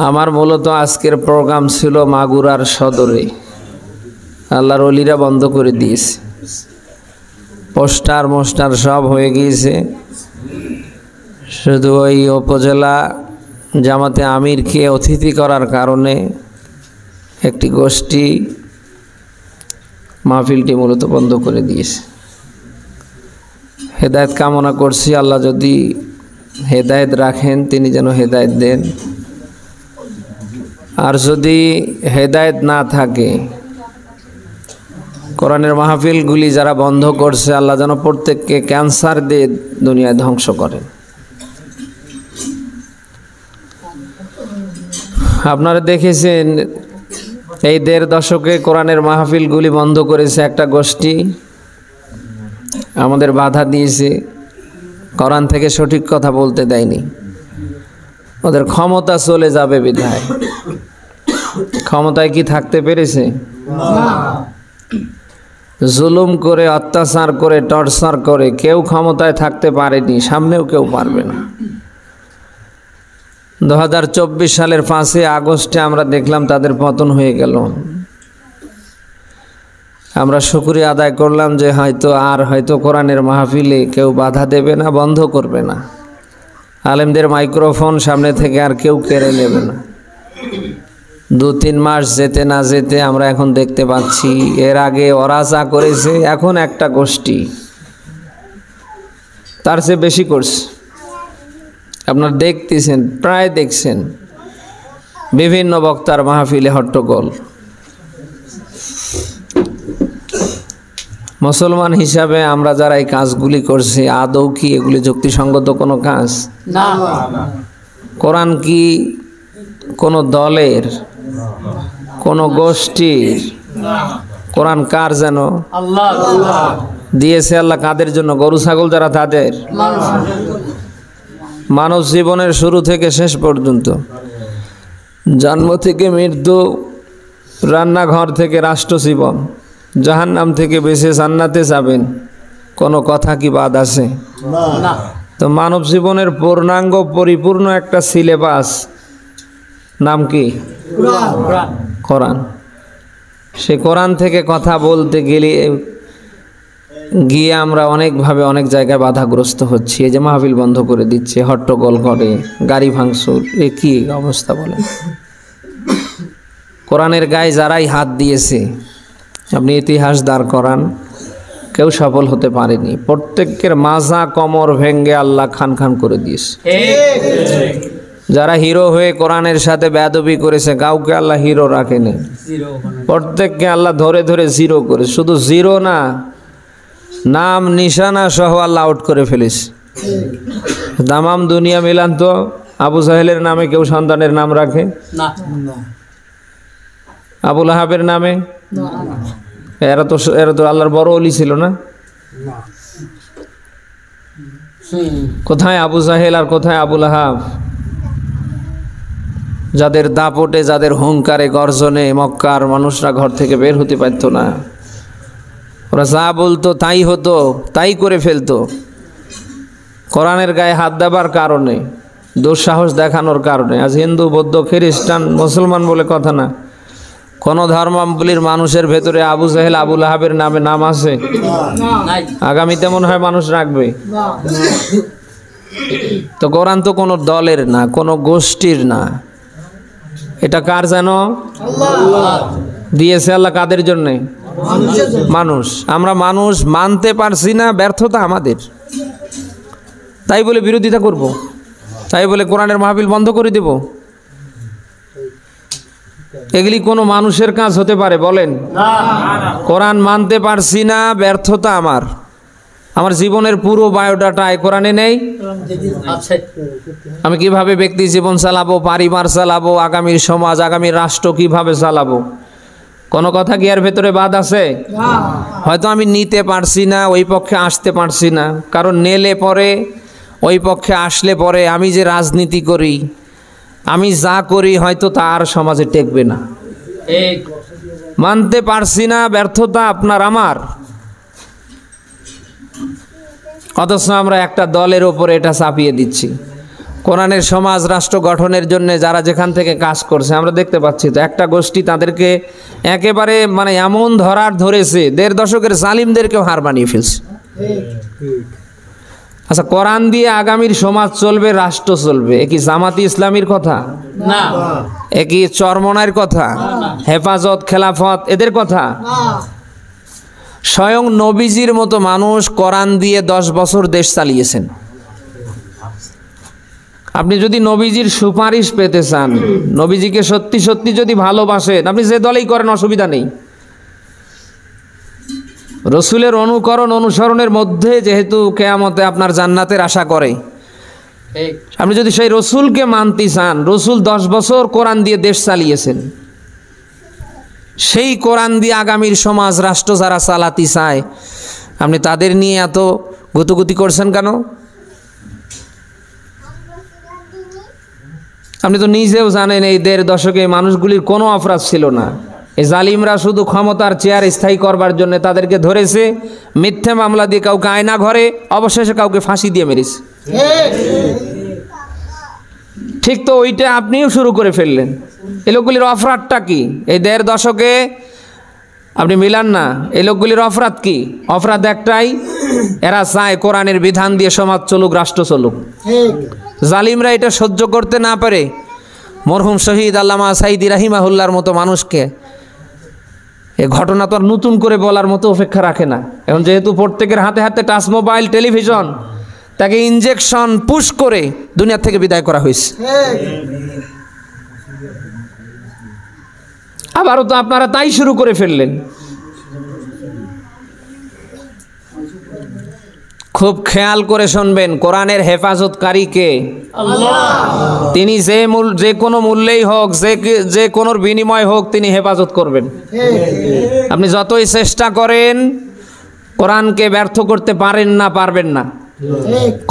আমার মূলত আজকের প্রোগ্রাম ছিল মাগুরার সদরে। আল্লাহর ওলিরা বন্ধ করে দিয়েছে, পোস্টার মোস্টার সব হয়ে গিয়েছে। শুধু ওই উপজেলা জামাতে আমিরকে অতিথি করার কারণে একটি গোষ্ঠী মাহফিলটি মূলত বন্ধ করে দিয়েছে। হেদায়েত কামনা করছি, আল্লাহ যদি হেদায়েত রাখেন তিনি যেন হেদায়েত দেন, আর যদি হেদায়েত না থাকে কোরআনের মাহফিলগুলি যারা বন্ধ করছে আল্লাহ যেন প্রত্যেককে ক্যান্সার দিয়ে দুনিয়ায় ধ্বংস করেন। আপনারা দেখেছেন এই ১.৫ দশকে কোরআনের মাহফিলগুলি বন্ধ করেছে একটা গোষ্ঠী, আমাদের বাধা দিয়েছে, কোরআন থেকে সঠিক কথা বলতে দেয়নি। ওদের ক্ষমতা চলে যাবে বিধায়। ক্ষমতায় কি থাকতে পেরেছে? জুলুম করে, অত্যাচার করে, টর্চার করে কেউ ক্ষমতায় থাকতে পারেনি, সামনেও কেউ পারবে না। ২০২৪ সালের ৫ই আগস্টে আমরা দেখলাম তাদের পতন হয়ে গেল। আমরা শুকরিয়া আদায় করলাম যে হয়তো কোরআনের মাহফিলে কেউ বাধা দেবে না, বন্ধ করবে না। আলেমদের মাইক্রোফোন সামনে থেকে আর কেউ কেড়ে নেবে না। ২-৩ মাস যেতে না যেতে আমরা এখন দেখতে পাচ্ছি এর আগে ওরা যা করেছে এখন একটা গোষ্ঠী তার চেয়ে বেশি করছে। আপনারা দেখতেছেন, প্রায় দেখছেন বিভিন্ন বক্তার মাহফিলে হট্টগোল। মুসলমান হিসাবে আমরা যারা এই কাজগুলি করছি আদৌ কি এগুলি যুক্তিসঙ্গত কোনো কাজ? না। কোরআন কি কোনো দলের, কোনো গোষ্ঠীর? কোরআন কার যেন? আল্লাহ দিয়েছে। আল্লাহ কাদের জন্য? গরু ছাগল যারা তাদের। মানব জীবনের শুরু থেকে শেষ পর্যন্ত, জন্ম থেকে মৃত্যু, রান্নাঘর থেকে রাষ্ট্র জীবন, জাহান্নাম থেকে বেঁচে জান্নাতে যাবেন, কোনো কথা কি বাদ আছে? না। তো মানব জীবনের পূর্ণাঙ্গ পরিপূর্ণ একটা সিলেবাস, নাম কি? কোরআন। সে কোরআন থেকে কথা বলতে গিয়ে আমরা অনেকভাবে অনেক জায়গায় বাধাগ্রস্ত হচ্ছি। এই যে মাহফিল বন্ধ করে দিচ্ছে, হট্টগোল করে, গাড়ি ভাঙচুর, এ কি অবস্থা বলেন? কোরআনের গায়ে যারাই হাত দিয়েছে, আপনি ইতিহাস দাঁড় করান, কেউ সফল হতে পারেনি। প্রত্যেকের মাজা কোমর ভেঙ্গে আল্লাহ খান খান করে দিয়েছে। যারা হিরো হয়ে কোরআনের সাথে বেয়াদবি করেছে কাউকে আল্লাহ হিরো রাখেনি, প্রত্যেককে আল্লাহ ধরে ধরে জিরো করে। শুধু জিরো না, নাম নিশানা সহ আল্লাহ আউট করে ফেলেছে। দামাম দুনিয়া মিলান তো আবু জাহেলের নামে কেউ সন্তানের নাম রাখে না? আবু লাহাবের নামে? এরা তো আল্লাহর বড় ওলি ছিল না? কোথায় আবু জাহেল আর কোথায় আবু লাহাব? যাদের দাপটে, যাদের হুঙ্কারে, গর্জনে মক্কার মানুষরা ঘর থেকে বের হতে পারত না। ওরা যা বলতো তাই হতো, তাই করে ফেলতো। কোরআনের গায়ে হাত দেবার কারণে, দুঃসাহস দেখানোর কারণে আজ হিন্দু, বৌদ্ধ, খ্রিস্টান, মুসলমান বলে কথা না, কোন ধর্মাবলীর মানুষের ভেতরে আবু জাহেল, আবু লাহাবের নামে নাম আছে? আগামীতে মনে হয় মানুষ রাখবে। তো কোরআন তো কোনো দলের না, কোনো গোষ্ঠীর না। এটা কার যেন? দিয়েছে আল্লাহ কাদের জন্যে? মানুষ। আমরা মানুষ মানতে পারছি না, ব্যর্থতা আমাদের। তাই বলে বিরোধিতা করব? তাই বলে কোরআনের মাহফিল বন্ধ করে দেব? এগুলি কোনো মানুষের কাজ হতে পারে বলেন? কোরআন মানতে পারছি না, ব্যর্থতা আমার। আমার জীবনের পুরো বায়োডাটা কোরআনে নেই। আমি কিভাবে ব্যক্তি জীবন চালাবো, পরিবার চালাবো, আগামীর সমাজ, আগামীর রাষ্ট্র কিভাবে চালাবো, কোনো কথা কি এর ভেতরে বাদ আছে? হয়তো আমি নিতে পারছি না, ওই পক্ষে আসতে পারছি না, কারণ নেলে পরে, ওই পক্ষে আসলে পরে আমি যে রাজনীতি করি, আমি যা করি হয়তো তার সমাজে টেকবে না। মানতে পারছি না, ব্যর্থতা আপনার আমার। অথচ আমরা একটা দলের ওপরে এটা চাপিয়ে দিচ্ছি। কোরআনের সমাজ রাষ্ট্র গঠনের জন্য যারা যেখান থেকে কাজ করছে আমরা দেখতে পাচ্ছি, তো একটা গোষ্ঠী তাদেরকে একেবারে মানে এমন ধরেছে, 1.5 দশকের জালিমদেরকেও হার বানিয়ে ফেলছে। আচ্ছা, কোরআন দিয়ে আগামীর সমাজ চলবে, রাষ্ট্র চলবে, এ কি জামাতি ইসলামীর কথা না? এ কি চরমনার কথা, হেফাজত খেলাফত এদের কথা? স্বয়ং নবীজির মতো মানুষ কোরআন দিয়ে 10 বছর দেশ চালিয়েছেন। আপনি যদি নবীজির সুপারিশ পেতে চান, নবীজিকে সত্যি সত্যি যদি ভালোবাসেন, আপনি যে দলেই করেন অসুবিধা নেই। রসুলের অনুকরণ অনুসরণের মধ্যে যেহেতু কিয়ামতে আপনার জান্নাতের আশা করে, আপনি যদি সেই রসুলকে মানতে চান, রসুল 10 বছর কোরআন দিয়ে দেশ চালিয়েছেন, সেই কোরআন দিয়ে আগামীর সমাজ রাষ্ট্র যারা চালাতে চায়, আপনি তাদের নিয়ে এত গুতুগুতি করছেন কেন? আপনি তো নিজেও জানেন এই 1.5 দশকে মানুষগুলির কোনো অপরাধ ছিল না। এই জালিমরা শুধু ক্ষমতার চেয়ার স্থায়ী করবার জন্য তাদেরকে ধরেছে, মিথ্যে মামলা দিয়ে কাউকে আয়না ঘরে, অবশেষে কাউকে ফাঁসি দিয়ে মেরেছে। ঠিক তো ওইটা আপনিও শুরু করে ফেললেন। এই লোকগুলির অপরাধটা কি? এই 1.5 দশকে আপনি মিলান না। এই লোকগুলির অপরাধ কি? অপরাধ একটাই, এরা চায় কোরআনের বিধান দিয়ে সমাজ চলুক, রাষ্ট্র চলুক। জালিমরা এটা সহ্য করতে না পারে মরহুম শহীদ আল্লামা সাইদি রাহিমাহুল্লাহর মতো মানুষকে এ ঘটনা তো আর নতুন করে বলার মতো অপেক্ষা রাখে না। এখন যেহেতু প্রত্যেকের হাতে হাতে টাচ মোবাইল, টেলিভিশন, তাকে ইনজেকশন পুশ করে দুনিয়া থেকে বিদায় করা হয়েছে। আবারও তো আপনারা তাই শুরু করে ফেললেন। খুব খেয়াল করে শুনবেন, কোরআনের হেফাজতকারী কে? আল্লাহ। তিনি যে কোনো মূল্যেই হোক, যে কোনো বিনিময় হোক, তিনি হেফাজত করবেন। আপনি যতই চেষ্টা করেন কোরআনকে ব্যর্থ করতে পারবেন না।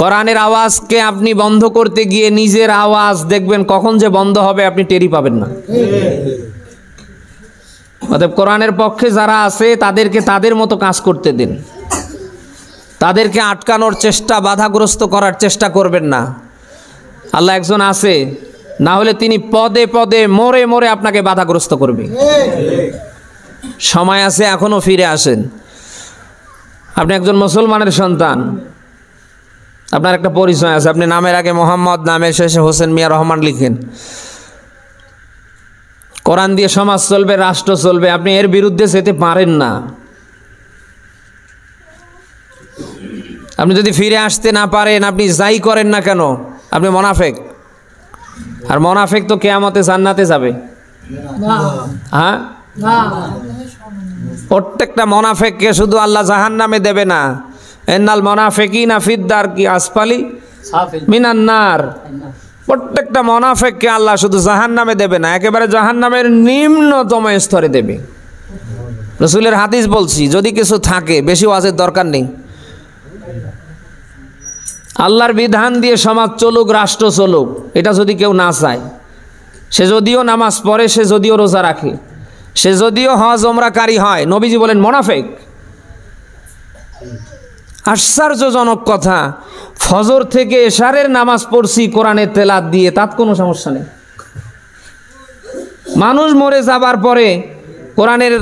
কোরআনের আওয়াজকে আপনি বন্ধ করতে গিয়ে নিজের আওয়াজ দেখবেন কখন যে বন্ধ হবে আপনি টেরই পাবেন না। অতএব কোরআনের পক্ষে যারা আছে তাদেরকে তাদের মতো কাজ করতে দিন। তাদেরকে আটকানোর চেষ্টা, বাধাগ্রস্ত করার চেষ্টা করবেন না। আল্লাহ একজন আছে, না হলে তিনি পদে পদে মরে মরে আপনাকে বাধাগ্রস্ত করবে। সময় আছে, এখনো ফিরে আসেন। আপনি একজন মুসলমানের সন্তান, আপনার একটা পরিচয় আছে, আপনি নামের আগে মোহাম্মদ, নামের শেষে হোসেন মিয়া রহমান লিখেন। কোরআন দিয়ে সমাজ চলবে, রাষ্ট্র চলবে, আপনি এর বিরুদ্ধে যেতে পারেন না। আপনি যদি ফিরে আসতে না পারেন, আপনি যাই করেন না কেন, আপনি মুনাফিক। আর মুনাফিক তো কিয়ামতে জান্নাতে যাবে। হ্যাঁ, প্রত্যেকটা মুনাফিককে শুধু আল্লাহ জাহান্নামে দেবে না। ইন্নাল মুনাফিকিনা ফিদ দারকি আসফালি মিনান নার। প্রত্যেকটা মুনাফিককে আল্লাহ শুধু জাহান্নামে দেবে না, একেবারে জাহান্নামের নিম্নতম স্তরে দেবে। রাসূলের হাদিস বলছি, যদি কিছু থাকে বেশি ওয়াজের দরকার নেই। আল্লাহর বিধান দিয়ে সমাজ চলুক, রাষ্ট্র চলুক, এটা যদি কেউ না চায়, সে যদিও নামাজ পড়ে, সে যদিও রোজা রাখে, সে যদিও হজ ওমরাকারী হয়, নবীজি বলেন মুনাফিক। আশ্চর্যজনক কথা, ফজর থেকে এশারের নামাজ পড়ছি কোরআনের তেলাওয়াত দিয়ে, তাতে কোনো সমস্যা নেই। মানুষ মরে যাবার পরে কোরআনের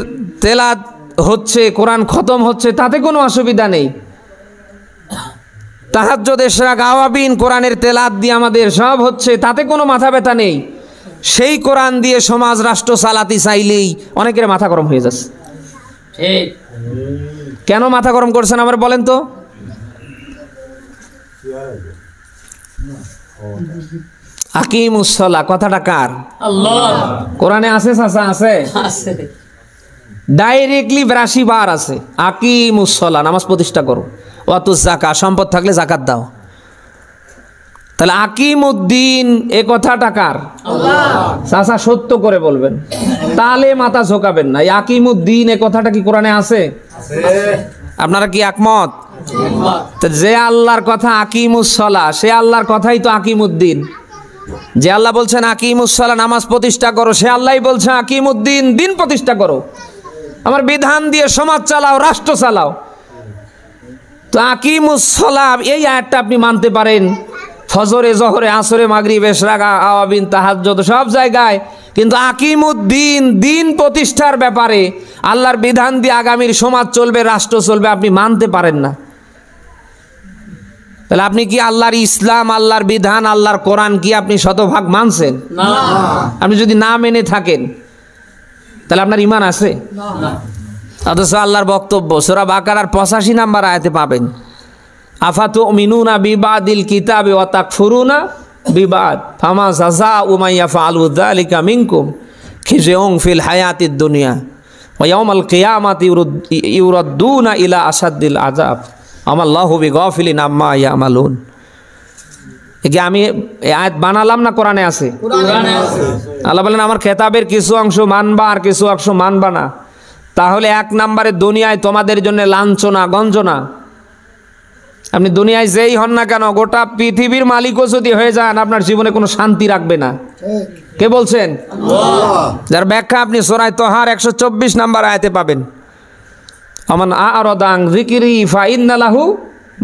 তেলাওয়াত হচ্ছে, কোরআন খতম হচ্ছে, তাতে কোনো অসুবিধা নেই। তাহাজ্জুদ, ইশরাক, আওয়াবিন কোরআনের তেলাওয়াত দিয়ে আমাদের সব হচ্ছে, তাতে কোনো মাথা ব্যথা নেই। সেই কোরআন দিয়ে সমাজ রাষ্ট্র চালাতে চাইলেই অনেকের মাথা গরম হয়ে যাচ্ছে। ঠিক, কেন মাথা গরম করছেন আমার বলেন তো? আকিমুস সালাহ কথাটা কার? আল্লাহ। কোরআনে আছে চাচা? আছে, ডাইরেক্টলি 82 বার আছে। আকিমুস সালাহ, নামাজ প্রতিষ্ঠা করো। ওয়াতুজ যাকাত, সম্পদ থাকলে যাকাত দাও। তাহলে আকিমুদ্দিন এ কথাটা কার? আল্লাহ। চাচা সত্য করে বলবেন, তালে মাথা ঝোকাবেন না। এই আকিমুদ্দিন এ কথাটা কি কোরআনে আছে? আপনারা কি একমত? তো যে আল্লাহর কথা আকিমুস সালাহ, সে আল্লাহর কথাই তো আকিমুদ্দিন। যে আল্লাহ বলছেন আকিমুস সালাহ, নামাজ প্রতিষ্ঠা করো, সে আল্লাহই বলছে আকিমুদ্দিন, দিন প্রতিষ্ঠা করো, আমার বিধান দিয়ে সমাজ চালাও, রাষ্ট্র চালাও। তো আকিমুস সালাহ এই আয়াতটা আপনি মানতে পারেন, ফজরে, জহরে, আসরে, মাগরিবে, ইশরাক, আওয়াবিন, তাহাজ্জুদ সব জায়গায়, কিন্তু আকিমুদ্দিন, দিন প্রতিষ্ঠার ব্যাপারে আল্লাহর বিধান দিয়ে আগামীর সমাজ চলবে, রাষ্ট্র চলবে, আপনি মানতে পারেন না। তাহলে আপনি কি আল্লাহর ইসলাম, আল্লাহর বিধান, আল্লাহর কোরআন কি আপনি শতভাগ মানছেন? না। আপনি যদি না মেনে থাকেন তাহলে আপনার ঈমান আছে? না। অথচ আল্লাহর বক্তব্য সূরা বাকারার 85 নম্বর আয়াতে পাবেন, আফাতুমিনুনা বিবাদিল কিতাবি ওয়া তাকফুরুনা বিবাদ ফামা জাযাউ মান ইয়াফআলু যালিকা মিনকুম খিজয়ুন ফিল হায়াতিদ দুনিয়া ওয়া ইয়াউমাল কিয়ামাতি ইউরাদ্দুনা ইলা আসাদ্দিল আযাব আমাল্লাহু বিগাফিলিন আম্মা ইয়ামালুন। কি আমি আয়াত বানালাম না কোরআনে আছে? কোরআনে আছে। আল্লাহ বলেন আমার খেতাবের কিছু অংশ মানবা আর কিছু অংশ মানবা না, তাহলে 1 নম্বরে দুনিয়ায় তোমাদের জন্য লাঞ্ছনা, গঞ্জনা। আপনি দুনিয়ায় যেই হন না কেন, গোটা পৃথিবীর মালিকও যদি হয়ে যান, আপনার জীবনে কোনো শান্তি রাখবে না। কে বলছেন? আল্লাহ। যার ব্যাখ্যা আপনি সূরা তাহার 124 নম্বর আয়াতে পাবেন, আমান আ'রাদা আন যিকরি ফাইন্না লাহু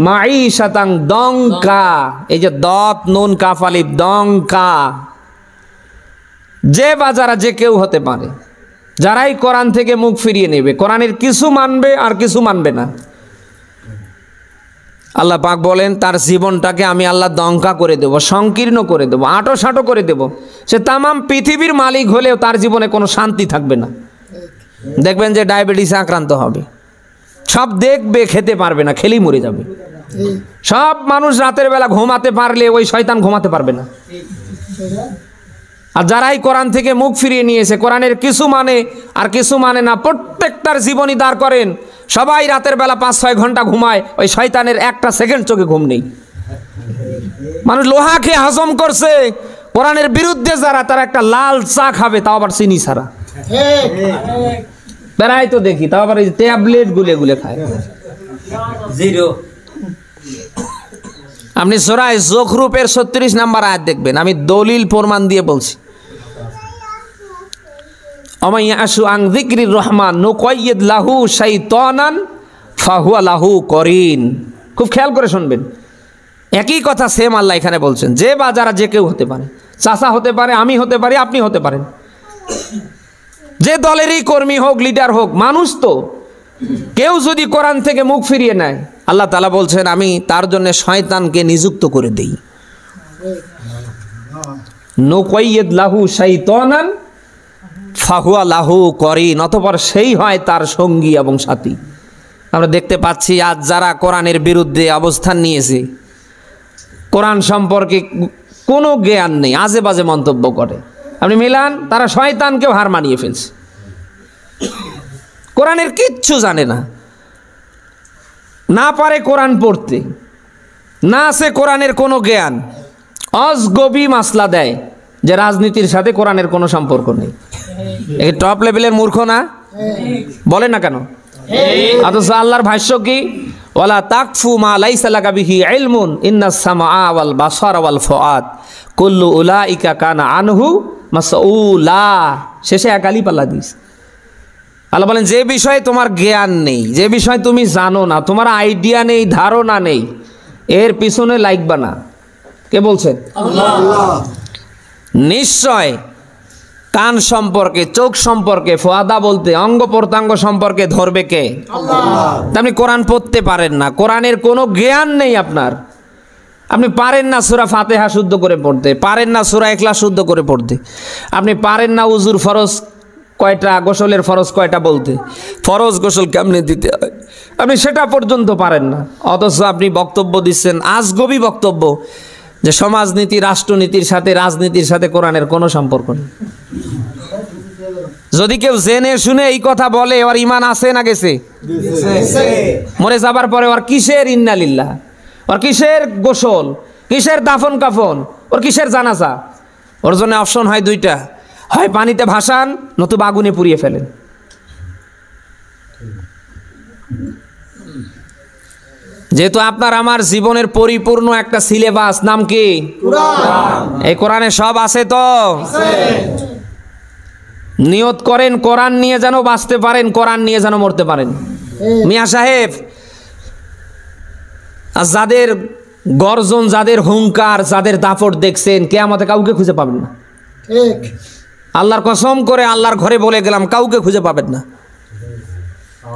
মাঈশাতান দঙ্কা। এই যে দত নুন কাফ আলিফ, দঙ্কা। যে বা যারা, যে কেউ হতে পারে, যারাই কোরআন থেকে মুখ ফিরিয়ে নেবে, কোরআনের কিছু মানবে আর কিছু মানবে না, আল্লাহ পাক বলেন তার জীবনটাকে আমি আল্লাহ দঙ্কা করে দেব, সংকীর্ণ করে দেব, আঁটো করে দেব। সে তামাম পৃথিবীর মালিক হলেও তার জীবনে কোনো শান্তি থাকবে না। দেখবেন যে ডায়াবেটিসে আক্রান্ত হবে, সব দেখবে, খেতে পারবে না, খেলেই মরে যাবে। সব মানুষ রাতের বেলা ঘুমাতে পারলে ওই শয়তান ঘুমাতে পারবে না। আর যারাই কোরআন থেকে মুখ ফিরিয়ে নিয়েছে, কোরআনের কিছু মানে আর কিছু মানে না, প্রত্যেকটার জীবনী দাঁড় করেন, সবাই রাতের বেলা 5-6 ঘন্টা ঘুমায়, ওই শয়তানের একটা সেকেন্ড চোখে ঘুম নেই। মানুষ লোহা খেয়ে হজম করছে, কোরআনের বিরুদ্ধে যারা, তারা একটা লাল চা খাবে, তাও আবার চিনি ছাড়া। বেড়াই তো দেখি, তাও আবার এই ট্যাবলেট গুলে খায়। আপনি সূরা যুখরুফের 36 নম্বর আয়াত দেখবেন, আমি দলিল প্রমাণ দিয়ে বলছি। আমাইয়াশু আন যিকরির রহমান নুকাইয়িদ লাহু শাইতানান ফাহুয়া লাহু করিন। খুব খেয়াল করে শুনবেন, একই কথা সেম আল্লাহ এখানে বলছেন। যে বা যারা, যে কেউ হতে পারে, চাচা হতে পারে, আমি হতে পারি, আপনি হতে পারেন, যে দলেরই কর্মী হোক, লিডার হোক, মানুষ তো। কেউ যদি কোরআন থেকে মুখ ফিরিয়ে নেয়, আল্লাহ তাআলা বলছেন আমি তার জন্য শয়তানকে নিযুক্ত করে দেই। নুকাইয়িদ লাহু শাইতানান ফাহুয়া লাহু করিন, অতঃপর সেই হয় তার সঙ্গী এবং সাথী। আমরা দেখতে পাচ্ছি আজ যারা কোরআনের বিরুদ্ধে অবস্থান নিয়েছে, কোরআন সম্পর্কে কোনো জ্ঞান নেই, আজে বাজে মন্তব্য করে, আপনি মিলান, তারা শয়তানকেও হার মানিয়ে ফেলছে। কোরআনের কিচ্ছু জানে না, না পারে কোরআন পড়তে, না আছে কোরআনের কোনো জ্ঞান, অজগবি মাসলা দেয় যে রাজনীতির সাথে কোরআনের কোনো সম্পর্ক নেই। এই টপ লেভেলের মূর্খ না? বলে না কেন? অথচ আল্লাহর ভাষ্য কি? ওয়ালা তাকফু মা লাইসা লাকা বিহি ইলমুন ইন্নাস সামআ ওয়াল বাসারা ওয়াল ফুআদ কুল্লু উলাইকা কানা আনহু মাসউলা। শেষে একালি পাল্লা দিস। আল্লাহ বলেন যে বিষয়ে তোমার জ্ঞান নেই, যে বিষয় তুমি জানো না, তোমার আইডিয়া নেই, ধারণা নেই, এর পিছনে লাগবা না। কে বলছেন? আল্লাহ। নিশ্চয় কান সম্পর্কে, চোখ সম্পর্কে, ফুয়াদা বলতে অঙ্গ প্রত্যঙ্গ সম্পর্কে ধরবে কে? আল্লাহ। আপনি কোরআন পড়তে পারেন না, কোরআনের কোনো জ্ঞান নেই আপনার, আপনি পারেন না সূরা ফাতিহা শুদ্ধ করে পড়তে, পারেন না সূরা ইখলাস শুদ্ধ করে পড়তে, আপনি পারেন না উজুর ফরজ কয়টা, গোসলের ফরজ কয়টা বলতে, ফরজ গোসল কেমনে দিতে হয়, আপনি সেটা পর্যন্ত পারেন না। অথচ আপনি বক্তব্য দিচ্ছেন আজগবি বক্তব্য যে সমাজনীতি, রাষ্ট্রনীতির সাথে, রাজনীতির সাথে কোরআনের কোনো সম্পর্ক নেই। যদি কেউ জেনে শুনে এই কথা বলে, ওর ঈমান আছে না গেছে? মরে যাবার পরে ওর কিসের ইন্নালিল্লাহ, ওর কিসের গোসল, কিসের দাফন কাফন, ওর কিসের জানাজা? ওর জন্য অপশন হয় দুইটা, হয় পানিতে ভাসান, নতুবা আগুনে পুড়িয়ে ফেলেন। যেহেতু আপনার আমার জীবনের পরিপূর্ণ একটা সিলেবাস, নাম কি? কোরআন। এই কোরআনে সব আছে তো? নিয়ত করেন কোরআন নিয়ে যেন বাঁচতে পারেন, কোরআন নিয়ে যেন মরতে পারেন। মিয়া সাহেব, যাদের গর্জন, যাদের হুঙ্কার, যাদের দাপট দেখছেন, কিয়ামতে কাউকে খুঁজে পাবেন না। ঠিক। আল্লাহর কসম করে আল্লাহর ঘরে বলে গেলাম, কাউকে খুঁজে পাবেন না,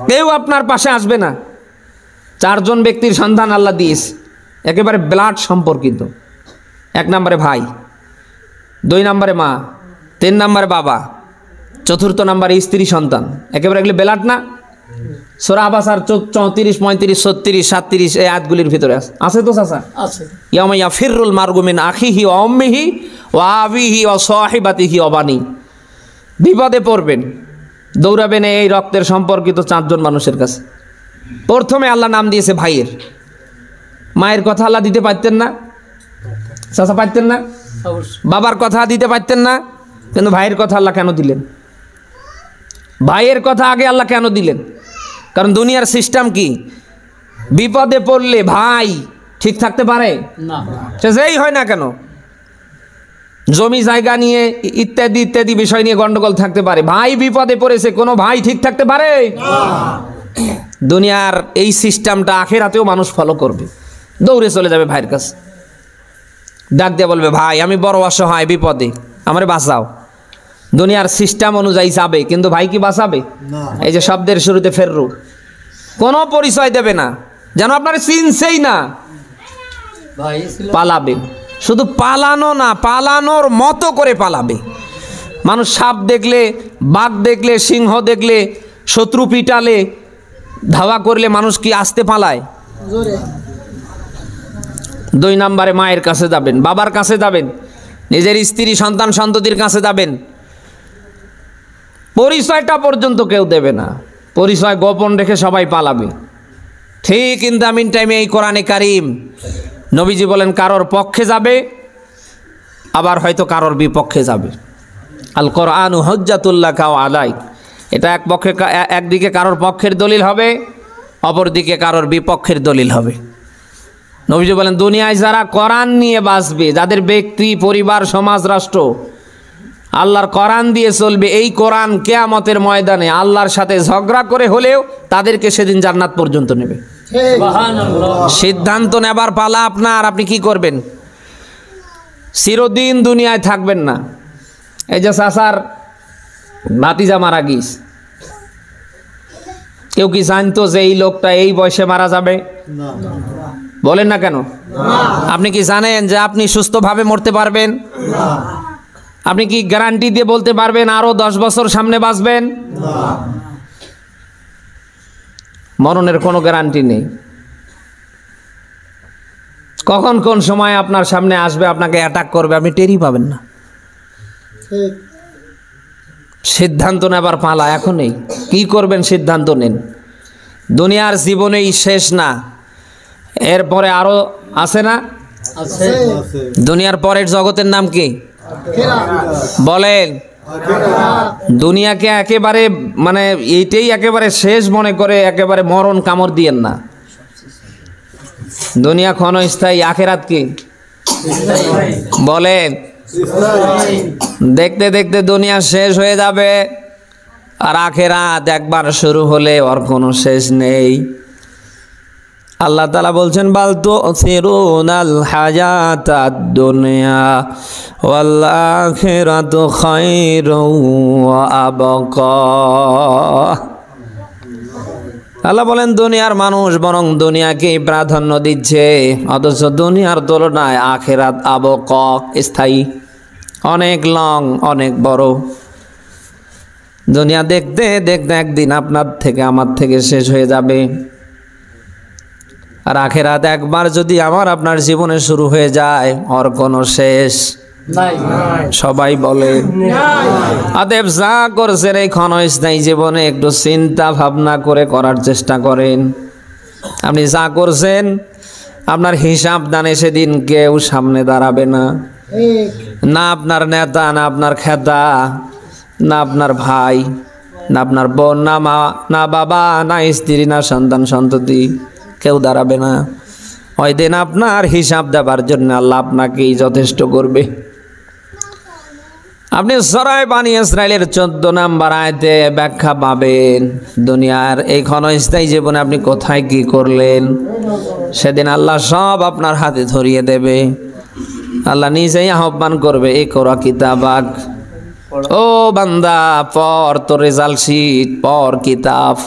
কেউ আপনার পাশে আসবে না। 4 জন ব্যক্তির সন্ধান আল্লাহ দিয়েছে, একেবারে ব্লাড সম্পর্কিত। 1 নম্বরে ভাই, 2 নম্বরে মা, 3 নম্বরে বাবা, 4র্থ নম্বরে স্ত্রী সন্তান। একেবারে এগুলি ব্লাড না? সূরা আবাসার 34, 35, 36, 37 এই আয়াতগুলির ভিতরে আছে তো চাচা? আছে। ইয়াউমা ইয়াফিরুল মারউ মিন আখিহি ওয়া উম্মিহি ওয়া আবিহি ওয়া সাহিবাতিহি ওয়া বানি। বিপদে পড়বেন, দৌড়াবেন এই রক্তের সম্পর্কিত 4 জন মানুষের কাছে। প্রথমে আল্লাহ নাম দিয়েছে ভাইয়ের। মায়ের কথা আল্লাহ দিতে পারতেন না? চাচা পারতেন না? বাবার কথা দিতে পারতেন না? কিন্তু ভাইয়ের কথা আল্লাহ কেন দিলেন? ভাইয়ের কথা আগে আল্লাহ কেন দিলেন? কারণ দুনিয়ার সিস্টেম কি, বিপদে পড়লে ভাই ঠিক থাকতে পারে না, সে যেই হয় না কেন, জমি জায়গা নিয়ে ইত্যাদি ইত্যাদি বিষয় নিয়ে গন্ডগোল থাকতে পারে, ভাই বিপদে পড়েছে, কোনো ভাই ঠিক থাকতে পারে? দুনিয়ার এই সিস্টেমটা আখিরাতেও মানুষ ফলো করবে, দৌড়ে চলে যাবে ভাইয়ের কাছে, ডাক দিয়ে বলবে, ভাই আমি বড় অসহায়, বিপদে, আমারে বাঁচাও। দুনিয়ার সিস্টেম অনুযায়ী যাবে, কিন্তু ভাই কি বাঁচাবে? এই যে শব্দের শুরুতে ফেররু, কোনো পরিচয় দেবে না, যেন আপনার চিনছেই না, পালাবে। শুধু পালানো না, পালানোর মতো করে পালাবে। মানুষ সাপ দেখলে, বাঘ দেখলে, সিংহ দেখলে, শত্রু পিটালে, ধাওয়া করলে মানুষ কি আসতে পালায়? জোরে। 2 নম্বরে মায়ের কাছে যাবেন, বাবার কাছে যাবেন, নিজের স্ত্রী সন্তান সন্ততির কাছে যাবেন। পরিচয়টা পর্যন্ত কেউ দেবে না, পরিচয় গোপন রেখে সবাই পালাবে। ঠিক ইন দ্য মিন টাইমে এই কোরআনে কারিম নবীজি বলেন, কারোর পক্ষে যাবে, আবার হয়তো কারোর বিপক্ষে যাবে। আল কোরআনু হুজ্জাতুল্লাকা আলাইক, এটা একদিকে কারোর পক্ষের দলিল হবে, অপরদিকে কারোর বিপক্ষের দলিল হবে। নবীজি বলেন, দুনিয়ায় যারা কোরআন নিয়ে বাঁচবে, যাদের ব্যক্তি, পরিবার, সমাজ, রাষ্ট্র আল্লাহর কোরআন দিয়ে চলবে, এই কোরআন কিয়ামতের ময়দানে আল্লাহর সাথে ঝগড়া করে হলেও তাদেরকে সেদিন জান্নাত পর্যন্ত নেবে। সিদ্ধান্ত নেবার পালা আপনার, আপনি কি করবেন? চিরদিন দুনিয়ায় থাকবেন না। এই যে চাচার ভাতিজা মারা গিয়েছে, কেউ কি জানতো যে এই লোকটা এই বয়সে মারা যাবে? বলেন না কেন? আপনি কি জানেন যে আপনি সুস্থভাবে মরতে পারবেন? আপনি কি গ্যারান্টি দিয়ে বলতে পারবেন আরো 10 বছর সামনে বাঁচবেন? মরণের কোনো গ্যারান্টি নেই। কখন কোন সময় আপনার সামনে আসবে, আপনাকে অ্যাটাক করবে, আপনি টেরই পাবেন না। সিদ্ধান্ত নেবার পালা এখনই, কি করবেন সিদ্ধান্ত নেন। দুনিয়ার জীবনেই শেষ না, এরপরে আরো আছে না? দুনিয়ার পরের জগতের নাম কি বলেন? দুনিয়াকে একেবারে মানে এইটাই একেবারে শেষ মনে করে একেবারে মরণ কামড় দিয়েন না। দুনিয়া ক্ষণস্থায়ী, আখেরাত কি বলেন? দেখতে দেখতে দুনিয়া শেষ হয়ে যাবে, আর আখেরাত একবার শুরু হলে ওর কোনো শেষ নেই। আল্লাহ তাআলা বলছেন, বাল তুসিরুনাল হায়াতাদ দুনিয়া ওয়াল আখিরাতু খায়রুন ওয়া আবকা। আল্লাহ বলেন, দুনিয়ার মানুষ বরং দুনিয়াকে প্রাধান্য দিচ্ছে, অথচ দুনিয়ার তুলনায় আখিরাত আবকা, স্থায়ী, অনেক লং, অনেক বড়। দুনিয়া দেখতে দেখতে একদিন আপনার থেকে আমার থেকে শেষ হয়ে যাবে, আর আখিরাত একবার যদি আমার আপনার জীবনে শুরু হয়ে যায়, ওর কোনো শেষ নাই। সবাই বলে অতএব যা করছেন এই ক্ষণস্থায়ী জীবনে একটু চিন্তা ভাবনা করে করার চেষ্টা করেন। আপনি যা করছেন আপনার হিসাব দানে সেদিন কেউ সামনে দাঁড়াবে না, না আপনার নেতা, না আপনার খেতা, না আপনার ভাই, না আপনার বোন, না মা, না বাবা, না স্ত্রী, না সন্তান সন্ততি, কেউ দাঁড়াবে না। ওই দিন আপনার হিসাব দেবার জন্য আল্লাহ আপনাকেই যথেষ্ট করবে। আপনি সূরা বানী ইসরাইলের 14 নম্বর আয়াতে ব্যাখ্যা পাবেন দুনিয়ার এই ক্ষণস্থায়ী জীবনে আপনি কোথায় কি করলেন। সেদিন আল্লাহ সব আপনার হাতে ধরিয়ে দেবে। আল্লাহ নিজেই আহ্বান করবে, ইকরা কিতাবাক, ও বান্দা পড় তোর রেজাল্ট শিট, পড় কিতাব।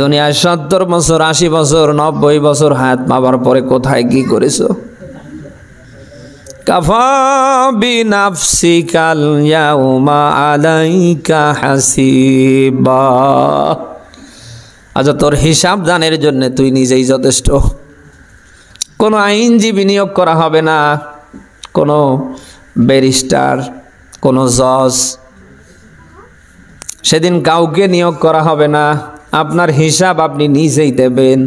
দুনিয়ায় 70 বছর, 80 বছর, 90 বছর হায়াত পাবার পরে কোথায় কি করেছো? কাফা বিনাফসিকাল ইয়াউমা আলাইকা হাসিবা। আচ্ছা, তোর হিসাব দানের জন্য তুই নিজেই যথেষ্ট। কোনো আইনজীবী নিয়োগ করা হবে না, কোনো ব্যারিস্টার, কোনো জজ, সেদিন কাউকে নিয়োগ করা হবে না। আপনার হিসাব আপনি নিজেই দেবেন।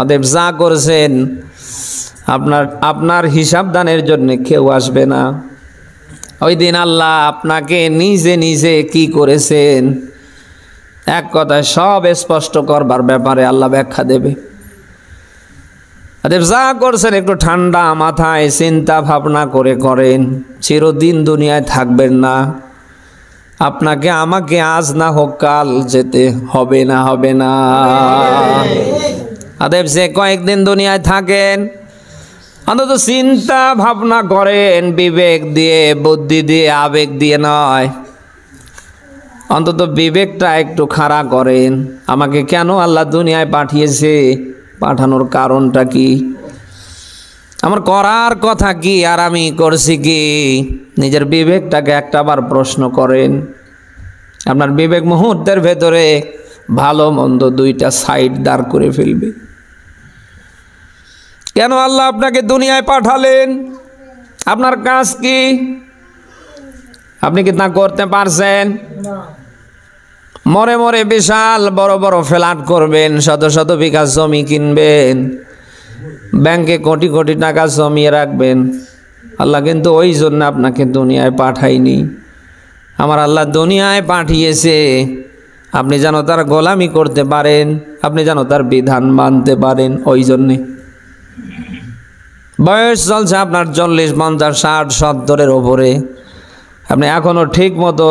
অতএব যা করছেন আপনার হিসাব দানের জন্য কেউ আসবে না। ওই দিন আল্লাহ আপনাকে নিজে নিজে কি করেছেন এক কথায় সব স্পষ্ট করবার ব্যাপারে আল্লাহ ব্যাখ্যা দেবে। অতএব যা করছেন একটু ঠান্ডা মাথায় চিন্তা ভাবনা করে করেন। চিরদিন দুনিয়ায় থাকবেন না। আপনাকে আমাকে আজ না হোক কাল যেতে হবে না, হবে না। অতএব যে কয়েকদিন দুনিয়ায় থাকেন অন্তত চিন্তা ভাবনা করেন, বিবেক দিয়ে, বুদ্ধি দিয়ে, আবেগ দিয়ে নয়। অন্তত বিবেকটা একটু খাড়া করেন। আমাকে কেন আল্লাহ দুনিয়ায় পাঠিয়েছে, পাঠানোর কারণটা কি, আমার করার কথা কি, আর আমি করছি কি। নিজের বিবেকটাকে একটাবার প্রশ্ন করেন। আপনার বিবেক মুহূর্তের ভেতরে ভালো মন্দ দুইটা সাইড দাঁড় করে ফেলবে। কেন আল্লাহ আপনাকে দুনিয়ায় পাঠালেন, আপনার কাজ কি, আপনি কি তা করতে পারছেন? মরে মরে বিশাল বড় বড় ফ্ল্যাট করবেন, শত শত বিঘা জমি কিনবেন, ব্যাংকে কোটি কোটি টাকা জমিয়ে রাখবেন। আল্লাহ কিন্তু ওই জন্য আপনাকে দুনিয়ায় পাঠায়নি। আমার আল্লাহ দুনিয়ায় পাঠিয়েছে আপনি যেন তার গোলামি করতে পারেন, আপনি যেন তার বিধান মানতে পারেন। ওই জন্যে বয়স চলছে আপনার 40, 50, 60, 70-এর ওপরে, আপনি এখনও ঠিক মতো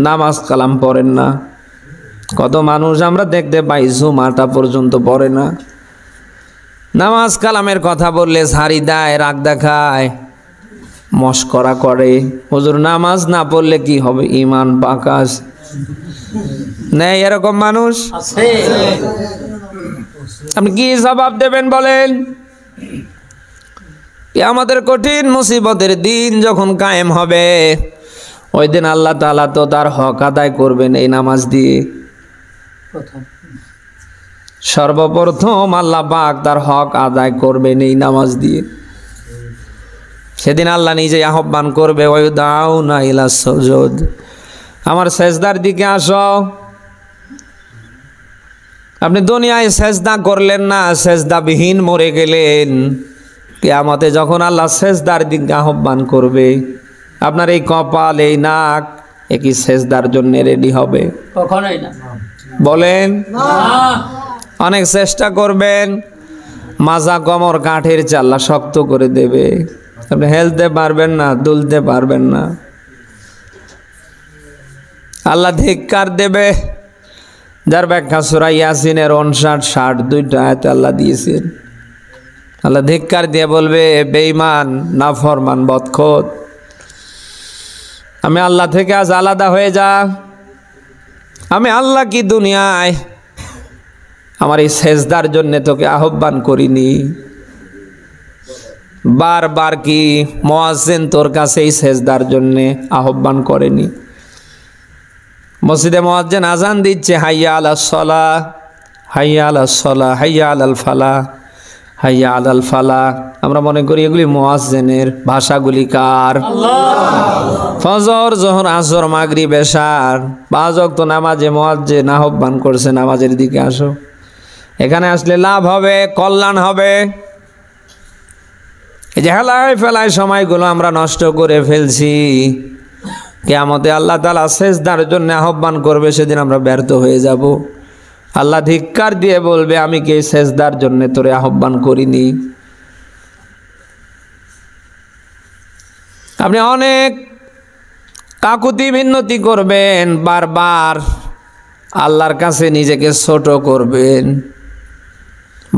নামাজ কালাম পড়েন না। কত মানুষ আমরা দেখতে পাই জুমাটা পর্যন্ত পড়ে না। নামাজ কালামের কথা বললে ঝাড়ি দেয়, রাগ দেখায়, মস্করা করে। হুজুর নামাজ না পড়লে কি হবে, ঈমান পাকা নেই, এরকম মানুষ আছে। আপনি কি জবাব দেবেন বলেন? আমাদের কঠিন মুসিবতের দিন যখন কায়েম হবে, ওই দিন আল্লাহ তাআলা তো তার হক আদায় করবেন এই নামাজ দিয়ে। সর্বপ্রথম আল্লাহ পাক তার হক আদায় করবেন এই নামাজ দিয়ে। সেদিন আল্লাহ নিজে আহ্বান করবে, ওয়ায়ুদাউনা ইলা সুজুদ, আমার সেজদার দিকে আসো। আপনি দুনিয়ায় সেজদা করলেন না, সেজদাবিহীন মরে গেলেন। কিয়ামতে যখন আল্লাহ সেজদার দিকে আহ্বান করবে, আপনার এই কপাল, এই নাক একই সেজদার জন্য রেডি হবে? কখনোই না। বলেন না। অনেক চেষ্টা করবেন, মাজা কোমর কাঠের চাল্লা শক্ত করে দেবে, আপনি হেলতে পারবেন না, দুলতে পারবেন না। আল্লাহ ধিক্কার দেবে, যার ব্যাখ্যা সূরা ইয়াসিনের 59-60 দুইটা আয়াতে আল্লাহ দিয়েছেন। আল্লাহ ধিক্কার দিয়ে বলবে, বেঈমান, নাফরমান, বদখোর, আমি আল্লাহ থেকে আজ আলাদা হয়ে যা। আমি আল্লাহ কি দুনিয়ায় আমার এই সেজদার জন্য তোকে আহ্বান করিনি? বারবার কি মুয়াজ্জিন তোর কাছে এই সেজদার জন্য আহ্বান করেনি? মসজিদে মুয়াজ্জিন আজান দিচ্ছে, হাইয়া আলাস সালাহ, হাইয়া আলাস সালাহ, হাইয়া আলাল ফালাহ, হাইয়া আলাল ফালাহ। আমরা মনে করি এগুলি মুয়াজ্জিনের, ভাষাগুলি কার? ফজর, যোহর, আসর, মাগরিব, এশার 5 ওয়াক্ত নামাজে মুয়াজ্জিন আহ্বান করছে, নামাজের দিকে আসো। এখানে আসলে লাভ হবে, কল্যাণ হবে। এই যে হেলায় ফেলায় সময়গুলো আমরা নষ্ট করে ফেলছি, কিয়ামতে আল্লাহ তাআলা সেজদার জন্য আহ্বান করবে, সেদিন আমরা ব্যর্থ হয়ে যাব। আল্লাহ ধিক্কার দিয়ে বলবে, আমি কি সেজদার জন্য তোরে আহ্বান করিনি? আপনি অনেক কাকুতি মিনতি করবেন, বারবার আল্লাহর কাছে নিজেকে ছোট করবেন,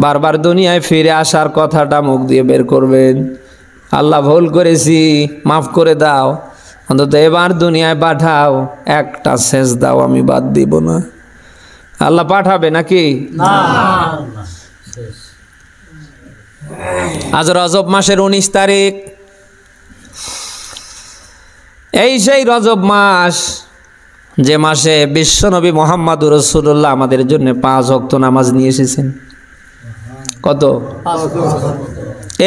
বারবার দুনিয়ায় ফিরে আসার কথাটা মুখ দিয়ে বের করবেন, আল্লাহ ভুল করেছি মাফ করে দাও, অন্তত এবার দুনিয়ায় পাঠাও, একটা সেজদাও আমি বাদ দিব না। আল্লাহ পাঠাবে নাকি? আজ রজব মাসের 19 তারিখ। এই সেই রজব মাস, যে মাসে বিশ্বনবী মুহাম্মদুর রাসূলুল্লাহ আমাদের জন্য 5 ওয়াক্ত নামাজ নিয়ে এসেছেন। কত?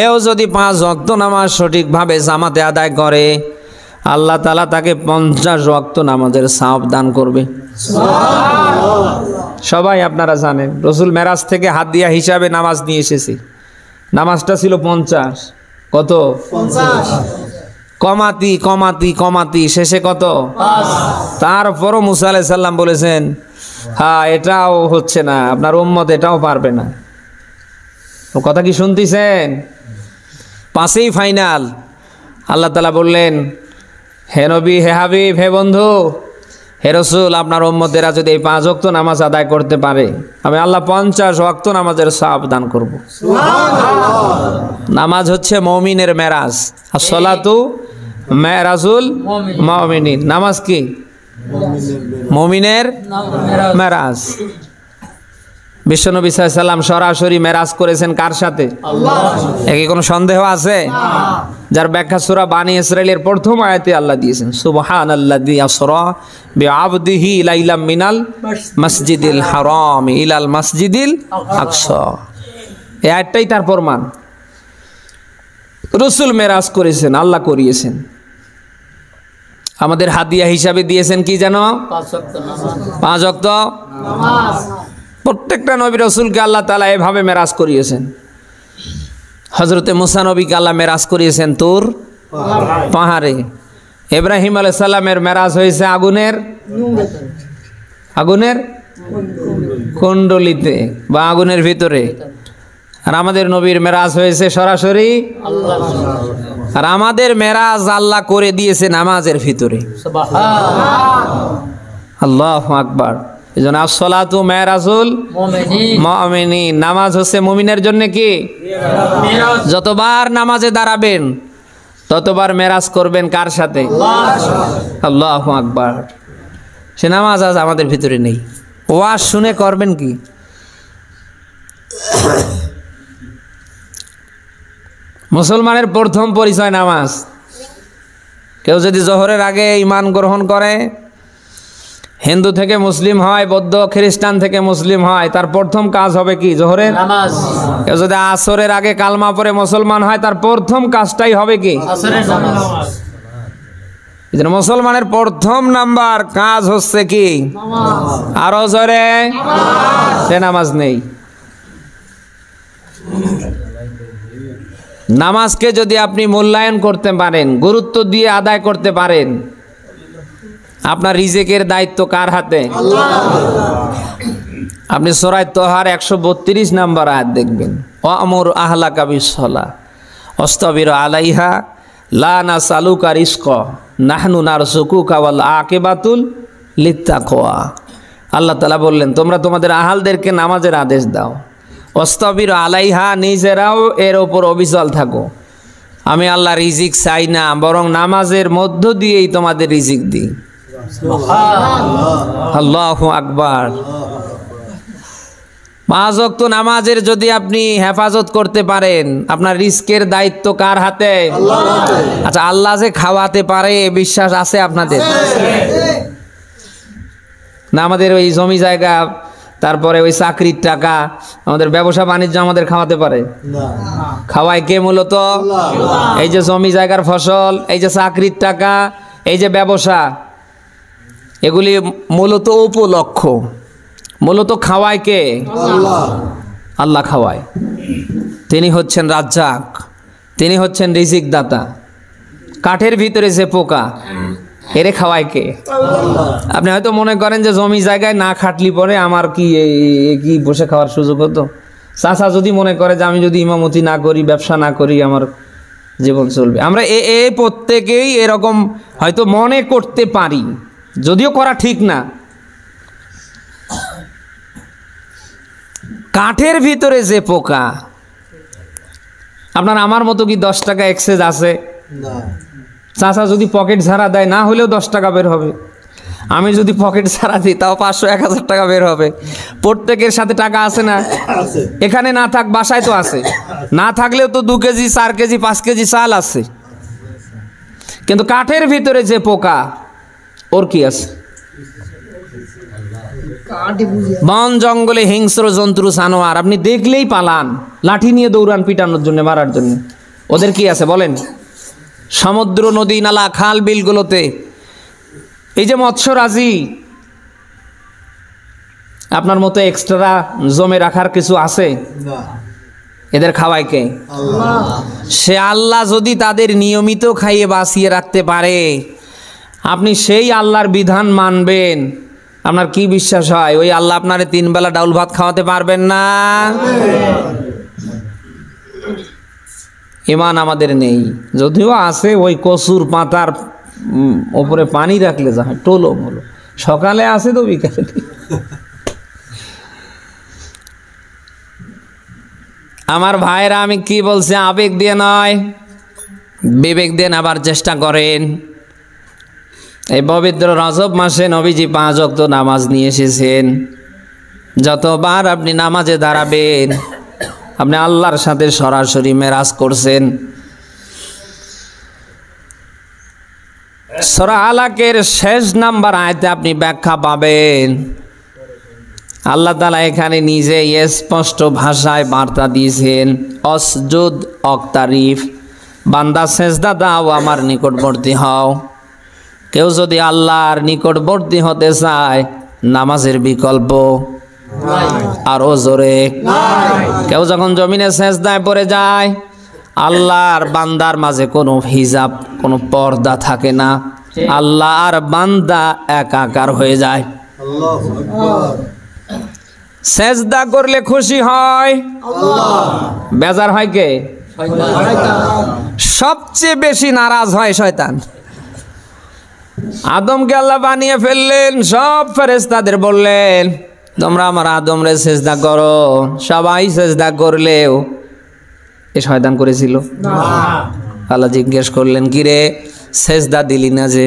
এও যদি 5 ওয়াক্ত নামাজ সঠিকভাবে জামাতে আদায় করে, আল্লাহ তাআলা তাকে 50 ওয়াক্ত নামাজের সওয়াব দান করবে। সবাই আপনারা জানেন, রসুল মেরাজ থেকে হাদিয়া হিসাবে নামাজ নিয়ে এসেছে। নামাজটা ছিল 50। কত? 50। কমাতি কমাতি কমাতি শেষে কত? 5। তারপরও মুসা আলাইহিস সালাম বলেছেন, হ্যাঁ এটাও হচ্ছে না, আপনার উম্মত এটাও পারবে না। কথা কি শুনতেছেন? 5ই ফাইনাল। আল্লাহ তাআলা বললেন, হে নবী, হে হাবিব, হে বন্ধু, হে রসুল, আপনার উম্মতেরা যদি এই 5 ওয়াক্ত নামাজ আদায় করতে পারে, আমি আল্লাহ 50 ওয়াক্ত নামাজের সওয়াব দান করব। নামাজ হচ্ছে মুমিনের মেরাজ। as-salatu মেরাজুল মুমিনিন। নামাজ কি? মুমিনের মেরাজ। বিশ্বনবী সাল্লাল্লাহু আলাইহি ওয়াসাল্লাম সরাসরি মেরাজ করেছেন কার সাথে? আল্লাহ। এর কোনো সন্দেহ আছে? যার ব্যাখ্যা সূরা বানী ইসরাঈলের প্রথম আয়াতে আল্লাহ দিয়েছেন, সুবহানাল্লাযী আসরা বিআবদিহি লাইলাম মিনাল মসজিদিল হারাম ইলাল মসজিদিল আকসা। এই আয়াতটাই তার প্রমাণ। রাসূল মেরাজ করেছেন, আল্লাহ করিয়েছেন। আমাদের হাদিয়া হিসাবে দিয়েছেন কি জানো? 5 ওয়াক্ত নামাজ। প্রত্যেকটা নবী রাসূলকে আল্লাহ তাআলা এভাবে মেরাজ করিয়েছেন। হযরতে মুসা নবীকে আল্লাহ মেরাজ করিয়েছেন তুর পাহাড়ে। ইব্রাহিম আলাইহিস সালামের মেরাজ হয়েছে আগুনের কুণ্ডলিতে বা আগুনের ভিতরে। আর আমাদের নবীর মেরাজ হয়েছে সরাসরি আল্লাহ। আর আমাদের মেরাজ আল্লাহ করে দিয়েছে নামাজের ভিতরে। সুবহানাল্লাহ, আল্লাহু আকবার। এজন্য as-salatu মেরাজুল মুমিনিন। নামাজ হচ্ছে মুমিনের জন্য কি? মেরাজ। যতবার নামাজে দাঁড়াবেন ততবার মেরাজ করবেন কার সাথে? আল্লাহু আকবার। সে নামাজ আজ আমাদের ভিতরে নেই। ওয়াজ শুনে করবেন কি? মুসলমানের প্রথম পরিচয় নামাজ। কেউ যদি জোহরের আগে ঈমান গ্রহণ করে, হিন্দু থেকে মুসলিম হয়, বৌদ্ধ খ্রিস্টান থেকে মুসলিম হয়, তার প্রথম কাজ হবে কি? জোহরের নামাজ। কেউ যদি আসরের আগে কালমা পড়ে মুসলমান হয়, তার প্রথম কাজটাই হবে কি? আসরের নামাজ। এজন্য মুসলমানের প্রথম নাম্বার কাজ হচ্ছে কি? নামাজ। আরো জোরে নামাজ। সে নামাজ নেই। নামাজকে যদি আপনি মূল্যায়ন করতে পারেন, গুরুত্ব দিয়ে আদায় করতে পারেন, আপনার রিজিকের দায়িত্ব কার হাতে? আল্লাহ। আপনি সূরা তাহার 132 নম্বর আয়াত দেখবেন, ওয়ামুর আহলাকা বিসসালাহ ওয়াসতাবির আলাইহা লা নাসালুকা রিজকা নাহনু নারযুকুকা ওয়াল আকিবাতুল লিত্তাকওয়া। আল্লাহ তাআলা বললেন, তোমরা তোমাদের আহালদেরকে নামাজের আদেশ দাও, ওয়াসতাবির আলাইহা, নিজেরাও এর ওপর অবিচল থাকো। আমি আল্লাহ রিজিক চাই না, বরং নামাজের মধ্য দিয়েই তোমাদের রিজিক দিই। আল্লাহু আকবার। 5 ওয়াক্ত নামাজের যদি আপনি হেফাজত করতে পারেন, আপনার রিজকের দায়িত্ব কার হাতে? আল্লাহ। আচ্ছা, আল্লাহ যে খাওয়াতে পারে বিশ্বাস আছে আপনাদের? না আমাদের ওই জমি জায়গা, তারপরে ওই চাকরির টাকা, আমাদের ব্যবসা বাণিজ্য আমাদের খাওয়াতে পারে? খাওয়ায় কে মূলত? এই যে জমি জায়গার ফসল, এই যে চাকরির টাকা, এই যে ব্যবসা, এগুলি মূলত উপলক্ষ। মূলত খাওয়ায় কে? আল্লাহ। আল্লাহ খাওয়ায়। তিনি হচ্ছেন রাজ্জাক, তিনি হচ্ছেন রিজিক দাতা। কাঠের ভিতরে যে পোকা, এরে খাওয়ায় কে? আল্লাহ। আপনি হয়তো মনে করেন যে জমি জায়গায় না খাটলি পরে আমার কি বসে খাওয়ার সুযোগ হতো? চাচা যদি মনে করে যে আমি যদি ইমামতি না করি, ব্যবসা না করি, আমার জীবন চলবে। আমরা প্রত্যেকেই এরকম হয়তো মনে করতে পারি, যদিও করা ঠিক না। কাঠের ভিতরে যে পোকা, আপনার আমার মতো কি 10 টাকা এক্সেস আছে? চাচা যদি পকেট ঝাড়া দেয় না হলেও 10 টাকা বের হবে। আমি যদি পকেট ছাড়া দিই তাও 500-1000 টাকা বের হবে। প্রত্যেকের সাথে টাকা আছে না? এখানে না থাক, বাসায় তো আছে। না থাকলেও তো 2 কেজি 4 কেজি 5 কেজি চাল আছে। কিন্তু কাঠের ভিতরে যে পোকা, ওর কি আছে? বন জঙ্গলে হিংস্র জন্তু জানোয়ার আপনি দেখলেই পালান, লাঠি নিয়ে দৌড়ান পিটানোর জন্য, মারার জন্য। ওদের কি আছে বলেন? সমুদ্র, নদী, নালা, খাল, বিলগুলোতে এই যে মৎস্যরাজি, আপনার মতো এক্সট্রা জমে রাখার কিছু আছে? এদের খাওয়ায় কে? সে আল্লাহ যদি তাদের নিয়মিত খাইয়ে বাঁচিয়ে রাখতে পারে, আপনি সেই আল্লাহর বিধান মানবেন। আপনার কি বিশ্বাস হয় ওই আল্লাহ আপনারে 3 বেলা ডাউল ভাত খাওয়াতে পারবেন না? ঈমান আমাদের নেই, যদিও আছে ওই কচুর পাতার ওপরে পানি রাখলে যা হয় টোলো মোলো, সকালে আছে তো বিকালে। আমার ভাইরা, আমি কি বলছি, আবেগ দিয়ে নয়, বিবেক দিয়ে আবার চেষ্টা করেন। এই পবিত্র রজব মাসে নবীজি 5 ওয়াক্ত নামাজ নিয়ে এসেছেন। যতবার আপনি নামাজে দাঁড়াবেন, আপনি আল্লাহর সাথে সরাসরি মেরাজ করছেন। সূরা আলাকের শেষ নাম্বার আয়াতে আপনি ব্যাখ্যা পাবেন। আল্লাহ তাআলা এখানে নিজে স্পষ্ট ভাষায় বার্তা দিয়েছেন, অসজুদ অক্তারিফ, বান্দা সেজদা দাও, আমার নিকটবর্তী হও। কেউ যদি আল্লাহর নিকটবর্তী হতে চায়, নামাজের বিকল্প আরো জোরে। কেউ যখন জমিনে সেজদায় পড়ে যায়, আল্লাহর বান্দার মাঝে কোনো হিজাব, কোনো পর্দা থাকে না, আল্লাহ আর বান্দা একাকার হয়ে যায়। সেজদা করলে খুশি হয়, বেজার হয় কে? সবচেয়ে বেশি নারাজ হয় শয়তান। আদমকে আল্লাহ বানিয়ে ফেললেন, সব ফেরেশতাদের বললেন তোমরা আমার আদমরে সেজদা করো। সবাই সেজদা করলেও এ শয়তান করেছিল না। আল্লাহ জিজ্ঞেস করলেন, কিরে সেজদা দিলি না যে?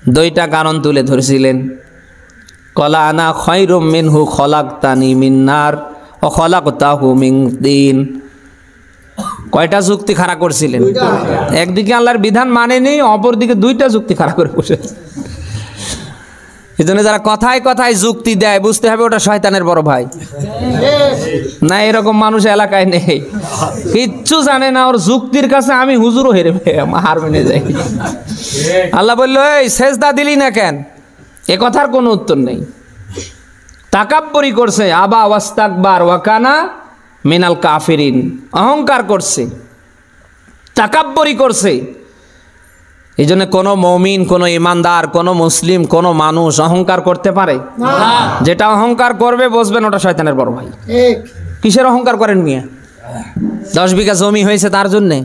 2টা কারণ তুলে ধরেছিলেন। কলা আনা খায়রুম মিনহু খলাকতানি মিন নার ওয়া খলাকতাহু মিন তিন। কয়টা যুক্তি খাড়া করছিলেন? একদিকে আল্লাহর বিধান মানেনি, অপরদিকে 2টা যুক্তি খাড়া করে বসেছে। এই জন্য যারা কথায় কথায় যুক্তি দেয়, বুঝতে হবে ওটা শয়তানের বড় ভাই। না, এরকম মানুষ এলাকায় নেই, কিচ্ছু জানে না, ওর যুক্তির কাছে আমি হুজুরও হেরে হার মেনে যাই। আল্লাহ বলল, এই সেজদা দিলি না কেন? এ কথার কোনো উত্তর নেই। তাকাব্বুরি করছে, আবা ওয়াস্তাকবার ওয়া কানা মিনাল কাফিরিন, অহংকার করছে, তাকাব্বুরি করছে। এই জন্য কোনো মুমিন, কোনো ইমানদার, কোনো মুসলিম, কোনো মানুষ অহংকার করতে পারে না। যেটা অহংকার করবে বুঝবেন ওটা শয়তানের বড় ভাই। কিসের অহংকার করেন মিয়া? 10 বিঘা জমি হয়েছে তার জন্যে,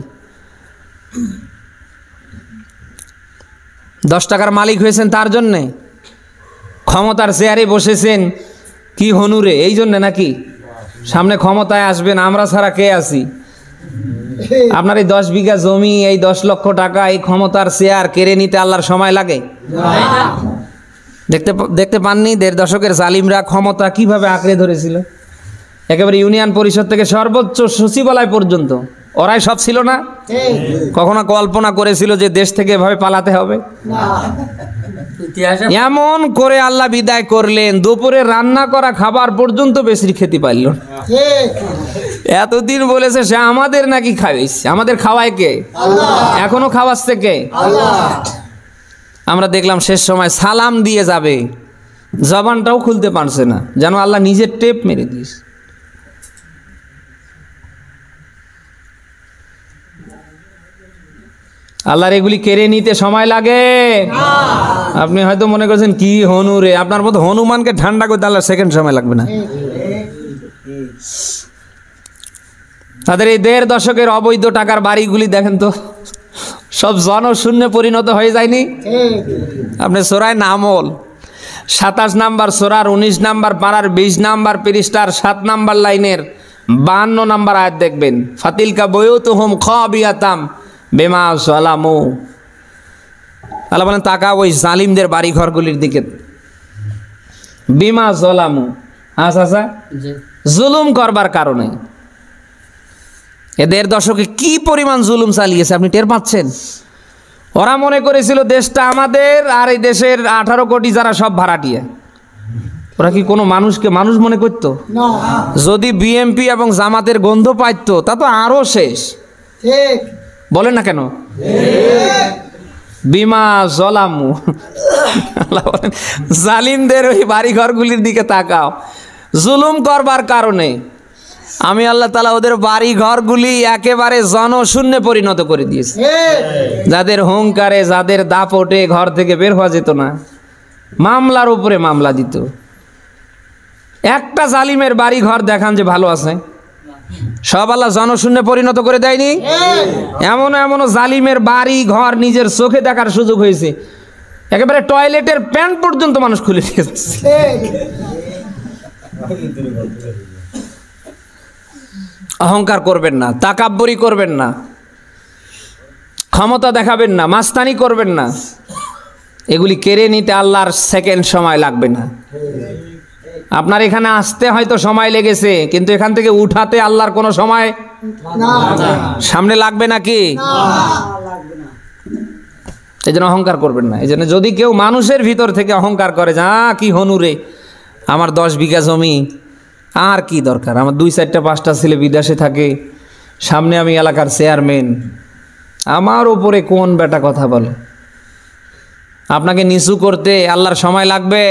10 টাকার মালিক হয়েছেন তার জন্যে, ক্ষমতার চেয়ারে বসেছেন কি হনুরে এই জন্যে নাকি? সামনে ক্ষমতায় আসবেন, আমরা ছাড়া কে আছি? আপনার এই 10 বিঘা জমি, এই 10 লক্ষ টাকা, এই ক্ষমতার চেয়ার কেড়ে নিতে আল্লাহর সময় লাগে? দেখতে পাননি 1.5 দশকের জালিমরা ক্ষমতা কিভাবে আঁকড়ে ধরেছিল? একেবারে ইউনিয়ন পরিষদ থেকে সর্বোচ্চ সচিবালয় পর্যন্ত ওরাই সব ছিল না। কখনো কল্পনা করেছিল যে দেশ থেকে এভাবে পালাতে হবে? এমন করে আল্লাহ বিদায় করলেন, দুপুরে রান্না করা খাবার পর্যন্ত বেশি খেতে পারল না। এতদিন বলেছে সে আমাদের নাকি খাওয়াইছে, আমাদের খাওয়ায় কে? এখনো খাওয়াচ্ছে কে? আমরা দেখলাম শেষ সময় সালাম দিয়ে যাবে, জবানটাও খুলতে পারছে না, যেন আল্লাহ নিজের টেপ মেরে দিয়েছে। আল্লাহর এগুলি কেড়ে নিতে সময় লাগে। আপনি হয়তো মনে করছেন কি হনু রে, আপনার মতো হনুমানকে ঠান্ডা করতে আল্লাহ সেকেন্ড সময় লাগবে না। তাদের এই ১.৫ দশকের অবৈধ টাকার বাড়িগুলি দেখেন তো, সব জনশূন্যে পরিণত হয়ে যায়নি? আপনি সূরা নামল ২৭ নাম্বার সূরার ১৯ নাম্বার পারার ২০ নাম্বার পৃষ্ঠার ৭ নাম্বার লাইনের ৫২ নাম্বার আয়াত দেখবেন, ফাতিলকা বুয়ুতুহুম খাবিয়াতাম বিমা যালামু। আল্লাহ বলেন তাকাও ওই জালিমদের বাড়ি ঘরগুলির দিকে, বিমা যালামু, আচ্ছা জুলুম করবার কারণে। এ ১.৫ দশকে কি পরিমাণ জুলুম চালিয়েছে আপনি টের পাচ্ছেন? ওরা মনে করেছিল দেশটা আমাদের, আর এই দেশের ১৮ কোটি যারা সব ভাড়াটিয়া। ওরা কি কোনো মানুষকে মানুষ মনে করত? যদি বিএমপি এবং জামাতের গন্ধ পাইতো তা তো আরো শেষ। বলেন না কেন? বিমা জলামু, জালিমদের ওই বাড়ি ঘরগুলির দিকে তাকাও, জুলুম করবার কারণে আমি আল্লাহ তাআলা ওদের বাড়ি ঘরগুলি একেবারে জনশূন্যে পরিণত করে দিয়েছি। যাদের হুঙ্কারে, যাদের দাপটে ঘর থেকে বের হওয়া যেত না, মামলার উপরে মামলা দিত। একটা জালিমের বাড়ি ঘর দেখান যে ভালো আছে, সব আল্লাহ জনশূন্যে পরিণত করে দেয়নি? এমন এমন জালিমের বাড়ি ঘর নিজের চোখে দেখার সুযোগ হয়েছে, একেবারে টয়লেটের প্যান্ট পর্যন্ত মানুষ খুলে দিয়েছে। অহংকার করবেন না, তাকাব্বুরি করবেন না, ক্ষমতা দেখাবেন না, মাস্তানি করবেন না। এগুলি কেড়ে নিতে আল্লাহর সেকেন্ড সময় লাগবে না। আপনার এখানে আসতে হয়তো সময় লেগেছে, কিন্তু এখান থেকে উঠাতে আল্লাহর কোনো সময় সামনে লাগবে নাকি? এই জন্য অহংকার করবেন না। এই জন্য যদি কেউ মানুষের ভিতর থেকে অহংকার করে, যা কি হনুরে, আমার 10 বিঘা জমি, আর কি দরকার, আমার 2, 4টা 5টা ছেলে বিদেশে থাকে, সামনে আমি এলাকার চেয়ারম্যান, আমার উপরে কোন বেটা কথা বলে? আপনাকে নিচু করতে আল্লাহর সময় লাগবে?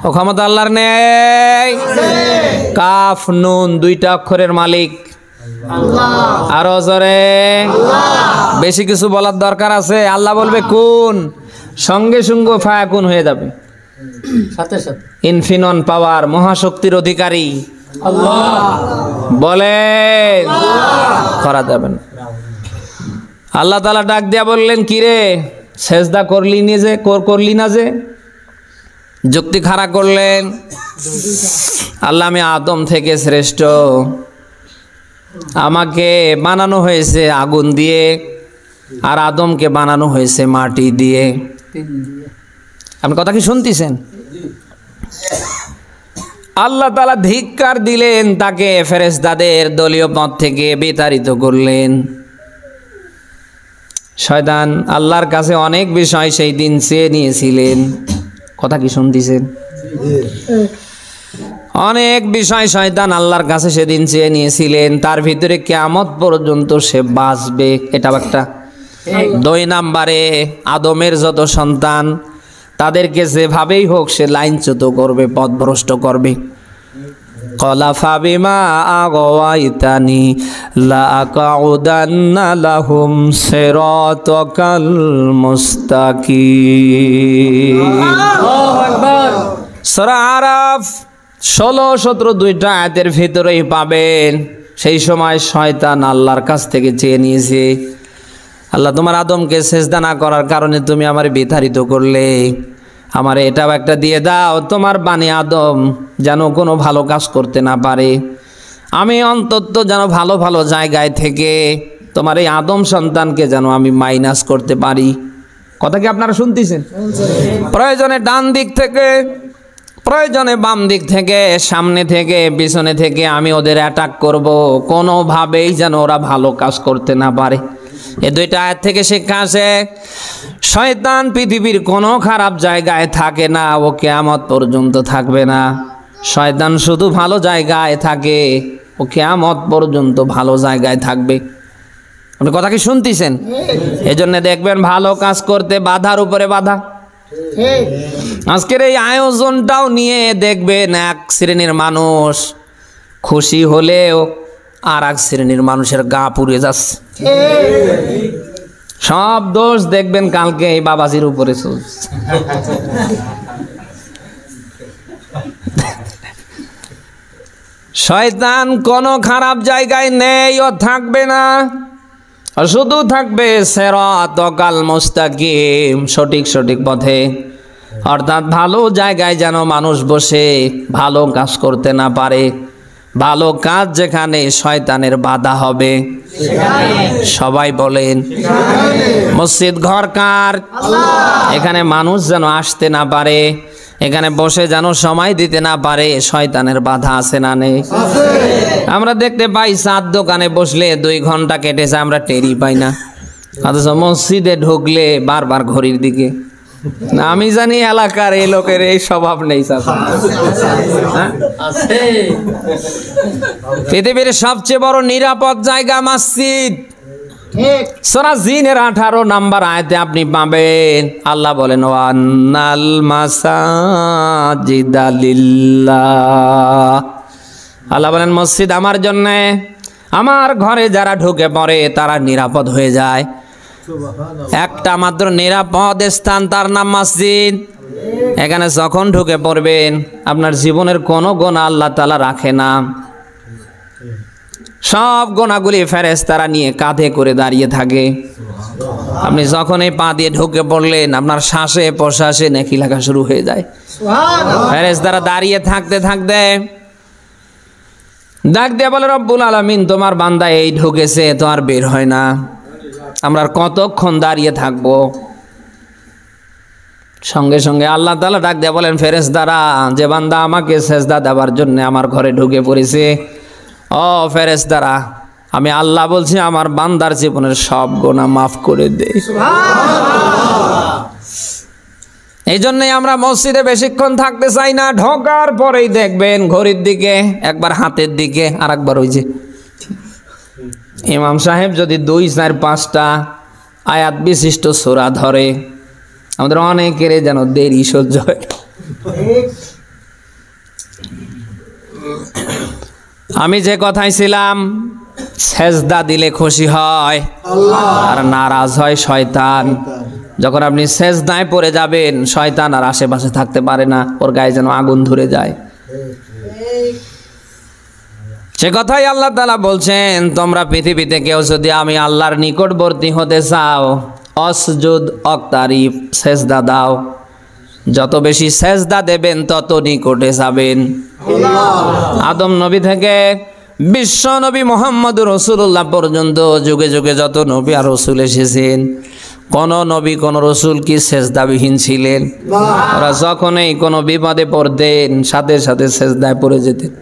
ও ক্ষমতা আল্লাহর নেই। কাফ নুন 2টা অক্ষরের মালিক আরো জোরে, বেশি কিছু বলার দরকার আছে? আল্লাহ বলবে কোন, সঙ্গে সঙ্গে ফায়াকুন হয়ে যাবে। সাথে সাথে ইনফিনন পাওয়ার, মহাশক্তির অধিকারী আল্লাহ বলে করা যাবে না। আল্লাহ তাআলা ডাক দিয়া বললেন, কিরে সেজদা করলি না যে? যুক্তি খাড়া করলেন, আল্লাহ আমি আদম থেকে শ্রেষ্ঠ, আমাকে বানানো হয়েছে আগুন দিয়ে, আর আদমকে বানানো হয়েছে মাটি দিয়ে। আপনি কথা কি শুনতেছেন? আল্লাহ তাআলা ধিক্কার দিলেন, তাকে ফেরেশতাদের দলীয় পদ থেকে বিতাড়িত করলেন। শয়তান আল্লাহর কাছে অনেক বিষয় সেই দিন চেয়ে নিয়েছিলেন। কথা কি শুনতেছেন? অনেক বিষয় শয়তান আল্লাহর কাছে সেদিন চেয়ে নিয়েছিলেন, তার ভিতরে কিয়ামত পর্যন্ত সে বাঁচবে, এটা একটা। 2 নম্বরে আদমের যত সন্তান তাদেরকে যেভাবেই হোক সে লাইনচ্যুত করবে, পথভ্রষ্ট করবে। ক্বালা ফাবিমা আগাওয়াইতানি লাআকউদান্না লাহুম সিরাতাকাল মুস্তাকিম। আল্লাহু আকবার। সূরা আরাফ 16, 17 2টা আয়াতের ভিতরেই পাবেন। সেই সময় শয়তান আল্লাহর কাছ থেকে চেয়ে নিয়েছে, আল্লাহ তোমার আদমকে সেজদা না করার কারণে তুমি আমার বিতাড়িত করলে, আমার এটাও একটা দিয়ে দাও, তোমার বানি আদম যেন কোনো ভালো কাজ করতে না পারে, আমি অন্তত যেন ভালো ভালো জায়গায় থেকে তোমার এই আদম সন্তানকে যেন আমি মাইনাস করতে পারি। কথা কি আপনারা শুনতেছেন? প্রয়োজনে ডান দিক থেকে, প্রয়োজনে বাম দিক থেকে, সামনে থেকে, পিছনে থেকে আমি ওদের অ্যাটাক করব, কোনোভাবেই যেন ওরা ভালো কাজ করতে না পারে। এই 2টা আয়াত থেকে শিক্ষা আছে, শয়তান পৃথিবীর কোনো খারাপ জায়গায় থাকে না, ও কিয়ামত পর্যন্ত থাকবে না। শয়তান শুধু ভালো জায়গায় থাকে, ও কিয়ামত পর্যন্ত ভালো জায়গায় থাকবে। আপনি কথা কি শুনতেছেন? এই জন্য দেখবেন ভালো কাজ করতে বাধার উপরে বাধা। আজকের এই আয়োজনটাও নিয়ে দেখবেন এক শ্রেণীর মানুষ খুশি হলেও আর এক শ্রেণীর মানুষের গা পুড়ে যাচ্ছে। সব দোষ দেখবেন কালকে এই বাবাজির উপরে চলছে। শয়তান কোনো খারাপ জায়গায় নেই ও থাকবে না, শুধু থাকবে সিরাতাল মুস্তাকিম, সঠিক সঠিক পথে। অর্থাৎ ভালো জায়গায় যেন মানুষ বসে ভালো কাজ করতে না পারে। ভালো কাজ যেখানে শয়তানের বাধা হবে সবাই বলেন মসজিদ ঘর কার? এখানে মানুষ যেন আসতে না পারে, এখানে বসে যেন সময় দিতে না পারে, শয়তানের বাধা আছে না নেই? আমরা দেখতে পাই চার দোকানে বসলে 2 ঘন্টা কেটেছে, আমরা টেরই পাই না। অথচ মসজিদে ঢুকলে বারবার ঘড়ির দিকে। আমি জানি এলাকার এই লোকের এই স্বভাব নেই। পৃথিবীর সবচেয়ে বড় নিরাপদ জায়গা মসজিদ। সূরা জিনের 18 নম্বর আয়াতে আপনি পাবেন আল্লাহ বলেন ওয়ান্নাল মাসাজিদা লিল্লাহ। আল্লাহ বলেন মসজিদ আমার জন্য, আমার ঘরে যারা ঢুকে পড়ে তারা নিরাপদ হয়ে যায়। একটা মাত্র নিরাপদ স্থান, তার নাম মসজিদ। এখানে যখন ঢুকে পড়বেন আপনার জীবনের কোনো গুনাহ আল্লাহ তাআলা রাখে না। সব গুনাহগুলি ফেরেশতারা নিয়ে কাঁধে করে দাঁড়িয়ে থাকে। আপনি যখন এই পা দিয়ে ঢুকে পড়লেন আপনার শ্বাসে প্রশ্বাসে নেকি লেখা শুরু হয়ে যায়। ফেরেশতারা দাঁড়িয়ে থাকতে থাকতে ডাক দিয়ে বলে রব্বুল আলামিন তোমার বান্দা এই ঢুকেছে, তো আর বের হয় না, আমরা কতক্ষণ দাঁড়িয়ে থাকবো? সঙ্গে সঙ্গে আল্লাহ তাআলা ডাক দিয়ে বলেন ফেরেশতারা, যে বান্দা আমাকে সেজদা দেওয়ার জন্য আমার ঘরে ঢুকে পড়েছে, ও ফেরেশতারা আমি আল্লাহ বলছি আমার বান্দার জীবনের সব গুনাহ মাফ করে দে। এই জন্যই আমরা মসজিদে বেশিক্ষণ থাকতে চাই না। ঢোকার পরেই দেখবেন ঘড়ির দিকে, একবার হাতের দিকে, আর একবার ওই যে ইমাম সাহেব যদি 2, 4, 5টা আয়াত বিশিষ্ট সূরা ধরে, আমাদের অনেকের যেন দেরি সহ্য হয়। আমি যে কথাই ছিলাম, সেজদা দিলে খুশি হয় আর নারাজ হয় শয়তান। যখন আপনি সেজদায় পড়ে যাবেন শয়তান আর আশেপাশে থাকতে পারে না, ওর গায়ে যেন আগুন ধরে যায়। সে কথাই আল্লাহ তাআলা বলছেন তোমরা পৃথিবীতে কেউ যদি আমি আল্লাহর নিকটবর্তী হতে চাও, অসজুদ অক্তারিফ, সেজদা দাও। যত বেশি সেজদা দেবেন তত নিকটে যাবেন। আদম নবী থেকে বিশ্ব নবী মুহাম্মদ রাসূলুল্লাহ পর্যন্ত যুগে যুগে যত নবী আর রাসূল এসেছেন, কোন নবী কোন রাসূল কি সেজদাবিহীন ছিলেন? ওরা যখনই কোনো বিপদে পড়তেন সাথে সাথে সেজদায় পড়ে যেতেন।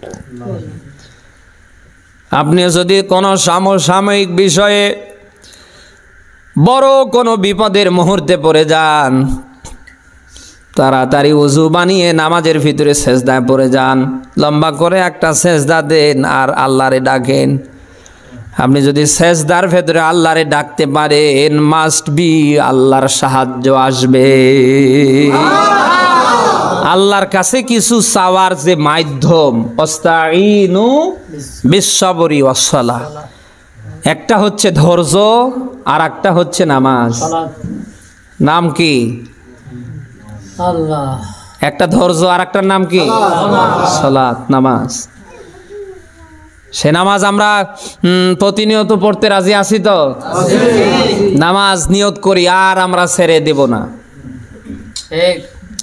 আপনি যদি কোনো সমসাময়িক বিষয়ে বড় কোনো বিপদের মুহূর্তে পড়ে যান, তাড়াতাড়ি ওযু বানিয়ে নামাজের ভিতরে সেজদায় পড়ে যান, লম্বা করে একটা সেজদা দেন আর আল্লাহরে ডাকেন। আপনি যদি সেজদার ভেতরে আল্লাহরে ডাকতে পারেন, মাস্ট বি আল্লাহর সাহায্য আসবে। আল্লাহর কাছে কিছু চাওয়ার যে মাধ্যম, আস্তাঈনু বিস-সাবরি ওয়াস-সালাহ, একটা হচ্ছে ধৈর্য আর একটা হচ্ছে নামাজ। নাম কি? আল্লাহ। একটা ধৈর্য আর একটার নাম কি? সালাত, নামাজ। সে নামাজ আমরা প্রতিনিয়ত পড়তে রাজি আছি তো? নামাজ নিয়ত করি আর আমরা ছেড়ে দেব না।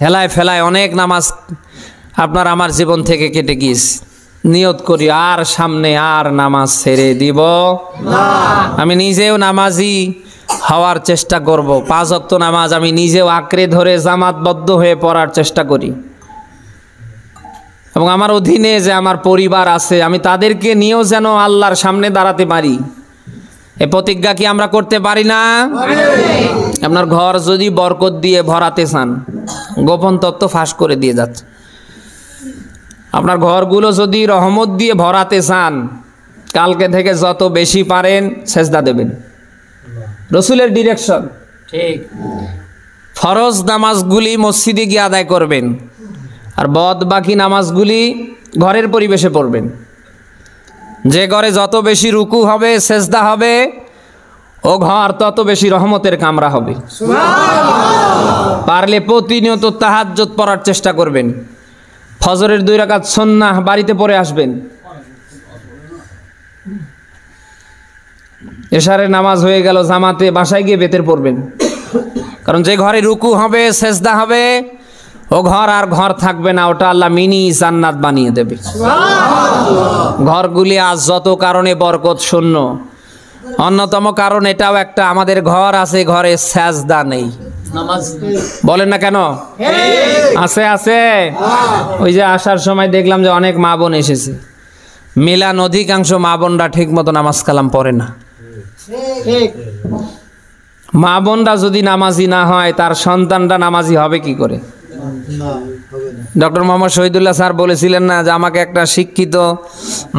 হেলায় ফেলায় অনেক নামাজ আপনার আমার জীবন থেকে কেটে গিয়েছে। নিয়ত করি আর সামনে আর নামাজ ছেড়ে দিব না। আমি নিজেও নামাজি হওয়ার চেষ্টা করব। 5 ওয়াক্ত নামাজ আমি নিজেও আঁকড়ে ধরে জামাতবদ্ধ হয়ে পড়ার চেষ্টা করি, এবং আমার অধীনে যে আমার পরিবার আছে আমি তাদেরকে নিয়েও যেন আল্লাহর সামনে দাঁড়াতে পারি। এই প্রতিজ্ঞা কি আমরা করতে পারি না? আপনার ঘর যদি বরকত দিয়ে ভরাতে চান, গোপন তত্ত্ব ফাঁস করে দিয়ে যাচ্ছে। আপনার ঘরগুলো যদি রহমত দিয়ে ভরাতে চান, কালকে থেকে যত বেশি পারেন সেজদা দেবেন। রসুলের ডিরেকশন ঠিক। ফরজ নামাজগুলি মসজিদে গিয়ে আদায় করবেন, আর বদ বাকি নামাজগুলি ঘরের পরিবেশে পড়বেন। যে ঘরে যত বেশি রুকু হবে, সেজদা হবে, ও ঘর তত বেশি রহমতের কামরা হবে। পারলে প্রতিনিয়ত তাহাজ্জুদ পড়ার চেষ্টা করবেন। ফজরের 2 রাকাত সুন্নাহ বাড়িতে পড়ে আসবেন। এশারের নামাজ হয়ে গেল জামাতে, বাসায় গিয়ে বেতের পড়বেন, কারণ যে ঘরে রুকু হবে, সেজদা হবে, ও ঘর আর ঘর থাকবে না, ওটা আল্লাহ মিনি জান্নাত বানিয়ে দেবে। ঘরগুলি আজ যত কারণে বরকত শূন্য, অন্যতম কারণ এটাও একটা, আমাদের ঘর আছে, ঘরে সেজদা নেই। বলেন না কেন? আছে আছে। ওই যে আসার সময় দেখলাম যে অনেক মা বোন এসেছে, মিলান অধিকাংশ মা বোনরা ঠিক মতো নামাজ কালাম পড়ে না। মা বোনরা যদি নামাজি না হয়, তার সন্তানরা নামাজি হবে কি করে? ডক্টর মোহাম্মদ শহীদুল্লাহ স্যার বলেছিলেন না যে আমাকে একটা শিক্ষিত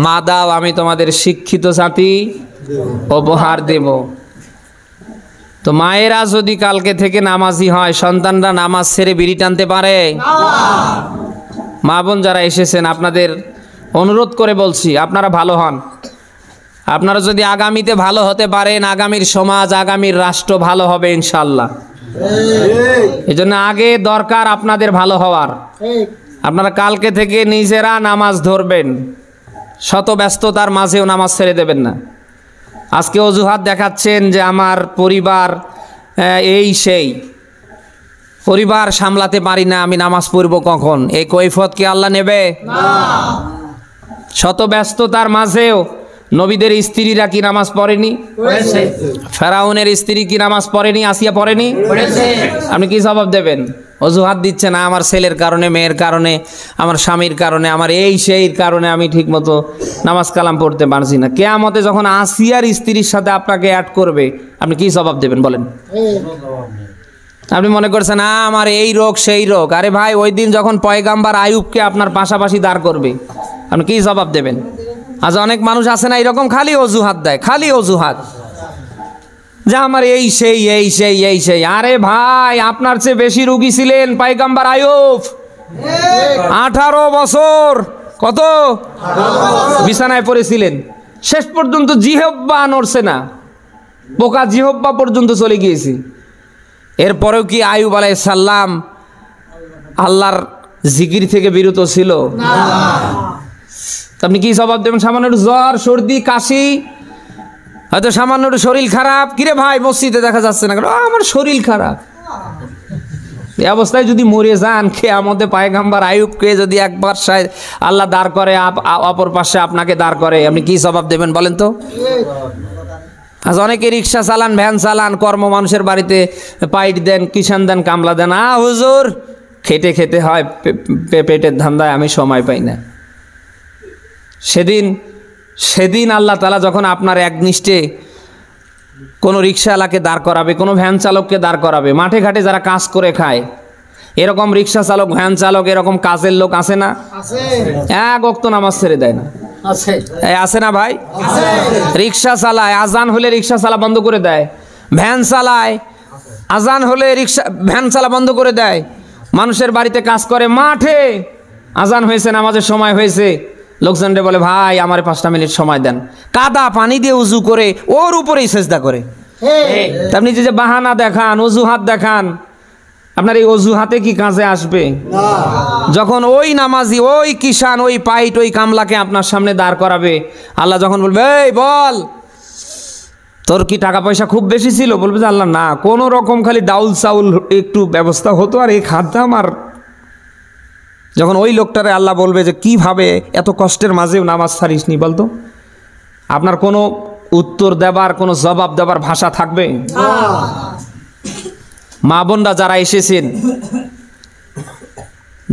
মা দাও, আমি তোমাদের শিক্ষিত জাতি উপহার দেব। তো মায়েরা যদি কালকে থেকে নামাজি হয়, সন্তানরা নামাজ ছেড়ে বিড়ি টানতে পারে? মা বোন যারা এসেছেন, আপনাদের অনুরোধ করে বলছি, আপনারা ভালো হন। আপনারা যদি আগামীতে ভালো হতে পারেন, আগামীর সমাজ, আগামীর রাষ্ট্র ভালো হবে ইনশাআল্লাহ। এই জন্য আগে দরকার আপনাদের ভালো হওয়ার। আপনারা কালকে থেকে নিজেরা নামাজ ধরবেন, শত ব্যস্ততার মাঝেও নামাজ ছেড়ে দেবেন না। আজকে অজুহাত দেখাচ্ছেন যে আমার পরিবার এই সেই, পরিবার সামলাতে পারি না, আমি নামাজ পড়ব কখন? এই কৈফিয়ত কি আল্লাহ নেবে? শত ব্যস্ততার মাঝেও নবীদের স্ত্রীরা কি নামাজ পড়েনি? ফেরাউনের স্ত্রী কি নামাজ পড়েনি? আসিয়া পড়েনি? আপনি কি জবাব দেবেন? অজুহাত দিচ্ছে না, আমার ছেলের কারণে, মেয়ের কারণে, আমার স্বামীর কারণে, আমার এই সেই কারণে আমি ঠিক মতো নামাজ কালাম পড়তে পারছি না। কিয়ামতে যখন আসিয়ার স্ত্রীর সাথে আপনাকে অ্যাড করবে, আপনি কি জবাব দেবেন বলেন? আপনি মনে করছেন আমার এই রোগ সেই রোগ। আরে ভাই, ওই দিন যখন পয়গাম্বার আইয়ুবকে আপনার পাশাপাশি দাঁড় করবে, আপনি কি জবাব দেবেন? আজ অনেক মানুষ আছে না এরকম, খালি অজুহাত দেয়, খালি অজুহাত, যে আমার এই সেই এই সেই এই সেই। আরে ভাই, আপনার চেয়ে বেশি রোগী ছিলেন পয়গাম্বার আইয়ুব। 18 বছর, কত বিছানায় পড়েছিলেন, শেষ পর্যন্ত জিহ্বা নড়ছে না, পোকা জিহ্বা পর্যন্ত চলে গিয়েছে। এরপরেও কি আইয়ুব আলাইহিস সালাম আল্লাহর জিকির থেকে বিরত ছিল? আপনি কি জবাব দেবেন? সামান্য একটু জ্বর, সর্দি, কাশি, হয়তো সামান্য একটু শরীর খারাপ, কিরে ভাই মসজিদে দেখা যাচ্ছে না, আমার শরীর খারাপ। এই অবস্থায় যদি মরে যান, কিয়ামতে পয়গম্বর আইয়ুবকে যদি একবার আল্লাহ দাঁড় করে, অপর পাশে আপনাকে দাঁড় করে, আপনি কি জবাব দেবেন বলেন তো? আজ অনেকে রিক্সা চালান, ভ্যান চালান, কর্ম মানুষের বাড়িতে পাইট দেন, কিষান দেন, কামলা দেন। হুজুর, খেটে খেতে হয়, পেটের ধান্দায় আমি সময় পাই না। সেদিন আল্লাহ তাআলা যখন আপনার একনিষ্ঠে কোনো রিক্সাওয়ালাকে দাঁড় করাবে, কোনো ভ্যান চালককে দাঁড় করাবে, মাঠে ঘাটে যারা কাজ করে খায়, এরকম রিক্সা চালক, ভ্যান চালক, এরকম কাজের লোক আছে না? এক ওয়াক্ত নামাজ ছেড়ে দেয় না, আছে না ভাই? রিক্সা চালায়, আজান হলে রিক্সা চালা বন্ধ করে দেয়। ভ্যান চালায়, আজান হলে ভ্যান চালা বন্ধ করে দেয়। মানুষের বাড়িতে কাজ করে, মাঠে আজান হয়েছে, নামাজের সময় হয়েছে, লোকজনরে বলে ভাই আমার 5টা মিনিট সময় দেন, কাদা পানি দিয়ে উজু করে ওর উপরেই সেজদা করে। আপনি যে বাহানা দেখান, অজুহাত দেখান, আপনার এই অজুহাতে কি কাজে আসবে? যখন ওই নামাজি, ওই কিষান, ওই পাইট, ওই কামলাকে আপনার সামনে দাঁড় করাবে, আল্লাহ যখন বলবে এই বল তোর কি টাকা পয়সা খুব বেশি ছিল, বলবে যে আল্লাহ না, কোনো রকম খালি ডাউল চাউল একটু ব্যবস্থা হতো আর এই খাদ্যাম। আর যখন ওই লোকটারে আল্লাহ বলবে যে কিভাবে এত কষ্টের মাঝেও নামাজ ছাড়িসনি বলতো, আপনার কোনো উত্তর দেবার, কোনো জবাব দেবার ভাষা থাকবে? মা বোনরা যারা এসেছেন,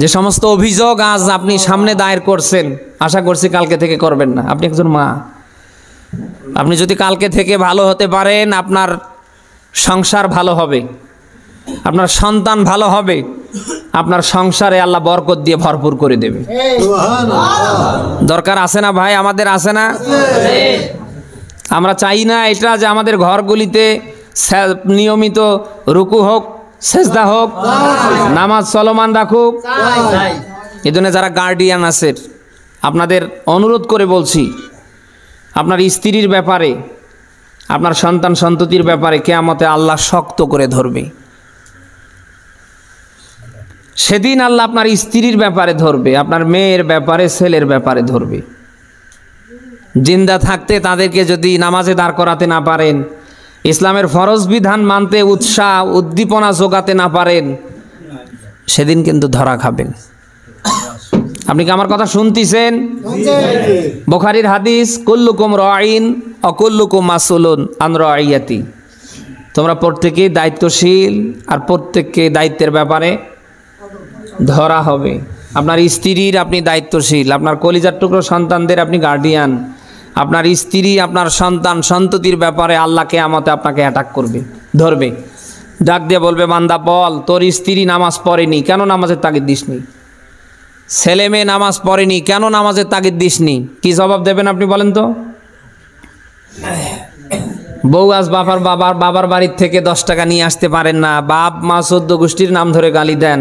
যে সমস্ত অভিযোগ আজ আপনি সামনে দায়ের করছেন, আশা করছি কালকে থেকে করবেন না। আপনি একজন মা, আপনি যদি কালকে থেকে ভালো হতে পারেন, আপনার সংসার ভালো হবে, আপনার সন্তান ভালো হবে, আপনার সংসারে আল্লাহ বরকত দিয়ে ভরপুর করে দেবে। দরকার আছে না ভাই? আমাদের আছে না? আমরা চাই না এটা যে আমাদের ঘরগুলিতে নিয়মিত রুকু হোক, সেজদা হোক, নামাজ চলমান রাখুক। এই জন্য যারা গার্ডিয়ান আছেন, আপনাদের অনুরোধ করে বলছি, আপনার স্ত্রীর ব্যাপারে, আপনার সন্তান সন্ততির ব্যাপারে কিয়ামতে আল্লাহ শক্ত করে ধরবে। সেদিন আল্লাহ আপনার স্ত্রীর ব্যাপারে ধরবে, আপনার মেয়ের ব্যাপারে, ছেলের ব্যাপারে ধরবে। জিন্দা থাকতে তাদেরকে যদি নামাজে দাঁড় করাতে না পারেন, ইসলামের ফরজ বিধান মানতে উৎসাহ উদ্দীপনা যোগাতে না পারেন, সেদিন কিন্তু ধরা খাবেন। আপনি কি আমার কথা শুনতেছেন? বুখারীর হাদিস, কুল্লুকুম রাঈন ওয়া কুল্লুকুম মাসউলুন আন রাইয়াতি। তোমরা প্রত্যেকেই দায়িত্বশীল আর প্রত্যেককে দায়িত্বের ব্যাপারে ধরা হবে। আপনার স্ত্রীর আপনি দায়িত্বশীল, আপনার কলিজার টুকরো সন্তানদের আপনি গার্ডিয়ান, আপনার স্ত্রী আপনার সন্তান সন্ততির ব্যাপারে আল্লাহ কিয়ামতে আপনাকে অ্যাটাক করবে, ধরবে, ডাক দিয়ে বলবে, বান্দা বল তোর স্ত্রী নামাজ পড়েনি, কেন নামাজের তাগিদ দিসনি? ছেলে মেয়ে নামাজ পড়েনি, কেন নামাজের তাগিদ দিসনি? কি জবাব দেবেন আপনি বলেন তো? বউ আজ বাবার বাড়ির থেকে 10 টাকা নিয়ে আসতে পারেন না, বাপ মা 14 গোষ্ঠীর নাম ধরে গালি দেন,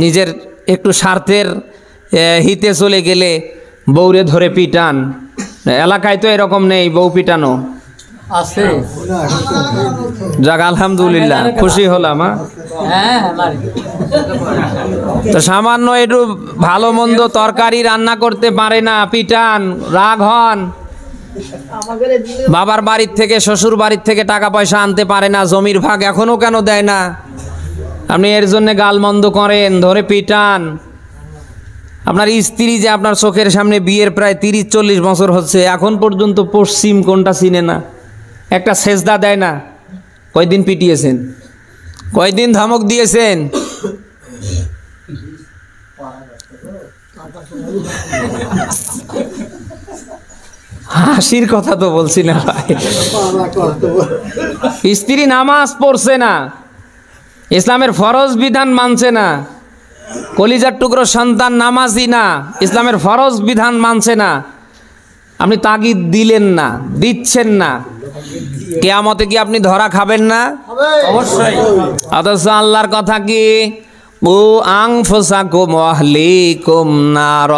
নিজের একটু স্বার্থের হিতে চলে গেলে বউরে ধরে পিটান। এলাকায় তো এরকম নেই বউ পিটানো আছে। যাক আলহামদুলিল্লাহ, খুশি হলাম। তো সামান্য একটু ভালো মন্দ তরকারি রান্না করতে পারে না, পিটান, রাগ হন। বাবার বাড়ির থেকে শ্বশুর বাড়ির থেকে টাকা পয়সা আনতে পারে না, জমির ভাগ এখনো কেন দেয় না, আপনি এর জন্য গালমন্দ করেন, ধরে পিটান। আপনার স্ত্রী যে আপনার চোখের সামনে বিয়ের প্রায় 30-40 বছর হচ্ছে, এখন পর্যন্ত পশ্চিম কোনটা চিনে না, একটা সেজদা দেয় না, কয়দিন পিটিয়েছেন, কয়দিন ধমক দিয়েছেন? হাসির কথা তো বলছি না ভাই। স্ত্রী নামাজ পড়ছে না, ইসলামের ফরজ বিধান মানছে না, কলিজার টুকরো সন্তান নামাজি না, ইসলামের ফরজ বিধান মানছে না, আপনি তাগিদ দিলেন না, দিচ্ছেন না, কিয়ামতে কি আপনি ধরা খাবেন না? অবশ্যই। অথচ আল্লাহর কথা কি, ও আনফুসাকুম ওয়া আহলিকুম নার,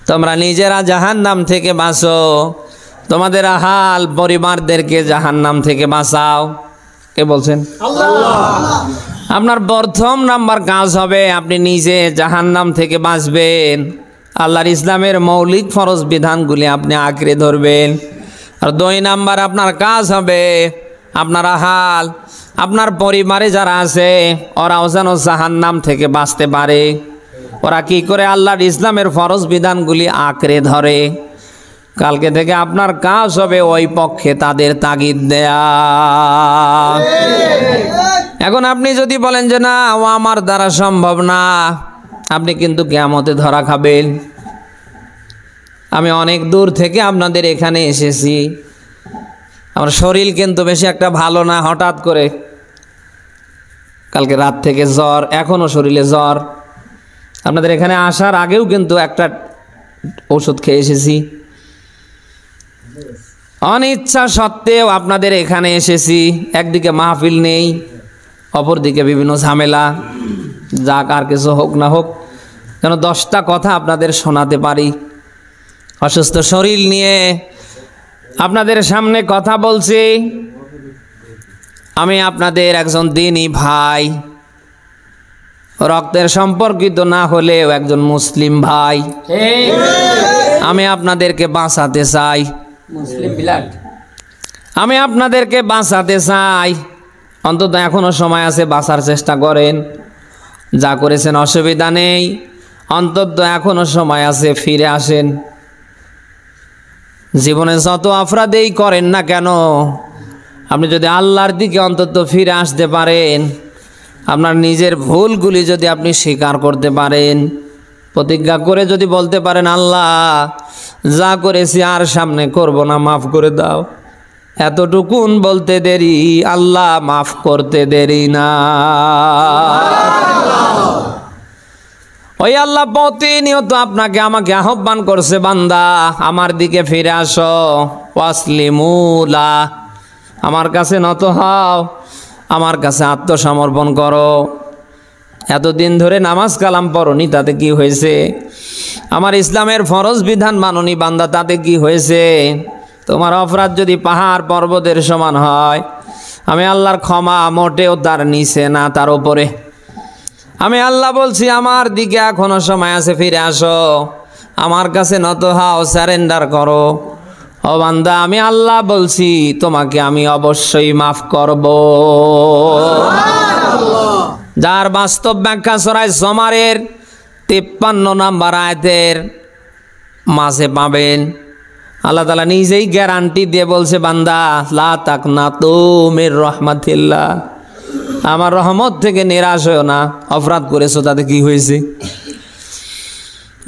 তোমরা নিজেরা জাহান্নাম থেকে বাঁচো, তোমাদের আহাল পরিবারদেরকে জাহান্নাম থেকে বাঁচাও। কে বলছেন? আল্লাহ। আপনার প্রথম নাম্বার কাজ হবে আপনি নিজে জাহান্নাম থেকে বাঁচবেন, আল্লাহর ইসলামের মৌলিক ফরজ বিধানগুলি আপনি আঁকড়ে ধরবেন। আর 2 নাম্বার আপনার কাজ হবে আপনার আহাল, আপনার পরিবারে যারা আছে ওরাও যেন জাহান্নাম থেকে বাঁচতে পারে। ওরা কি করে আল্লাহর ইসলামের ফরজ বিধানগুলি আঁকড়ে ধরে, কালকে থেকে আপনার কাজ হবে ওই পক্ষে তাদের তাগিদ দেয়া। এখন আপনি যদি বলেন যে না ও আমার দ্বারা সম্ভব না, আপনি কিন্তু কিয়ামতে ধরা খাবেন। আমি অনেক দূর থেকে আপনাদের এখানে এসেছি, আমার শরীর কিন্তু বেশি একটা ভালো না, হঠাৎ করে কালকে রাত থেকে জ্বর, এখনো শরীরে জ্বর। আপনাদের এখানে আসার আগেও কিন্তু একটা ওষুধ খেয়ে এসেছি, অনিচ্ছা সত্ত্বেও আপনাদের এখানে এসেছি। একদিকে মাহফিল নেই, অপরদিকে বিভিন্ন ঝামেলা, যাক আর কিছু হোক না হোক, যেন 10টা কথা আপনাদের শোনাতে পারি। অসুস্থ শরীর নিয়ে আপনাদের সামনে কথা বলছি। আমি আপনাদের একজন দ্বীনী ভাই, রক্তের সম্পর্কিত না হলেও একজন মুসলিম ভাই। আমি আপনাদেরকে বাঁচাতে চাই, মুসলিম ব্লাড, আমি আপনাদেরকে বাঁচাতে চাই। অন্তত এখনো সময় আছে, বাঁচার চেষ্টা করেন। যা করেছেন অসুবিধা নেই, অন্তত এখনো সময় আছে, ফিরে আসেন। জীবনে যত অপরাধেই করেন না কেন, আপনি যদি আল্লাহর দিকে অন্তত ফিরে আসতে পারেন, আপনার নিজের ভুলগুলি যদি আপনি স্বীকার করতে পারেন, প্রতিজ্ঞা করে যদি বলতে পারেন আল্লাহ যা করেছি আর সামনে করব না, মাফ করে দাও, এতটুকুন বলতে দেরি, আল্লাহ মাফ করতে দেরি না। ওই আল্লাহ প্রতিনিয়ত আপনাকে আমাকে আহ্বান করছে, বান্দা আমার দিকে ফিরে আসো, ওয়াসলিমুলা, আমার কাছে নত হও, আমার কাছে আত্মসমর্পণ করো। এতদিন ধরে নামাজ কালাম পড়নি, তাতে কি হয়েছে? আমার ইসলামের ফরজ বিধান মাননি বান্দা, তাতে কি হয়েছে? তোমার অপরাধ যদি পাহাড় পর্বতের সমান হয়, আমি আল্লাহর ক্ষমা মোটেও তার নিচে না, তার উপরে। আমি আল্লাহ বলছি আমার দিকে এখনো সময় আছে, ফিরে আসো, আমার কাছে নত হও, সারেন্ডার করো। ও বান্দা, আমি আল্লাহ বলছি তোমাকে আমি অবশ্যই মাফ করব। যার বাস্তব ব্যাখ্যা সূরা জুমারের 53 নম্বর আয়াতের মাঝে পাবেন। আল্লাহ তাআলা নিজেই গ্যারান্টি দিয়ে বলছে, বান্দা লা তাকনাতু মির রাহমাতিল্লাহ, আমার রহমত থেকে নিরাশ হও না। অপরাধ করেছো তাতে কি হয়েছে?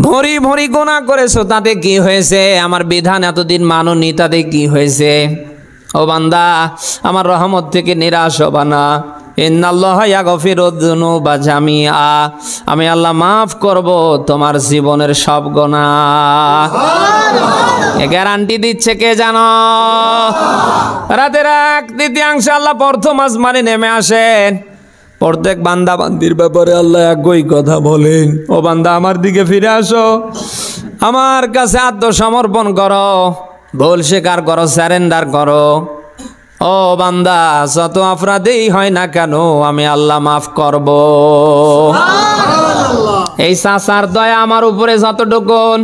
ভরি ভরি গুনাহ করেছো তাতে কি হয়েছে? আমার বিধান এতদিন মানোনি তাতে কি হয়েছে? ও বান্দা, আমার রহমত থেকে নিরাশ হবা না। ইন্নাল্লাহা ইয়াগফিরুয যুনুবা জামিআ, আমি আল্লাহ মাফ করব তোমার জীবনের সব গুনাহ। এ গ্যারান্টি দিচ্ছে কে জানো? রাতের 1/3 আল্লাহ প্রথম আসমানে নেমে আসেন। প্রত্যেক বান্দা বান্দির ব্যাপারে আল্লাহ একই কথা বলেন, ও বান্দা আমার দিকে ফিরে আসো, আমার কাছে আত্মসমর্পণ করো, ভুল স্বীকার করো, সারেন্ডার করো। ও বান্দা, যত অপরাধেই হয় না কেন আমি আল্লাহ মাফ করব। এই চাচার দয়া আমার উপরে যতটুকুন,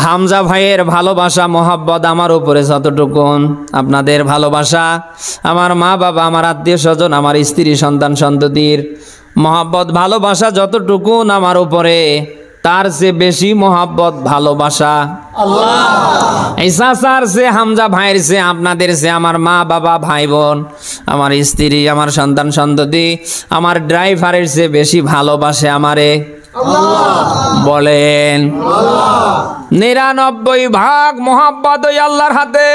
হামজা ভাইয়ের ভালোবাসা মহাব্বত আমার উপরে যতটুকুন, আপনাদের ভালোবাসা, আমার মা বাবা, আমার আত্মীয় স্বজন, আমার স্ত্রী সন্তান সন্ততির মহাব্বত ভালোবাসা যতটুকুন আমার উপরে, তার চেয়ে বেশি মহাব্বত ভালোবাসা আল্লাহ এই চাচার চেয়ে, হামজা ভাইয়ের চেয়ে, আপনাদের চেয়ে, আমার মা বাবা ভাই বোন, আমার স্ত্রী, আমার সন্তান সন্ততি, আমার ড্রাইভারের চেয়ে বেশি ভালোবাসে আমারে। বলেন 99 ভাগ মহাব্বত ওই আল্লাহর হাতে,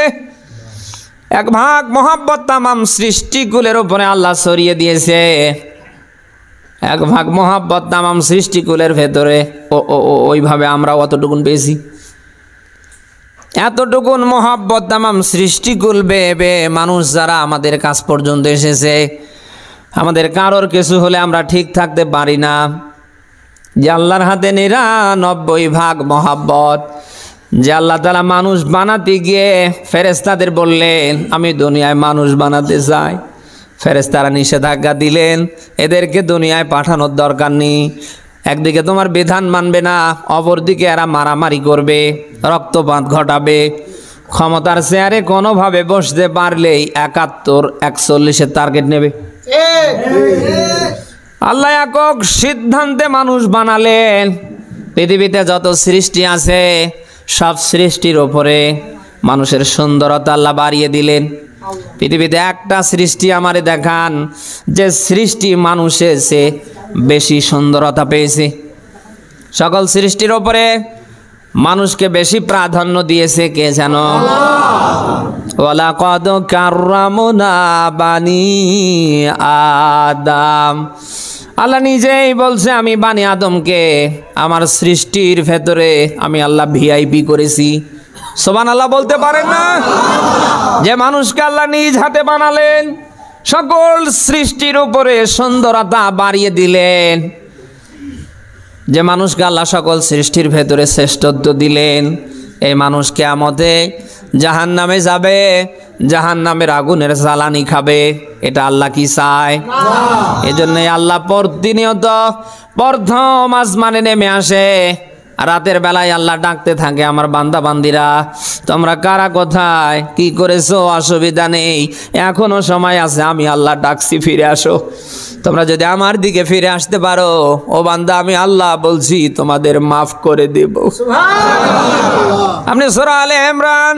1 ভাগ মহাব্বত তামাম সৃষ্টিকুলের উপরে আল্লাহ ছড়িয়ে দিয়েছে। 1 ভাগ মহাব্বত তামাম সৃষ্টিকুলের ভেতরে, ওইভাবে আমরা অতটুকুন পেয়েছি। এতটুকুন মহাব্বত তামাম সৃষ্টিকুল বেবে মানুষ যারা আমাদের কাছ পর্যন্ত এসেছে, আমাদের কারোর কিছু হলে আমরা ঠিক থাকতে পারি না। যে আল্লাহর হাতে 99 ভাগ মহাব্বত, যে আল্লাহ তাআলা মানুষ বানাতে গিয়ে ফেরেশতাদের বললেন আমি দুনিয়ায় মানুষ বানাতে চাই, ফেরেশতারা নিষেধাজ্ঞা দিলেন এদেরকে দুনিয়ায় পাঠানোর দরকার নেই। একদিকে তোমার বিধান মানবে না, অপরদিকে এরা মারামারি করবে, রক্তপাত ঘটাবে, ক্ষমতার চেয়ারে কোনোভাবে বসতে পারলেই 71-41 টার্গেট নেবে। আল্লাহ একক সিদ্ধান্তে মানুষ বানালেন। পৃথিবীতে যত সৃষ্টি আছে সব সৃষ্টির ওপরে মানুষের সুন্দরতা আল্লাহ বাড়িয়ে দিলেন। পৃথিবীতে একটা সৃষ্টি আমারে দেখান যে সৃষ্টি মানুষের চেয়ে বেশি সুন্দরতা পেয়েছে। সকল সৃষ্টির ওপরে মানুষকে বেশি প্রাধান্য দিয়েছে কে জানো? ওয়ালাকাদ কাররামনা বানি আদম। আল্লাহ নিজেই বলছে আমি বানি আদমকে আমার সৃষ্টির ভেতরে আমি আল্লাহ ভিআইপি করেছি। সুবহানাল্লাহ বলতে পারেন না? যে মানুষকে আল্লাহ নিজ হাতে বানালেন, সকল সৃষ্টির উপরে সুন্দরতা বাড়িয়ে দিলেন, যে মানুষকে আল্লাহ সকল সৃষ্টির ভেতরে শ্রেষ্ঠত্ব দিলেন, এই মানুষ কিয়ামতে জাহান্নামে যাবে, জাহান্নামের আগুনের জ্বালানি খাবে। এটা আল্লাহ কি চায়? এজন্য আল্লাহ প্রতিনিয়ত প্রথম আসমানে নেমে আসে, রাতের বেলায় আল্লাহ ডাকতে থাকে আমার বান্দা বান্দিরা তোমরা কারা কোথায়, কি করেছো, অসুবিধা নেই, এখনো সময় আছে, আমি আল্লাহ ডাকছি, ফিরে আসো। তোমরা যদি আমার দিকে ফিরে আসতে পারো, ও বান্দা আমি আল্লাহ বলছি তোমাদের মাফ করে দেব। আপনি সূরা আলে ইমরান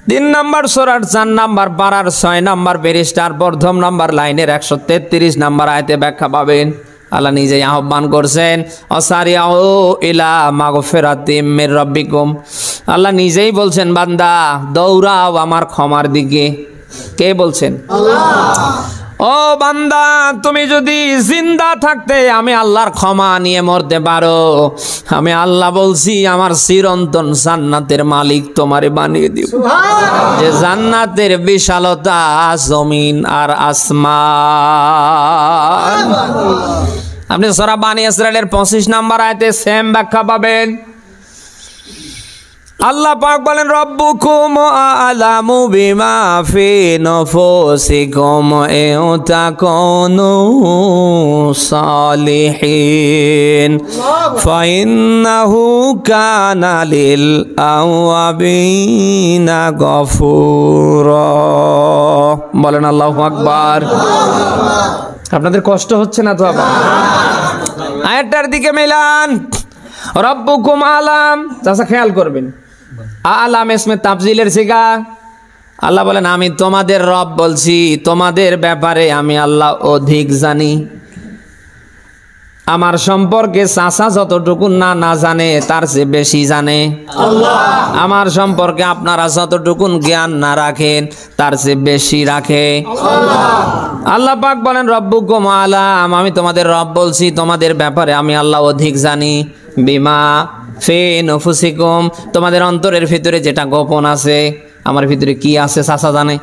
3 নম্বর সূরার 4 নম্বর পারার 6 নম্বর পৃষ্ঠার প্রথম নম্বর লাইনের 133 নম্বর আয়াতে ব্যাখ্যা পাবেন। আল্লাহ নিজেই আহ্বান করছেন অসারিউ ইলা মাগফিরাতিম মির রাব্বিকুম। আল্লাহ নিজেই বলছেন বান্দা দৌড়াও আমার ক্ষমার দিকে। কে বলছেন? আল্লাহ। ও বান্দা তুমি যদি জিন্দা থাকতে আমি আল্লাহর ক্ষমা নিয়ে মরতে পারো, আমি আল্লাহ বলছি আমার চিরন্তন জান্নাতের মালিক তোমারে বানিয়ে দিব। যে জান্নাতের বিশালতা জমিন আর আসমান। আপনি সূরা বানী ইসরাইলের 25 নম্বর আয়াতে সেম ব্যাখ্যা পাবেন। আল্লাহ পাক বলেন রব্বুকুম আ'লামু বিমা ফি নুফুসিকুম ইন তাকুনু সালিহিন ফাইন্নাহু কানা লিল আওয়াবিনা গফুরা। বলেন আল্লাহু আকবার। আপনাদের কষ্ট হচ্ছে না তো? আবার আয়াতটার দিকে মেলান। রব্বুকুম আ'লাম, চাচা খেয়াল করবেন, আ'লাম ইসমে তাফজিলের সিগা। আল্লাহ বলেন আমি তোমাদের রব বলছি, তোমাদের ব্যাপারে আমি আল্লাহ অধিক জানি। আমার সম্পর্কে চাচা যতটুকু না জানে তার চেয়ে বেশি জানে আল্লাহ। আমার সম্পর্কে আপনারা যতটুকু জ্ঞান না রাখেন তার চেয়ে বেশি রাখে আল্লাহ। আল্লাহ পাক বলেন রব্বুকুম আ'লাম, আমি তোমাদের রব বলছি, তোমাদের ব্যাপারে আমি আল্লাহ অধিক জানি। বিমা ফি নুফুসিকুম, তোমাদের অন্তরের ভিতরে যেটা গোপন আছে। আমার ভিতরে কি আছে চাচা জানে?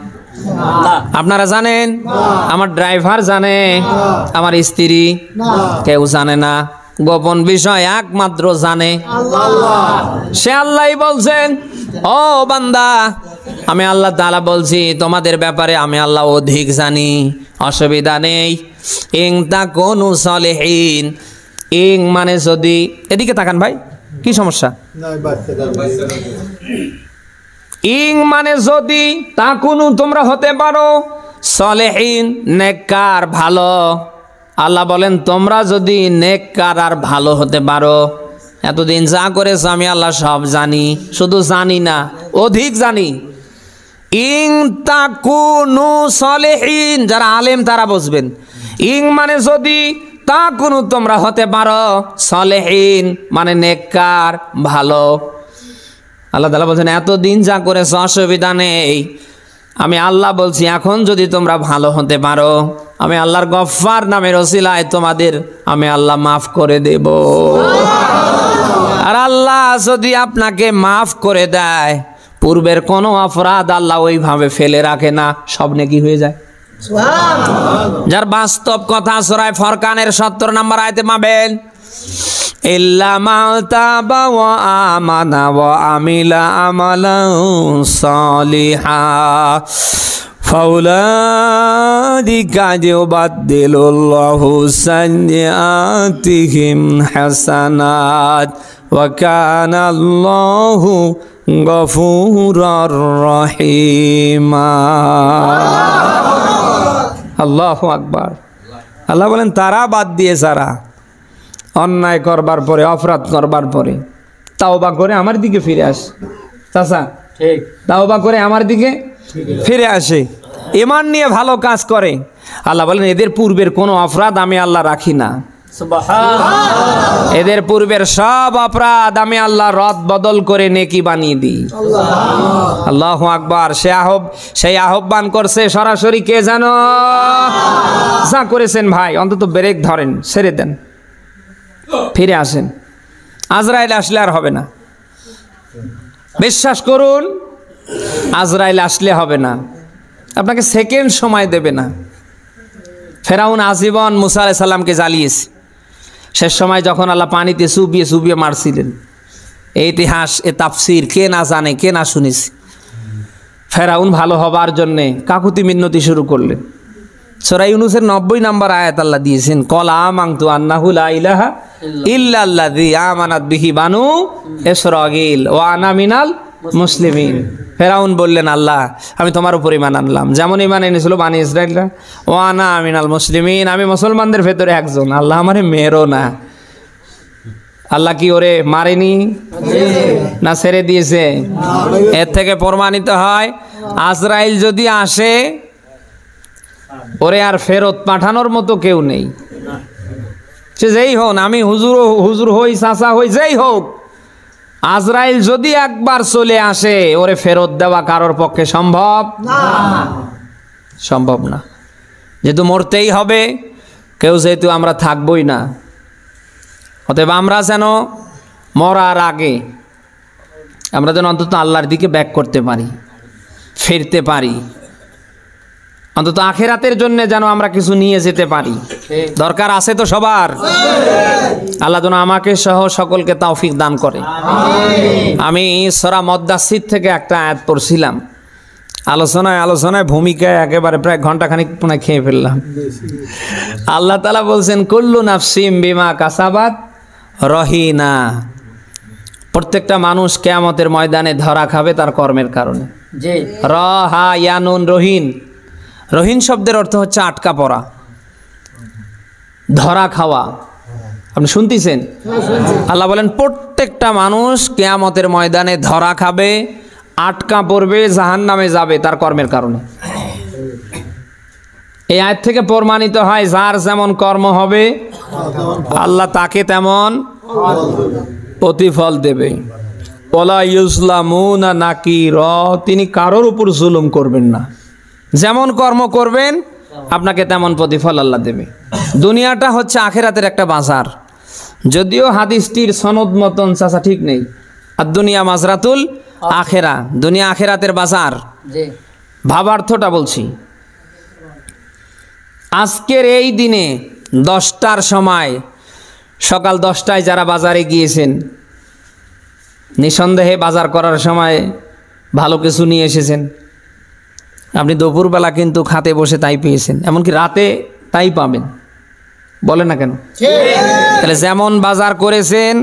আপনারা জানেন? আমার ড্রাইভার জানে? আমার স্ত্রী? কেউ জানে না। গোপন বিষয় একমাত্র জানে আল্লাহ। সে আল্লাহই বলছেন, ও বান্দা আমি আল্লাহ তাআলা বলছি তোমাদের ব্যাপারে আমি আল্লাহ অধিক জানি। অসুবিধা নেই। ইন তাকুনু সালিহিন, ইং মানে যদি, এদিকে তাকান ভাই, কি সমস্যা? ইং মানে যদি, তাকুনু তোমরা হতে পারো, সালেহিন নেককার ভালো। আল্লাহ বলেন তোমরা যদি নেককার আর ভালো হতে পারো। এতদিন যা করেছ আমি আল্লাহ সব জানি, শুধু জানি না অধিক জানি। ইং তাকুনু সালেহিন, যারা আলেম তারা বুঝবেন। ইং মানে যদি, তাকুনু তোমরা হতে পারো, সালেহিন মানে নেককার ভালো। আল্লাহ তাআলা বলছেন এতদিন যা করেছ অসুবিধা নেই, আমি আল্লাহ বলছি এখন যদি তোমরা ভালো হতে পারো আমি আল্লাহর গফফার নামের ওসিলায় তোমাদের আমি আল্লাহ মাফ করে দেব। আর আল্লাহ যদি আপনাকে মাফ করে দেয়, পূর্বের কোনো অপরাধ আল্লাহ ওইভাবে ফেলে রাখে না, সব নেকি হয়ে যায়। যার বাস্তব কথা সূরা ফুরকানের ৭০ নম্বর আয়াতে পাবেন, ইল্লা মা তাবা ওয়া আমানা ওয়া আমিলা আমালান সালিহা ফাউলাইকা ইউবাদদিলুল্লাহু সাইয়্যাতিহিম হাসানাত ওয়া কানা আল্লাহু গফুরার রহিমা। আল্লাহু আকবার। আল্লাহ বলেন তারা বাদ দিয়ে যারা অন্যায় করবার পরে, অপরাধ করবার পরে তাওবা করে আমার দিকে ফিরে আসে, চাচা ঠিক, তাওবা করে আমার দিকে ফিরে আসে, ঈমান নিয়ে ভালো কাজ করে, আল্লাহ বলেন এদের পূর্বের কোনো অপরাধ আমি আল্লাহ রাখি না। এদের পূর্বের সব অপরাধ আমি আল্লাহ রদ বদল করে নেকি বানিয়ে দিই। আল্লাহু আকবার। সেই আহ্বান করছে সরাসরি কে জানো? যা করেছেন ভাই অন্তত ব্রেক ধরেন, ছেড়ে দেন, ফিরে আসেন। আজরাইল আসলে আর হবে না, বিশ্বাস করুন। আজরাইল আসলে হবে না, আপনাকে সেকেন্ড সময় দেবে না। ফেরাউন আজীবন মুসা আলাইহিস সালামকে জ্বালিয়েছে। শেষ সময় যখন আল্লাহ পানিতে চুবিয়ে চুবিয়ে মারছিলেন, এই ইতিহাস এ তাফসির কে না জানে, কে না শুনেছে। ফেরাউন ভালো হবার জন্যে কাকুতি মিন্নতি শুরু করলেন। সূরা ইউনূসের ৯০ নম্বর আয়াত আল্লাহ দিয়েছেন, কল আমানতু আন্নাহু লা ইলাহা ইল্লাল্লাযী আমানাত বিহি বানু ইসরাঈল ওয়া আনা মিনাল মুসলিমিন। ফেরাউন বললেন আল্লাহ আমি তোমার উপর ঈমান আনলাম, যেমন ঈমান এনেছিল বানি ইসরাঈলরা। ওয়া আনা মিনাল মুসলিমিন, আমি মুসলমানদের ভেতরে একজন। আল্লাহ আমারে মেরো না। আল্লাহ কি ওরে মারেনি না ছেড়ে দিয়েছে? এর থেকে প্রমাণিত হয় আজরাইল যদি আসে ওরে আর ফেরত পাঠানোর মতো কেউ নেই। সে যেই হোক, আমি হুজুর হই, চাচা হই, যেই হোক, আজরাইল যদি একবার চলে আসে ওরে ফেরত দেওয়া কারোর পক্ষে সম্ভব না। যেহেতু মরতেই হবে, কেউ যেহেতু আমরা থাকবই না, অতএব আমরা যেন মরার আগে আমরা যেন অন্তত আল্লাহর দিকে ব্যাক করতে পারি, ফিরতে পারি, অন্তত আখিরাতের জন্য যেন আমরা কিছু নিয়ে যেতে পারি। দরকার আছে তো সবার। আল্লাহ যেন আমাকে সহ সকলকে তৌফিক দান করে। আমি সূরা মুদ্দাসসির থেকে একটা আয়াত পড়ছিলাম, আলোচনায় ভূমিকায় একেবারে প্রায় ঘন্টাখানিক পুনে খেয়ে ফেললাম। আল্লাহ তাআলা বলছেন কুল্লু নাফসিম বিমা কাসাবাত রহিনা, প্রত্যেকটা মানুষ কিয়ামতের ময়দানে ধরা খাবে তার কর্মের কারণে। জি, রহা ইয়ানুন রহিন, রহিন শব্দের অর্থ হচ্ছে আটকা পড়া, ধরা খাওয়া। আপনি শুনতেছেন? আল্লাহ বলেন প্রত্যেকটা মানুষ কিয়ামতের ময়দানে ধরা খাবে, আটকা পড়বে, জাহান্নামে যাবে তার কর্মের কারণে। এই আয়াত থেকে প্রমাণিত হয় যার যেমন কর্ম হবে আল্লাহ তাকে তেমন প্রতিফল দেবে। ওয়ালা ইউজলামুনা নাকির, তিনি কারোর উপর জুলুম করবেন না। যেমন কর্ম করবেন আপনাকে তেমন প্রতিফল আল্লাহ দেবে। দুনিয়াটা হচ্ছে আখেরাতের একটা বাজার, যদিও হাদিসটির সনদ মতন চাচা ঠিক নেই। আর দুনিয়া মাজরাতুল আখেরা, দুনিয়া আখেরাতের বাজার। ভাবার্থটা বলছি, আজকের এই দিনে 10টার সময়, সকাল 10টায় যারা বাজারে গিয়েছেন, নিঃসন্দেহে বাজার করার সময় ভালো কিছু নিয়ে এসেছেন। আপনি দুপুরবেলা কিন্তু খাতে বসে তাই পেয়েছেন, এমনকি রাতে তাই পাবেন। বলে না কেন? তাহলে যেমন বাজার করেছেন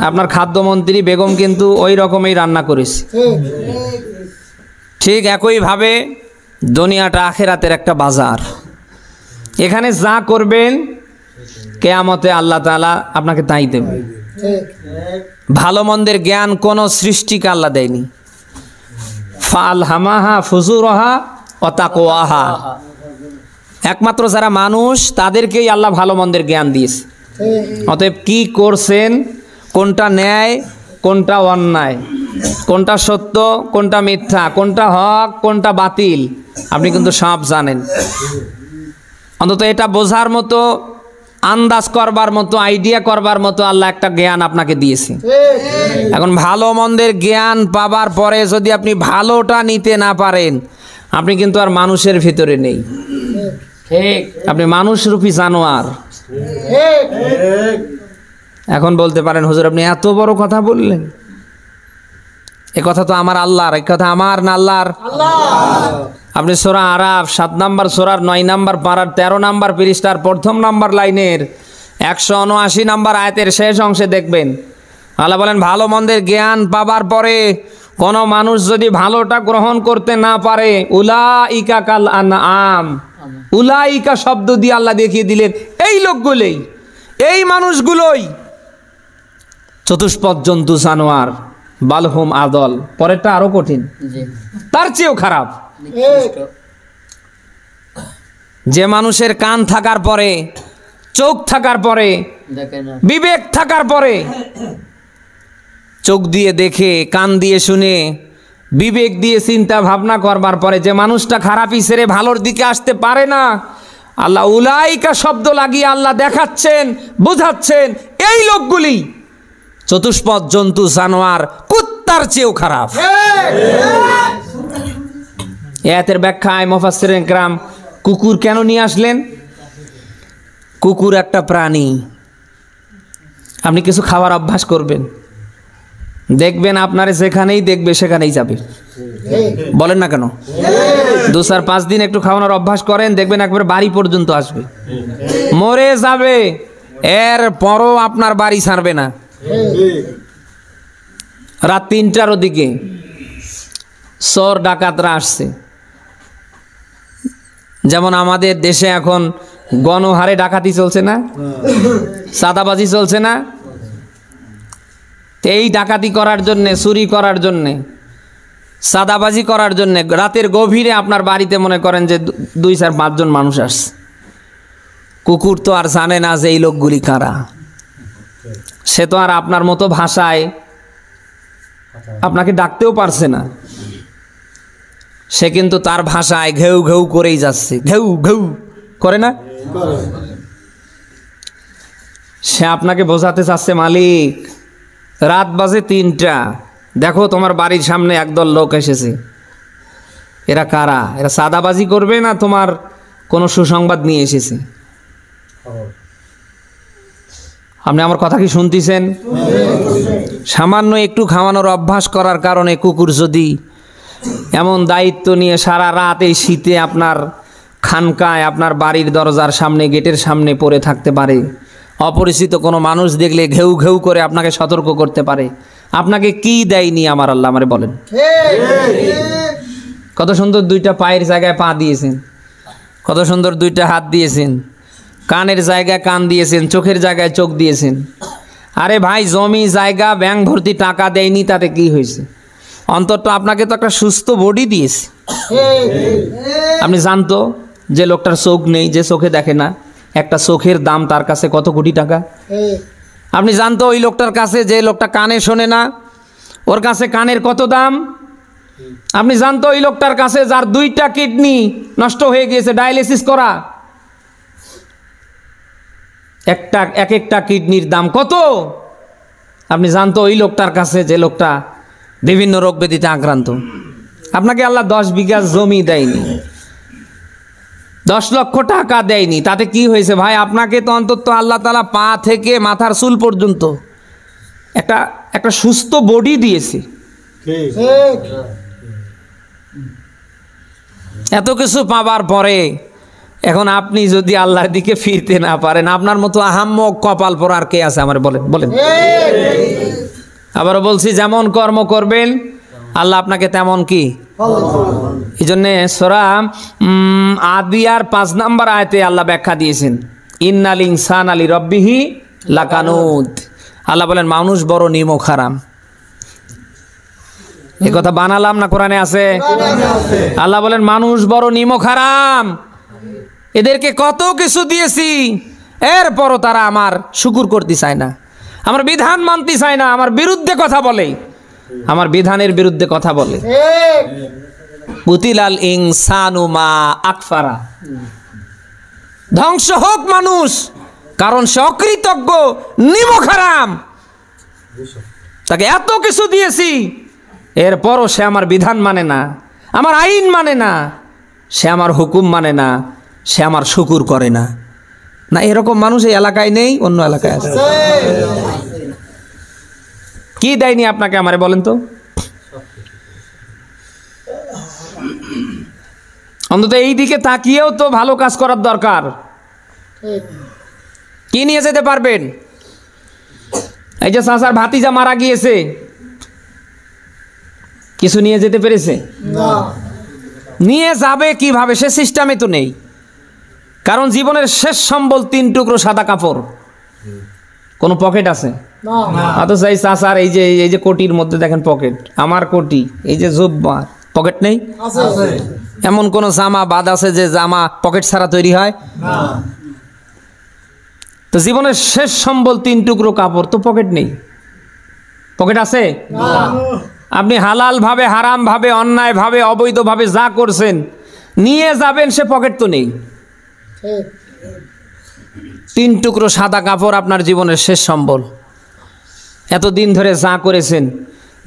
আপনার খাদ্যমন্ত্রী বেগম কিন্তু ওই রকমই রান্না করেছে। ঠিক একইভাবে দুনিয়াটা আখেরাতের একটা বাজার। এখানে যা করবেন কিয়ামতে আল্লাহ তাআলা আপনাকে তাই দেবে। ভালো মন্দের জ্ঞান কোন সৃষ্টিকে আল্লাহ দেয়নি। ফালহামাহা ফুজুরহা ওয়া তাকওয়াহা, একমাত্র যারা মানুষ তাদেরকেই আল্লাহ ভালো মন্দের জ্ঞান দিয়েছে। অতএব কি করছেন, কোনটা ন্যায় কোনটা অন্যায়, কোনটা সত্য কোনটা মিথ্যা, কোনটা হক কোনটা বাতিল, আপনি কিন্তু সব জানেন। অন্তত এটা বোঝার মতো, আন্দাজ করবার মতো, আইডিয়া করবার মতো আল্লাহ একটা জ্ঞান আপনাকে দিয়েছে। এখন ভালো মন্দের জ্ঞান পাবার পরে যদি আপনি ভালোটা নিতে না পারেন, আপনি কিন্তু আর মানুষের ভিতরে নেই। আপনি মানুষরূপী জানোয়ার। এখন বলতে পারেন হুজুর আপনি এত বড় কথা বললেন, এ কথা তো আমার আল্লাহর, এই কথা আমার না আল্লাহর। আপনি সূরা আরাফ 7 নম্বর সূরার 9 নম্বর পারার 13 নম্বর পৃষ্ঠার প্রথম নম্বর লাইনের 179 নম্বর আয়াতের শেষ অংশে দেখবেন আল্লাহ বলেন ভালো মন্দের জ্ঞান পাবার পরে কোন মানুষ যদি ভালোটা গ্রহণ করতে না পারে, উলাইকা কাল আনআম, উলাইকা শব্দ দিয়ে আল্লাহ দেখিয়ে দিলেন এই লোকগুলোই, এই মানুষগুলোই চতুষ্পদ জন্তু জানোয়ার, বালহুম আদল। পরেরটা আরো কঠিন, তার চেয়েও খারাপ। যে মানুষের কান থাকার পরে, চোখ থাকার পরে, বিবেক থাকার পরে, চোখ দিয়ে দেখে, কান দিয়ে শুনে, বিবেক দিয়ে চিন্তা ভাবনা করবার পরে যে মানুষটা খারাপই ছেড়ে ভালোর দিকে আসতে পারে না, আল্লাহ উলাইকা শব্দ লাগিয়ে আল্লাহ দেখাচ্ছেন, বোঝাচ্ছেন এই লোকগুলি চতুষ্পদ জন্তু জানোয়ার, কুত্তার চেয়েও খারাপ। এর ব্যাখ্যায় মুফাসসিরিন কেরাম কুকুর কেন নিয়ে আসলেন? কুকুর একটা প্রাণী, আপনি কিছু খাওয়ার অভ্যাস করবেন, দেখবেন আপনার যেখানেই দেখবে সেখানেই যাবে। বলেন না কেন? 2-4-5 দিন একটু খাওয়ানোর অভ্যাস করেন, দেখবেন একবার বাড়ি পর্যন্ত আসবে, মরে যাবে, এর পরও আপনার বাড়ি ছাড়বে না। রাত 3টার দিকে চোর ডাকাতরা আসছে, যেমন আমাদের দেশে এখন গণহারে ডাকাতি চলছে না, চাঁদাবাজি চলছে না, এই ডাকাতি করার জন্যে, চুরি করার জন্যে, চাঁদাবাজি করার জন্যে রাতের গভীরে আপনার বাড়িতে মনে করেন যে 2-4-5 জন মানুষ আসছে। কুকুর তো আর জানে না যে এই লোকগুলি কারা, সে তো আর আপনার মতো ভাষায় আপনাকে ডাকতেও পারছে না, সে কিন্তু তার ভাষায় ঘেউ ঘেউ করেই যাচ্ছে, ঘেউ ঘেউ করে না? সে আপনাকে বোঝাতে চাচ্ছে মালিক রাত বাজে 3টা, দেখো তোমার বাড়ির সামনে একদল লোক এসেছে, এরা কারা? এরা চাঁদাবাজি করবে না তোমার কোনো সুসংবাদ নিয়ে এসেছে? আপনি আমার কথা কি শুনতেছেন? সামান্য একটু খাওয়ানোর অভ্যাস করার কারণে কুকুর যদি এমন দায়িত্ব নিয়ে সারা রাত এই শীতে আপনার খানকায়, আপনার বাড়ির দরজার সামনে, গেটের সামনে পড়ে থাকতে পারে, অপরিচিত কোনো মানুষ দেখলে ঘেউ ঘেউ করে আপনাকে সতর্ক করতে পারে, আপনাকে কি দেয়নি আমার আল্লাহ আমারে বলেন? কত সুন্দর দুইটা পায়ের জায়গায় পা দিয়েছেন, কত সুন্দর দুইটা হাত দিয়েছেন, কানের জায়গায় কান দিয়েছেন, চোখের জায়গায় চোখ দিয়েছেন। আরে ভাই, জমি জায়গা ব্যাংক ভর্তি টাকা দেয়নি তাতে কি হয়েছে? অন্তত আপনাকে তো একটা সুস্থ বডি দিয়েছে। আপনি জানতো যে লোকটার চোখ নেই, যে চোখে দেখে না, একটা চোখের দাম তার কাছে কত কোটি টাকা? আপনি জানতো ওই লোকটার কাছে যে লোকটা কানে শোনে না, ওর কাছে কানের কত দাম? আপনি জানতো ওই লোকটার কাছে যার দুইটা কিডনি নষ্ট হয়ে গিয়েছে, ডায়ালিসিস করা, এক একটা কিডনির দাম কত? আপনি জানতো ওই লোকটার কাছে যে লোকটা বিভিন্ন রোগ ব্যাধিতে আক্রান্ত। আপনাকে আল্লাহ 10 বিঘা জমি দেয়নি, 10 লক্ষ টাকা দেয়নি, তাতে কি হয়েছে ভাই? আপনাকে তো অন্তত আল্লাহ তাআলা পা থেকে মাথার চুল পর্যন্ত একটা সুস্থ বডি দিয়েছে। এত কিছু পাবার পরে এখন আপনি যদি আল্লাহর দিকে ফিরতে না পারেন, আপনার মতো আহাম্মক কপাল পরা আর কে আছে আমার? বলেন। আবারও বলছি, যেমন কর্ম করবেন আল্লাহ আপনাকে তেমন কি। এই জন্যে সূরা আদিয়ার 5 নম্বর আয়াতে আল্লাহ ব্যাখ্যা দিয়েছেন, ইন্নাল ইনসানা লিরাব্বিহি লাকানুত। আল্লাহ বলেন মানুষ বড় নিমক হারাম। এ কথা বানালাম না, কোরআনে আছে। আল্লাহ বলেন মানুষ বড় নিমক হারাম, এদেরকে কত কিছু দিয়েছি, এরপরও তারা আমার শুকুর করতে চায় না, আমার বিধান মানতে চায় না, আমার বিরুদ্ধে কথা বলে, আমার বিধানের বিরুদ্ধে কথা বলে। কুতিলাল ইনসানু মা আকফারা, ধ্বংস হোক মানুষ, কারণ সে অকৃতজ্ঞ, নিমক হারাম। তাকে এত কিছু দিয়েছি, এরপরও সে আমার বিধান মানে না, আমার আইন মানে না, সে আমার হুকুম মানে না, সে আমার শুকুর করে না। না, এরকম মানুষ এই এলাকায় নেই, অন্য এলাকায় আছে। কি দেয়নি আপনাকে আমারে বলেন তো? অন্তত এই দিকে তাকিয়েও তো ভালো কাজ করার দরকার। কি নিয়ে যেতে পারবেন? এই যে চাচার ভাতিজা মারা গিয়েছে, কিছু নিয়ে যেতে পেরেছে? নিয়ে যাবে কিভাবে? সে সিস্টেমে তো নেই। কারণ জীবনের শেষ সম্বল 3 টুকরো সাদা কাপড়। কোনো পকেট আছে? অথচ এই চাচার এই যে কোটির মধ্যে দেখেন পকেট, আমার কোটি, এই যে জুব্বা, পকেট নেই? এমন কোন জামা বাদ আছে যে জামা পকেট ছাড়া তৈরি হয়? তো জীবনের শেষ সম্বল 3 টুকরো কাপড়, তো পকেট নেই। পকেট আছে? আপনি হালাল ভাবে, হারাম ভাবে, অন্যায় ভাবে, অবৈধ ভাবে যা করছেন নিয়ে যাবেন, সে পকেট তো নেই। 3 টুকরো সাদা কাপড় আপনার জীবনের শেষ সম্বল। এতদিন ধরে যা করেছেন,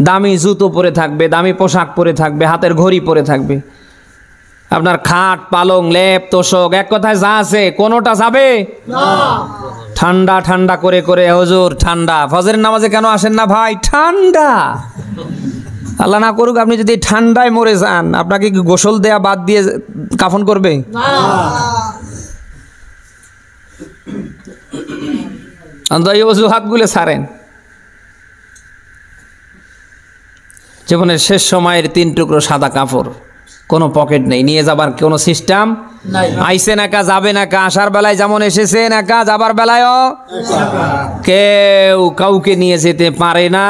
দামি জুতো পরে থাকবে, দামি পোশাক পরে থাকবে, হাতের ঘড়ি পরে থাকবে, আপনার খাট পালং লেপ তোষক, এক কথায় যা আছে কোনোটা যাবে না। ঠান্ডা ঠান্ডা করে করে, হুজুর ঠান্ডা, ফজরের নামাজে কেন আসেন না ভাই? ঠান্ডা। আল্লাহ না করুক আপনি যদি ঠান্ডায় মরে যান, আপনাকে কি গোসল দেয়া বাদ দিয়ে কাফন করবে? এই অজুহাতগুলো ছাড়েন। জীবনের শেষ সময়ের 3 টুকরো সাদা কাপড়, কোনো পকেট নেই, নিয়ে যাবার কোনো সিস্টেম নাই। আইসেন একা, যাবেন একা, আসার বেলায় যেমন এসেছেন একা, যাবার বেলায়ও কেউ কাউকে নিয়ে যেতে পারে না,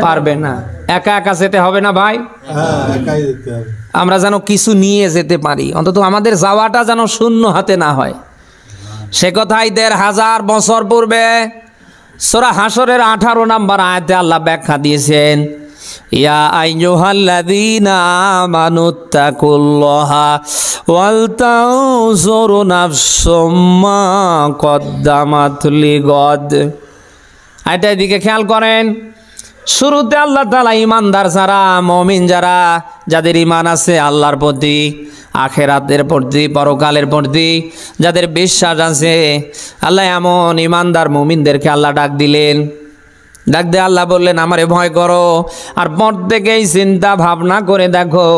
পারবে না। একা একা যেতে হবে না ভাই, আমরা যেন কিছু নিয়ে যেতে পারি, অন্তত আমাদের যাওয়াটা যেন শূন্য হাতে না হয়। সে কথাই 1500 বছর পূর্বে সূরা হাসরের 18 নম্বর আয়াতে আল্লাহ ব্যাখ্যা দিয়েছেন, ইয়া আইয়ুহাল্লাযীনা আমানুত্তাকুল্লাহা ওয়াল তানজুরু নাফসুম মা কদ্দামাত লিগাদ। আয়াতের দিকে খেয়াল করেন। শুরুতে আল্লাহ তাআলা ইমানদার যারা, মুমিন যারা, যাদের ইমান আছে আল্লাহর প্রতি, আখিরাতের প্রতি, পরকালের প্রতি যাদের বিশ্বাস আছে, আল্লাহ এমন ইমানদার মুমিনদেরকে আল্লাহ ডাক দিলেন। ডাক দিয়ে আল্লাহ বললেন আমারে ভয় করো, আর প্রত্যেকেই চিন্তা ভাবনা করে দেখো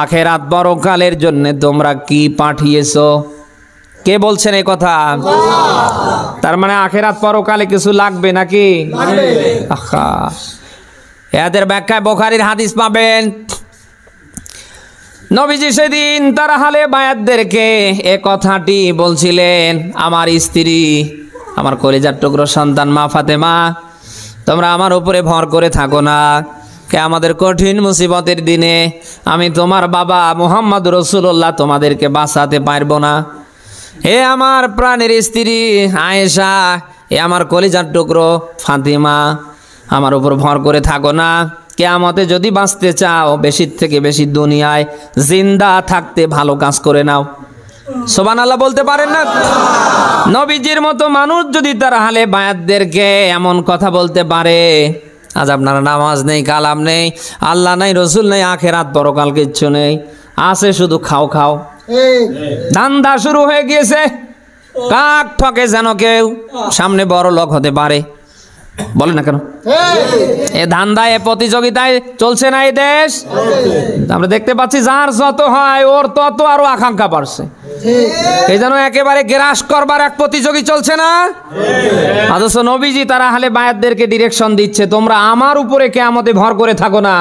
আখিরাত পরকালের জন্য তোমরা কি পাঠিয়েছো। কে বলছেন এই কথা? তার মানে আখিরাত পরকালে কিছু লাগবে নাকি? আহা, এদের ব্যাখ্যায় বুখারীর হাদিস পাবেন। নবীজি সেদিন তার হালে বায়াতদেরকে এ কথাটি বলছিলেন, আমার স্ত্রী, আমার কলিজার টুকরো সন্তান মা ফাতেমা, তোমরা আমার উপরে ভর করে থাকো না, কে আমাদের কঠিন মুসিবতের দিনে আমি তোমার বাবা মুহাম্মদ রাসূলুল্লাহ তোমাদেরকে বাঁচাতে পারবো না। হে আমার প্রাণের স্ত্রী আয়েশা, এ আমার কলিজার টুকরো ফাতিমা, আমার উপর ভর করে থাকো না। কিয়ামতে যদি বাঁচতে চাও বেশি থেকে বেশি দুনিয়ায় জিন্দা থাকতে ভালো কাজ করে নাও। সুবহানাল্লাহ বলতে পারেন না? নবীজির মতো মানুষ যদি তার হালে বায়াতদেরকে এমন কথা বলতে পারে, আজ আপনার নামাজ নেই, কালাম নেই, আল্লাহ নাই, রসুল নেই, আখিরাত পরকাল কিচ্ছু নেই, আছে শুধু খাও খাও। ধান্দা শুরু হয়ে গিয়েছে, কাক ঠকে যেন কেউ সামনে বড় লোক হতে পারে। বলে না কেন? এ ধান্দায়, এ প্রতিযোগিতায় চলছে না এই দেশ? আমরা দেখতে পাচ্ছি যার যত হয় ওর তত আরো আকাঙ্ক্ষা বাড়ছে। এই যেন একেবারে গ্রাস করবার এক প্রতিযোগী চলছে না? অথচ নবীজি তারা হালে বায়াতদেরকে ডিরেকশন দিচ্ছে, তোমরা আমার উপরে কিয়ামতে ভর করে থাকো না,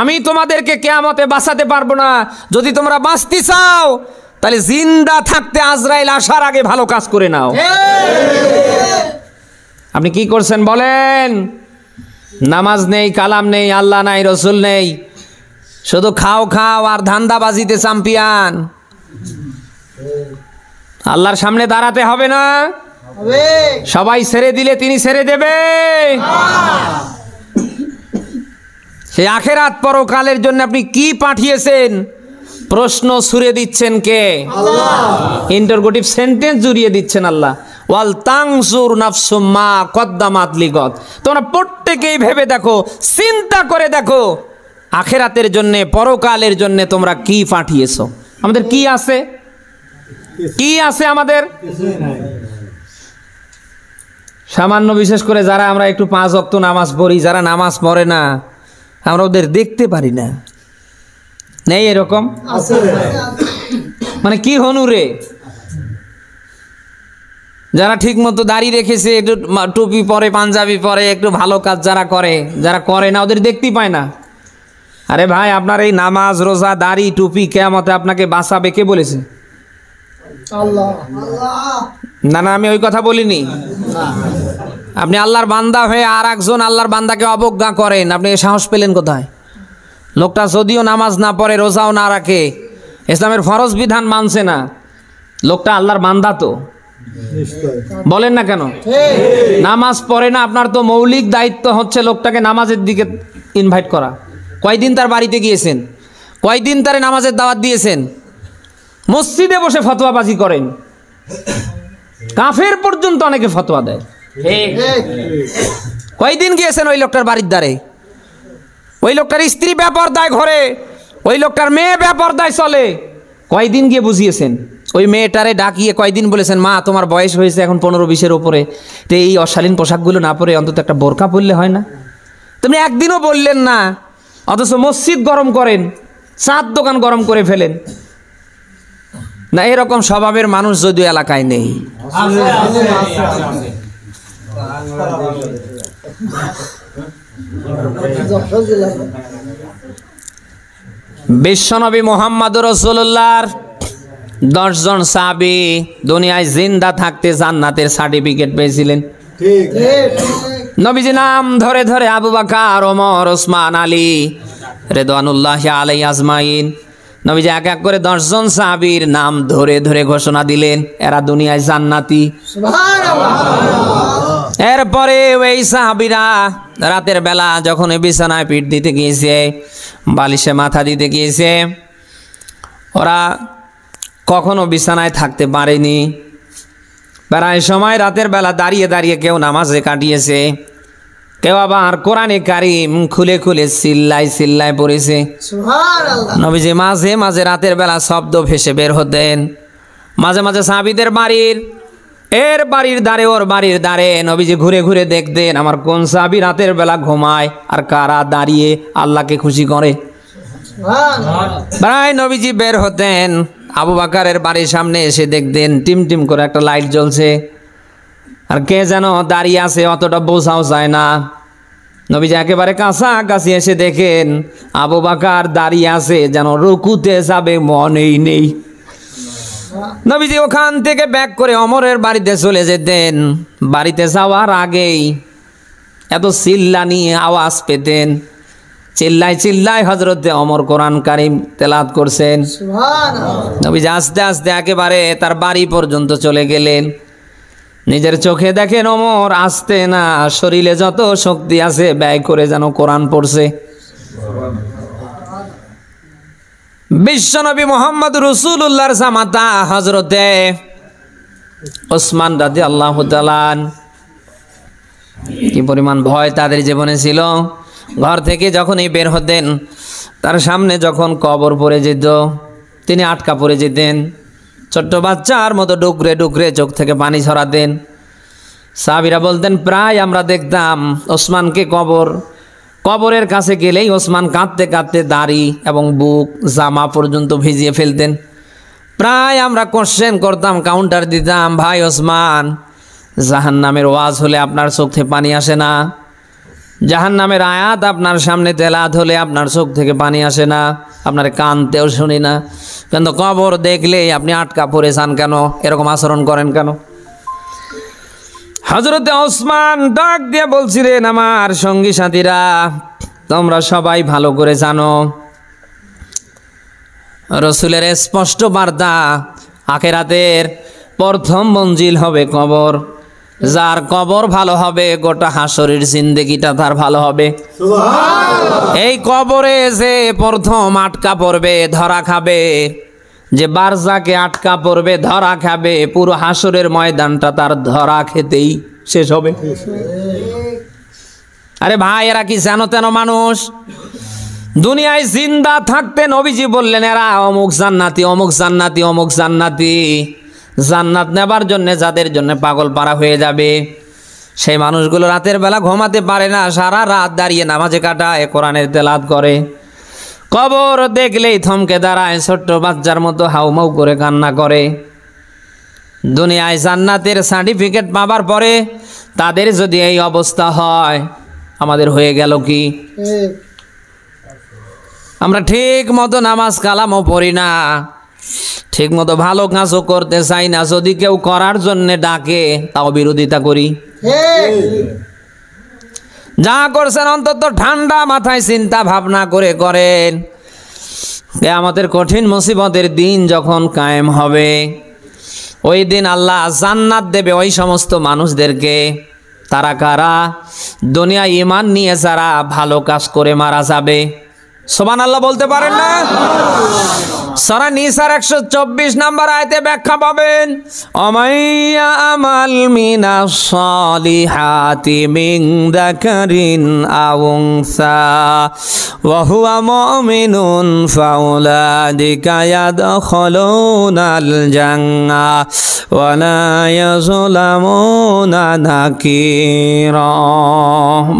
আমি তোমাদেরকে কিয়ামতে বাঁচাতে পারবো না। যদি তোমরা বাঁচতে চাও তাহলে জিন্দা থাকতে আজরাইল আসার আগে ভালো কাজ করে নাও। আপনি কি করছেন বলেন? নামাজ নেই, কালাম নেই, আল্লাহ নাই, রসুল নেই, শুধু খাও খাও আর ধান্দাবাজিতে চ্যাম্পিয়ন। আল্লাহর সামনে দাঁড়াতে হবে না? সবাই ছেড়ে দিলে তিনি ছেড়ে দেবে। সেই আখিরাত পরকালের জন্য আপনি কি পাঠিয়েছেন? প্রশ্ন ছুড়ে দিচ্ছেন কে? ইন্টারোগেটিভ সেন্টেন্স জুড়িয়ে দিচ্ছেন আল্লাহ। ওয়াল তানজুর নাফসুম মা কদ্দামাত লিগত। তোমরা প্রত্যেকেই ভেবে দেখো, চিন্তা করে দেখো আখিরাতের জন্য, পরকালের জন্য তোমরা কি পাঠিয়েছো। আমাদের কি আছে? কি আছে আমাদের? সামান্য, বিশেষ করে যারা আমরা একটু 5 ওয়াক্ত নামাজ পড়ি, যারা নামাজ পড়ে না আমরা ওদের দেখতে পারি না। নেই এরকম? মানে কি হনুরে, যারা ঠিক মতো দাড়ি রেখেছে, একটু টুপি পরে, পাঞ্জাবি পরে, একটু ভালো কাজ যারা করে, যারা করে না ওদের দেখতেই পায় না। আরে ভাই, আপনার এই নামাজ, রোজা, দাড়ি, টুপি কিয়ামতে আপনাকে বাঁচাবে কে বলেছে? না না, আমি ওই কথা বলিনি। আপনি আল্লাহর বান্দা হয়ে আর একজন আল্লাহর বান্দাকে অবজ্ঞা করেন, আপনি সাহস পেলেন কোথায়? লোকটা যদিও নামাজ না পড়ে, রোজাও না রাখে, ইসলামের ফরজ বিধান মানছে না, লোকটা আল্লাহর বান্দা তো। বলেন না কেন? নামাজ পড়ে না, আপনার তো মৌলিক দায়িত্ব হচ্ছে লোকটাকে নামাজের দিকে ইনভাইট করা। কয়দিন তার বাড়িতে গিয়েছেন? কয়দিন তারে নামাজের দাওয়াত দিয়েছেন? মসজিদে বসে ফতোয়াবাজি করেন, কাফের পর্যন্ত অনেকে ফতোয়া দেয়। কয়দিন গিয়েছেন ওই লোকটার বাড়ির দ্বারে? ওই লোকটার স্ত্রী বেপরদায় ঘরে, ওই লোকটার মেয়ে বেপরদায় চলে, কয়দিন গিয়ে বুঝিয়েছেন? ওই মেয়েটারে ডাকিয়ে কয়দিন বলেছেন, মা তোমার বয়স হয়েছে এখন 15-20-এর উপরে, তো এই অশালীন পোশাকগুলো না পরে অন্তত একটা বোরকা পরলে হয় না? তুমি একদিনও বললেন না, অথচ মসজিদ গরম করেন, চার দোকান গরম করে ফেলেন। না, এরকম স্বভাবের মানুষ যদিও এলাকায় নেই। বিশ্বনবী মুহাম্মদুর রাসূলুল্লাহর 10 জন সাহাবী দুনিয়ায় জিন্দা থাকতে জান্নাতের সার্টিফিকেট পেয়েছিলেন। নবীজি নাম ধরে ধরে আবু বকর, ওমর, ওসমান, আলী রিদওয়ানুল্লাহি আলাইহি আজমাইন, নবীজি এক এক করে 10 জন সাহাবীর নাম ধরে ধরে ঘোষণা দিলেন, এরা দুনিয়ায় জান্নাতি। এরপরে ওই সাহাবীরা রাতের বেলা যখন বিছানায় পিঠ দিতে গিয়েছে, বালিশে মাথা দিতে গিয়েছে, ওরা কখনো বিছানায় থাকতে পারেনি। প্রায় সময় রাতের বেলা দাঁড়িয়ে দাঁড়িয়ে কেউ নামাজে কাটিয়েছে, কেউ আবার কোরআনে কারিম খুলে খুলে চিল্লায় পড়েছে। সুবহানাল্লাহ। নবীজি মাঝে মাঝে রাতের বেলা শব্দ ভেসে বের হতেন। মাঝে মাঝে সাহাবীদের বাড়ির ধারে ওর বাড়ির ধারে নবীজি ঘুরে ঘুরে দেখতেন আমার কোন সাহাবী রাতের বেলা ঘুমায় আর কারা দাঁড়িয়ে আল্লাহকে খুশি করে। প্রায় নবীজি বের হতেন, আবু বকরের বাড়ির সামনে এসে দেখতেন টিম টিম করে একটা লাইট জ্বলছে, আর কে যেন দাঁড়িয়ে আছে অতটা বোঝাও যায় না। নবীজি একেবারে কাছাকাছি এসে দেখেন আবু বকর দাঁড়িয়ে আছে, যেন রুকুতে যাবে মনেই নেই। নবীজি ওখান থেকে ব্যাক করে ওমরের বাড়িতে চলে যেতেন। বাড়িতে যাওয়ার আগেই এত চিল্লানি আওয়াজ পেতেন, চিল্লায় হযরতে ওমর কোরআন কারীম তেলাওয়াত করছেন। সুবহানাল্লাহ। নবীজি আস্তে আস্তে একেবারে তার বাড়ি পর্যন্ত চলে গেলেন। নিজের চোখে দেখেন ওমর আসতে না শরীরে যত শক্তি আছে ব্যয় করে যেন কোরআন পড়ছে। বিশ্বনবী মোহাম্মদ রাসূলুল্লাহর জামাতা হযরতে ওসমান রাদিয়াল্লাহু তাআলা কি পরিমাণ ভয় তাদের জীবনে ছিল। ঘর থেকে যখনই বের হতেন তার সামনে যখন কবর পড়ে যেত তিনি আটকা পড়ে যেতেন। ছোট্ট বাচ্চার মতো ডুকরে ডুকরে চোখ থেকে পানি ঝরাতেন। সাহাবীরা বলতেন প্রায় আমরা দেখতাম ওসমানকে কবরের কাছে গেলেই ওসমান কাঁদতে কাঁদতে দাড়ি এবং বুক জামা পর্যন্ত ভিজিয়ে ফেলতেন। প্রায় আমরা কোশ্চেন করতাম, কাউন্টার দিতাম, ভাই ওসমান জাহান্নামের ওয়াজ হলে আপনার চোখে পানি আসে না? জাহান্নামের আয়াত আপনার সামনে তেলাওয়াত হলে আপনার চোখ থেকে পানি আসে না? আপনার কানতেও শুনি না, কিন্তু কবর দেখলেই আপনি আটকা পড়ে যান কেন? এরকম আচরণ করেন কেন? হযরতে ওসমান ডাক দিয়ে বলছিলেন আমার সঙ্গী সাথীরা, তোমরা সবাই ভালো করে জানো রাসূলের স্পষ্ট বার্তা আখিরাতের প্রথম মঞ্জিল হবে কবর। যার কবর ভালো হবে গোটা হাসরের জিন্দেগিটা তার ভালো হবে। সুবহানাল্লাহ। এই কবরে যে প্রথম আটকা পড়বে ধরা খাবে, যে বারজাকে আটকা পড়বে ধরা খাবে, পুরো হাসরের ময়দানটা তার ধরা খেতেই শেষ হবে। আরে ভাই এরা কি জানো তেন মানুষ? দুনিয়ায় জিন্দা থাকতে নবীজি বললেন এরা অমুক জান্নাতি অমুক জান্নাতি অমুক জান্নাতি। জান্নাত নেবার জন্য যাদের জন্য পাগল পারা হয়ে যাবে সেই মানুষগুলো রাতের বেলা ঘুমাতে পারে না, সারা রাত দাঁড়িয়ে নামাজে কাটায়, কোরআনের তেলাওয়াত করে। কবর দেখলেই থমকে দাঁড়ায়, ছোট্ট বাচ্চার মতো হাউমাউ করে কান্না করে। দুনিয়ায় জান্নাতের সার্টিফিকেট পাবার পরে তাদের যদি এই অবস্থা হয় আমাদের হয়ে গেল কি? আমরা ঠিক মতো নামাজ কালামও পড়ি না, ঠিক মতো ভালো কাজও করতে চাই না, যদি কেউ করার জন্য ডাকে তাও বিরোধিতা করি। যা করছেন অন্তত ঠান্ডা মাথায় চিন্তা ভাবনা করে করেন। কিয়ামতের কঠিন মুসিবতের দিন যখন কায়েম হবে ওই দিন আল্লাহ জান্নাত দেবে ওই সমস্ত মানুষদেরকে। তারা কারা? দুনিয়া ঈমান নিয়ে যারা ভালো কাজ করে মারা যাবে। সুবহানাল্লাহ বলতে পারেন না? সূরা নিসার 124 নম্বর আয়াতে ব্যাখ্যা পাবেন, অমাইয়া আমাল মিনাস সালিহাতি মিন যাকারিন আও উনসা ওয়া হুয়া মুমিনুন ফাউলাইকা ইয়াদখুলুনাল জান্নাহ ওয়া লা ইউযলামুনা নাকিরা।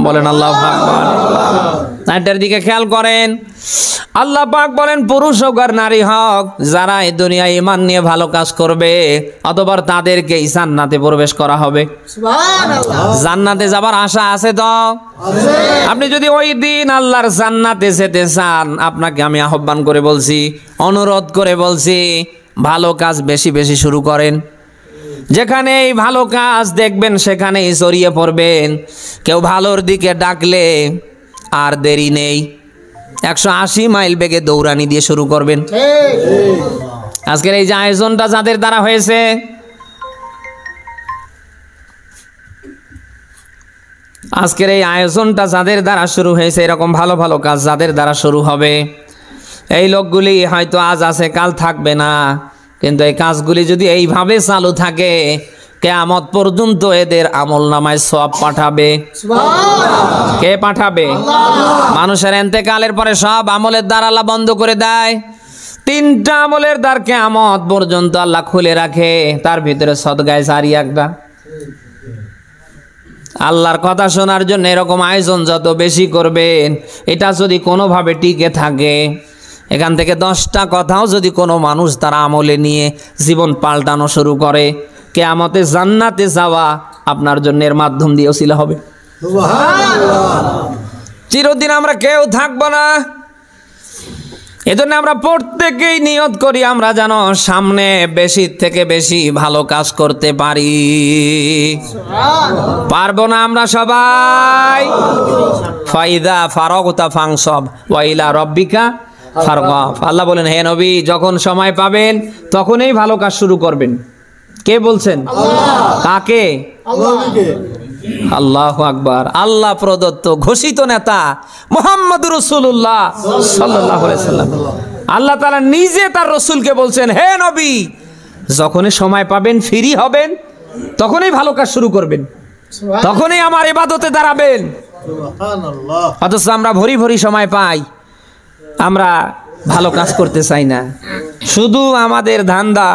বলেন আল্লাহু আকবার। আয়াতের দিকে খেয়াল করেন, আল্লাহ পাক বলেন পুরুষ হোক আর নারী হোক যারা এই দুনিয়ায় ঈমান নিয়ে ভালো কাজ করবে অথবা তাদেরকে জান্নাতে প্রবেশ করা হবে। সুবহানাল্লাহ। জান্নাতে যাবার আশা আছে তো? আছে। আপনি যদি ওই দিন আল্লাহর জান্নাতে যেতে চান আপনাকে আমি আহ্বান করে বলছি, অনুরোধ করে বলছি, ভালো কাজ বেশি বেশি শুরু করেন। যেখানে এই ভালো কাজ দেখবেন সেখানেই জড়িয়ে পড়বেন। কেউ ভালোর দিকে ডাকলে আর দেরি নেই, 180 মাইল বেগে দৌড়ানি দিয়ে শুরু করবেন। আজকের এই যে আয়োজনটা যাদের দ্বারা হয়েছে, আজকের এই আয়োজনটা যাদের দ্বারা শুরু হয়েছে, এরকম ভালো ভালো কাজ যাদের দ্বারা শুরু হবে, এই লোকগুলি হয়তো আজ আছে কাল থাকবে না, কিন্তু এই কাজগুলি যদি এইভাবে চালু থাকে কিয়ামত পর্যন্ত এদের আমলনামায় সওয়াব পাঠাবে। কে পাঠাবে? মানুষের ইন্তেকালের পরে সব আমলের দ্বার আল্লাহ বন্ধ করে দেয়। 3টা আমলের দ্বার কিয়ামত পর্যন্ত আল্লাহ খুলে রাখে, তার ভিতরে সদকায়ে জারিয়া একটা। আল্লাহর কথা শোনার জন্য এরকম আয়োজন যত বেশি করবেন, এটা যদি কোনোভাবে টিকে থাকে, এখান থেকে 10টা কথাও যদি কোনো মানুষ তার আমলে নিয়ে জীবন পাল্টানো শুরু করে, কিয়ামতে জান্নাতে যাওয়া আপনার জন্য এর মাধ্যম দিয়ে ওসিলা হবে। চিরদিন আমরা কেউ থাকবো না। এজন্য আমরা প্রত্যেকেই নিয়ত করি আমরা যেন সামনে বেশি থেকে বেশি ভালো কাজ করতে পারি। পারবো না আমরা সবাই? ফাইদা ফারাগতা ফাংসব ওয়া ইলা রাব্বিকা ফারগাব। আল্লাহ বলেন, হে নবী, যখন সময় পাবেন তখনই ভালো কাজ শুরু করবেন। কে বলছেন? কাকে? আল্লাহু আকবার। আল্লাহ প্রদত্ত ঘোষিত নেতা মুহাম্মদুর রাসূলুল্লাহ সাল্লাল্লাহু আলাইহি সাল্লাম। আল্লাহ তাআলা নিজে তার রাসূলকে বলছেন, হে নবী, যখনই সময় পাবেন, ফ্রি হবেন, তখনই ভালো কাজ শুরু করবেন, তখনই আমার ইবাদতে দাঁড়াবেন। অথচ আমরা ভরি ভরি সময় পাই, আমরা ভালো কাজ করতে চাই না। শুধু আমাদের ধান্দা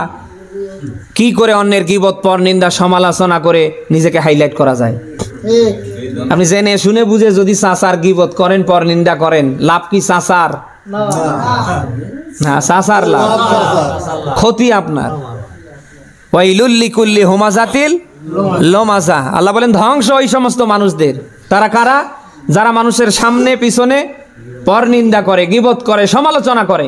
কি করে অন্যের গীবত, পরনিন্দা, সমালোচনা করে নিজেকে হাইলাইট করা যায়। আপনি জেনে শুনে বুঝে যদি চাচার গীবত করেন, পরনিন্দা করেন, লাভ কি চাচার? না, চাচার লাভ, ক্ষতি আপনার। ওয়াইলুল লিকুল্লি হুমাজাতিল লুমাজা। আল্লাহ বলেন, ধ্বংস ওই সমস্ত মানুষদের। তারা কারা? যারা মানুষের সামনে পিছনে পরনিন্দা করে, গীবত করে, সমালোচনা করে।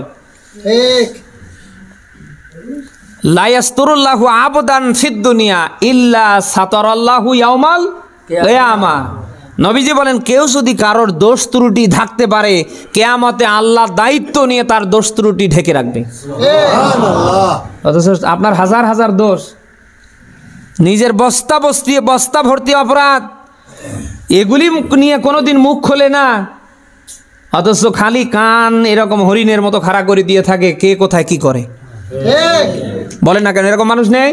লা ইয়াসতুরুল্লাহু আবদান ফিদ দুনিয়া ইল্লা সাতারাল্লাহু ইয়াউমাল কিয়ামা। নবীজি বলেন, কেউ যদি কারোর দোষ ত্রুটি ঢাকতে পারে, কিয়ামতে আল্লাহ দায়িত্ব নিয়ে তার দোষ ত্রুটি ঢেকে রাখবে। অথচ আপনার হাজার হাজার দোষ, নিজের বস্তা ভর্তি অপরাধ, এগুলি নিয়ে কোনোদিন মুখ খোলে না। অথচ খালি কান এরকম হরিণের মতো খাড়া করে দিয়ে থাকে, কে কোথায় কি করে। বলেন না কেন, এরকম মানুষ নেই?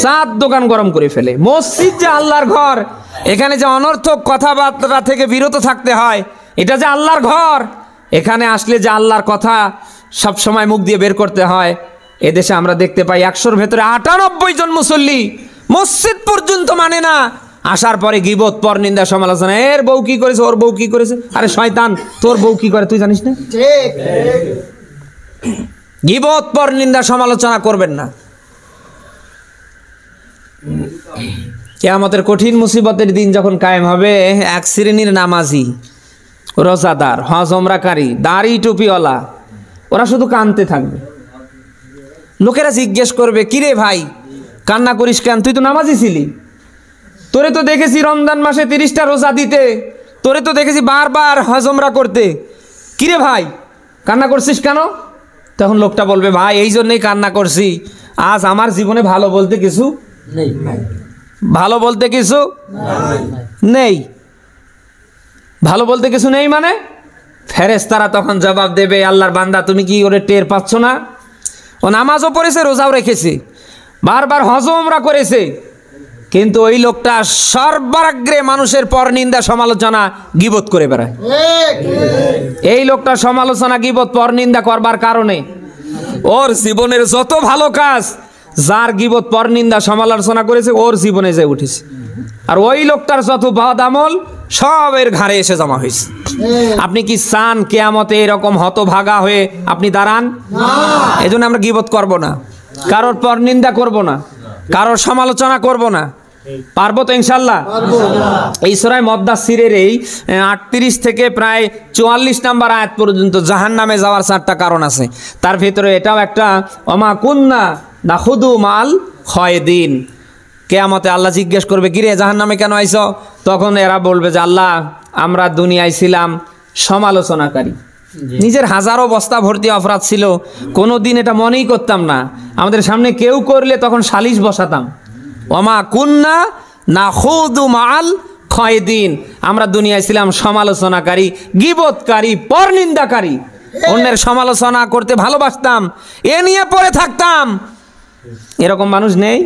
7 দোকান গরম করে ফেলে। মসজিদ যে আল্লাহর ঘর, এখানে যে অনর্থক কথাবার্তা থেকে বিরত থাকতে হয়, এটা যে আল্লাহর ঘর, এখানে আসলে যে আল্লাহর কথা সব সময় মুখ দিয়ে বের করতে হয়। এদেশে আমরা দেখতে পাই 100-র ভেতরে 98 জন মুসল্লি মসজিদ পর্যন্ত মানে না। আসার পরে গীবত, পরনিন্দা, সমালোচনা, এর বউ কি করেছে, ওর বউ কি করেছে। আরে শয়তান, তোর বউ কি করে তুই জানিস না? গীবত, পরনিন্দা, সমালোচনা করবেন না। কিয়ামতের কঠিন মুসিবতের দিন যখন কায়েম হবে, এক শ্রেণীর নামাজি, রোজাদার, হজ ওমরাকারী, দাড়ি টুপিওয়ালা, ওরা শুধু কাঁদতে থাকবে। লোকেরা জিজ্ঞেস করবে, কিরে ভাই, কান্না করিস কেন? তুই তো নামাজি ছিলি, তোরে তো দেখেছি রমজান মাসে 30টা রোজা দিতে, তোরে তো দেখেছি বারবার হজ ওমরা করতে, কিরে ভাই কান্না করছিস কেন? তখন লোকটা বলবে, ভাই এই জন্যই কান্না করছি, আজ আমার জীবনে ভালো বলতে কিছু নেই। ভালো বলতে কিছু নেই। ভালো বলতে কিছু নেই মানে? ফেরেশতারা তখন জবাব দেবে, আল্লাহর বান্দা তুমি কি করে টের পাচ্ছ না? ও নামাজও পড়েছে, রোজাও রেখেছে, বারবার হজ ওমরা করেছে, কিন্তু ওই লোকটা সর্বাগ্রে মানুষের পরনিন্দা, সমালোচনা, গীবত করে বেড়ায়। এই লোকটা সমালোচনা, গীবত, পরনিন্দা করবার কারণে ওর জীবনের যত ভালো কাজ, যার গীবত, পরনিন্দা, সমালোচনা করেছে, ওর জীবনে যে উঠেছে। আর ওই লোকটার যত বদ আমল সব এর ঘাড়ে এসে জমা হয়েছে। আপনি কি চান কিয়ামতে এরকম হতভাগা হয়ে আপনি দাঁড়ান? এই জন্য আমরা গীবত করব না, কারোর পরনিন্দা করব না, কারোর সমালোচনা করব না। পারবো তো ইনশাল্লাহ? এই সূরা মুদ্দাসসিরের এই 38 থেকে প্রায় 44 নম্বর আয়াত পর্যন্ত জাহান্নামে যাওয়ার 4টা কারণ আছে। তার ভিতরে এটাও একটা, ওমা কুন্না নাখুদু মাল খায়দিন। কিয়ামতে আল্লাহ জিজ্ঞেস করবে, কিরে জাহান্নামে কেন আইছো? তখন এরা বলবে যে, আল্লাহ আমরা দুনিয়ায় ছিলাম সমালোচনাকারী, নিজের হাজারো বস্তা ভর্তি অপরাধ ছিল, কোনোদিন এটা মনেই করতাম না, আমাদের সামনে কেউ করলে তখন সালিশ বসাতাম। ওমা কুন্না নাখুদু মাল খায়দিন, আমরা দুনিয়ায় ছিলাম সমালোচনাকারী, গীবতকারী, পরনিন্দাকারী, অন্যের সমালোচনা করতে ভালোবাসতাম, এ নিয়ে পড়ে থাকতাম। এরকম মানুষ নেই?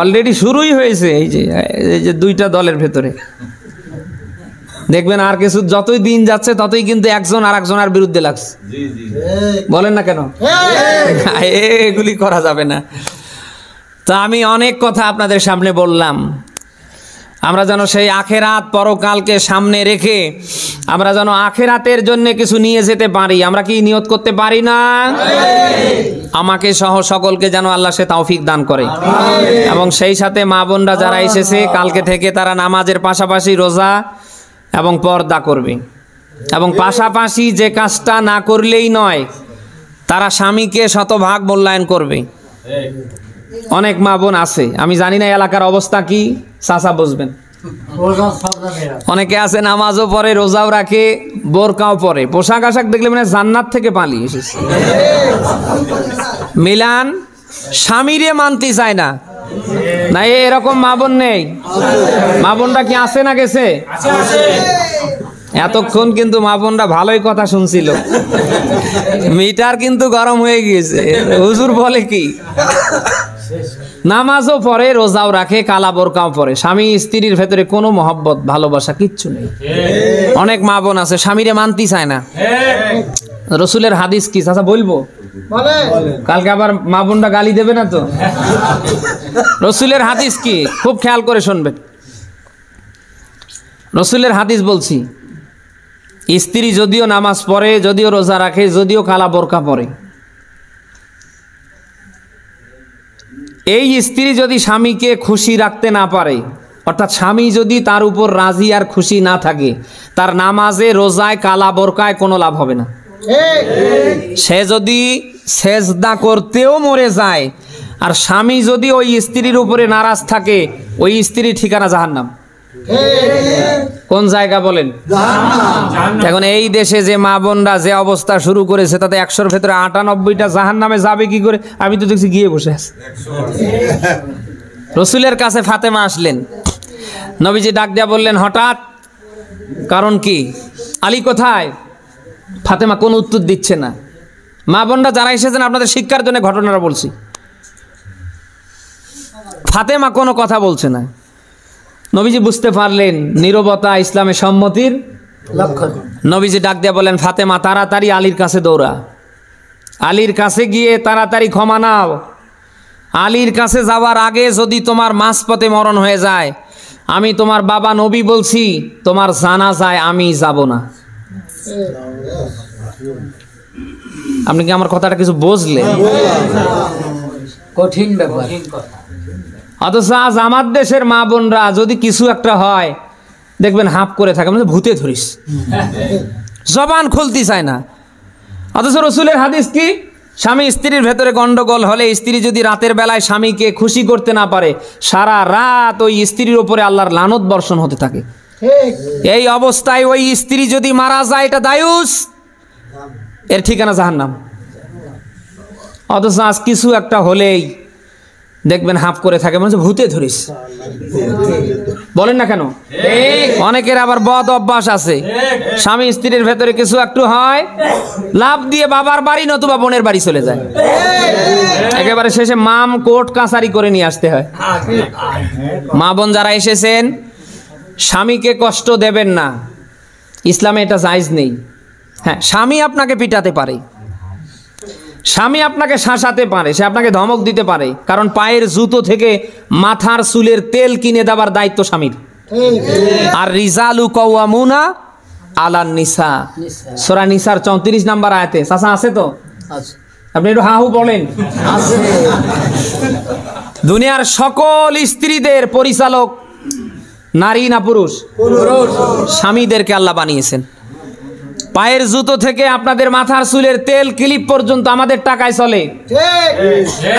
অলরেডি শুরুই হয়েছে। এই যে দুইটা দলের ভেতরে দেখবেন আর কিছু যতই দিন যাচ্ছে ততই কিন্তু একজন আর একজনের বিরুদ্ধে লাগছে। বলেন না কেন? এগুলি করা যাবে না। তা আমি অনেক কথা আপনাদের সামনে বললাম। আমরা যেন সেই আখেরাত পরকালকে সামনে রেখে আমরা যেন আখেরাতের জন্য কিছু নিয়ে যেতে পারি। আমরা কি নিয়ত করতে পারি না? আমাকে সহ সকলকে যেন আল্লাহ সে তৌফিক দান করে। এবং সেই সাথে মা বোনরা যারা এসেছে কালকে থেকে তারা নামাজের পাশাপাশি রোজা এবং পর্দা করবে। এবং পাশাপাশি যে কাজটা না করলেই নয়, তারা স্বামীকে শতভাগ মূল্যায়ন করবে। অনেক মা বোন আছে, আমি জানি না এলাকার অবস্থা কি, চাচা বুঝবেন। অনেকে আছে নামাজও পড়ে, রোজাও রাখে, বোরকাও পরে, পোশাক আশাক দেখলে মানে জান্নাত থেকে পালিয়ে এসেছে। মিলান স্বামীরে মানতে চায় না। না এরকম মা বোন নেই? মা বোনরা কি আছে না গেছে? এতক্ষণ কিন্তু মা বোনরা ভালোই কথা শুনছিল, মিটার কিন্তু গরম হয়ে গিয়েছে। হুজুর বলে কি, নামাজও পড়ে, রোজাও রাখে, কালা বোরকাও পরে, স্বামী স্ত্রীর ভেতরে কোনো মহব্বত ভালোবাসা কিচ্ছু নেই। অনেক মা বোন আছে স্বামীরে মানতে চায় না। রসুলের হাদিস কি চাচা বলবো? কালকে আবার মা বোনরা গালি দেবে না তো? রসুলের হাদিস কি খুব খেয়াল করে শুনবেন। রসুলের হাদিস বলছি, স্ত্রী যদিও নামাজ পড়ে, যদিও রোজা রাখে, যদিও কালা বোরকা পরে, এই স্ত্রী যদি স্বামীকে খুশি রাখতে না পারে, অর্থাৎ স্বামী যদি তার উপর রাজি আর খুশি না থাকে, তার নামাজে রোজায় কালা বোরকায় কোনো লাভ হবে না। সে যদি সেজদা করতেও মরে যায় আর স্বামী যদি ওই স্ত্রীর উপরে নারাজ থাকে, ওই স্ত্রীর ঠিকানা জাহান্নাম। কোন জায়গা বলেন? এখন এই দেশে যে মা বোনরা যে অবস্থা শুরু করেছে, তাতে 100-র ভেতরে 98টা জাহান্নামে যাবে কি করে? আমি তো দেখছি গিয়ে বসে আছে। রসুলের কাছে ফাতেমা আসলেন, নবীজি ডাক দিয়া বললেন হঠাৎ, কারণ কি? আলী কোথায়? ফাতেমা কোনো উত্তর দিচ্ছে না। মা বোনরা যারা এসেছেন আপনাদের শিক্ষার জন্য ঘটনাটা বলছি। ফাতেমা কোনো কথা বলছে না। নবীজি বুঝতে পারলেন নীরবতা ইসলামে সম্মতির লক্ষণ। নবীজি ডাক দিয়া বলেন, ফাতেমা তাড়াতাড়ি আলীর কাছে দৌড়া, আলীর কাছে গিয়ে তাড়াতাড়ি ক্ষমা নাও। আলীর কাছে যাওয়ার আগে যদি তোমার মাঝপথে মরণ হয়ে যায়, আমি তোমার বাবা নবী বলছি, তোমার জানাজায় আমি যাব না। আপনি কি আমার কথাটা কিছু বুঝলেন? কঠিন ব্যাপার। অথচ আজ আমার দেশের মা বোনরা যদি কিছু একটা হয় দেখবেন হাঁপ করে থাকে, মানে ভূতে ধরিস, জবান খুলতে চায় না। অথচ রসুলের হাদিস কি, স্বামী স্ত্রীর ভেতরে গন্ডগোল হলে স্ত্রী যদি রাতের বেলায় স্বামীকে খুশি করতে না পারে, সারা রাত ওই স্ত্রীর উপরে আল্লাহর লানত বর্ষণ হতে থাকে। এই অবস্থায় ওই স্ত্রী যদি মারা যায়, এটা দায়ুস, এর ঠিকানা জাহান্নাম। অথচ আজ কিছু একটা হলেই দেখবেন হাঁপ করে থাকে, মানে ভূতে ধরিস। বলেন না কেন? অনেকের আবার বদ অভ্যাস আছে, স্বামী স্ত্রীর ভেতরে কিছু একটু হয়, লাভ দিয়ে বাবার বাড়ি নতুবা বোনের বাড়ি চলে যায়, একেবারে শেষে মাম কোর্ট কাছারি করে নিয়ে আসতে হয়। মা বোন যারা এসেছেন, স্বামীকে কষ্ট দেবেন না, ইসলামে এটা জায়েজ নেই। হ্যাঁ, স্বামী আপনাকে পিটাতে পারে, স্বামী আপনাকে শাসাতে পারে, সে আপনাকে ধমক দিতে পারে, কারণ পায়ের জুতো থেকে মাথার চুলের তেল কিনে দেওয়ার দায়িত্ব স্বামীর। আর রিজালু কাওয়ামুনা আলান নিসা, সূরা নিসার 34 নম্বর আয়াতে। চাচা আছে তো? আপনি একটু হাহু বলেন। দুনিয়ার সকল স্ত্রীদের পরিচালক নারী না পুরুষ? স্বামীদেরকে আল্লাহ বানিয়েছেন। পায়ের জুতো থেকে আপনাদের মাথার চুলের তেল ক্লিপ পর্যন্ত আমাদের টাকায় চলে।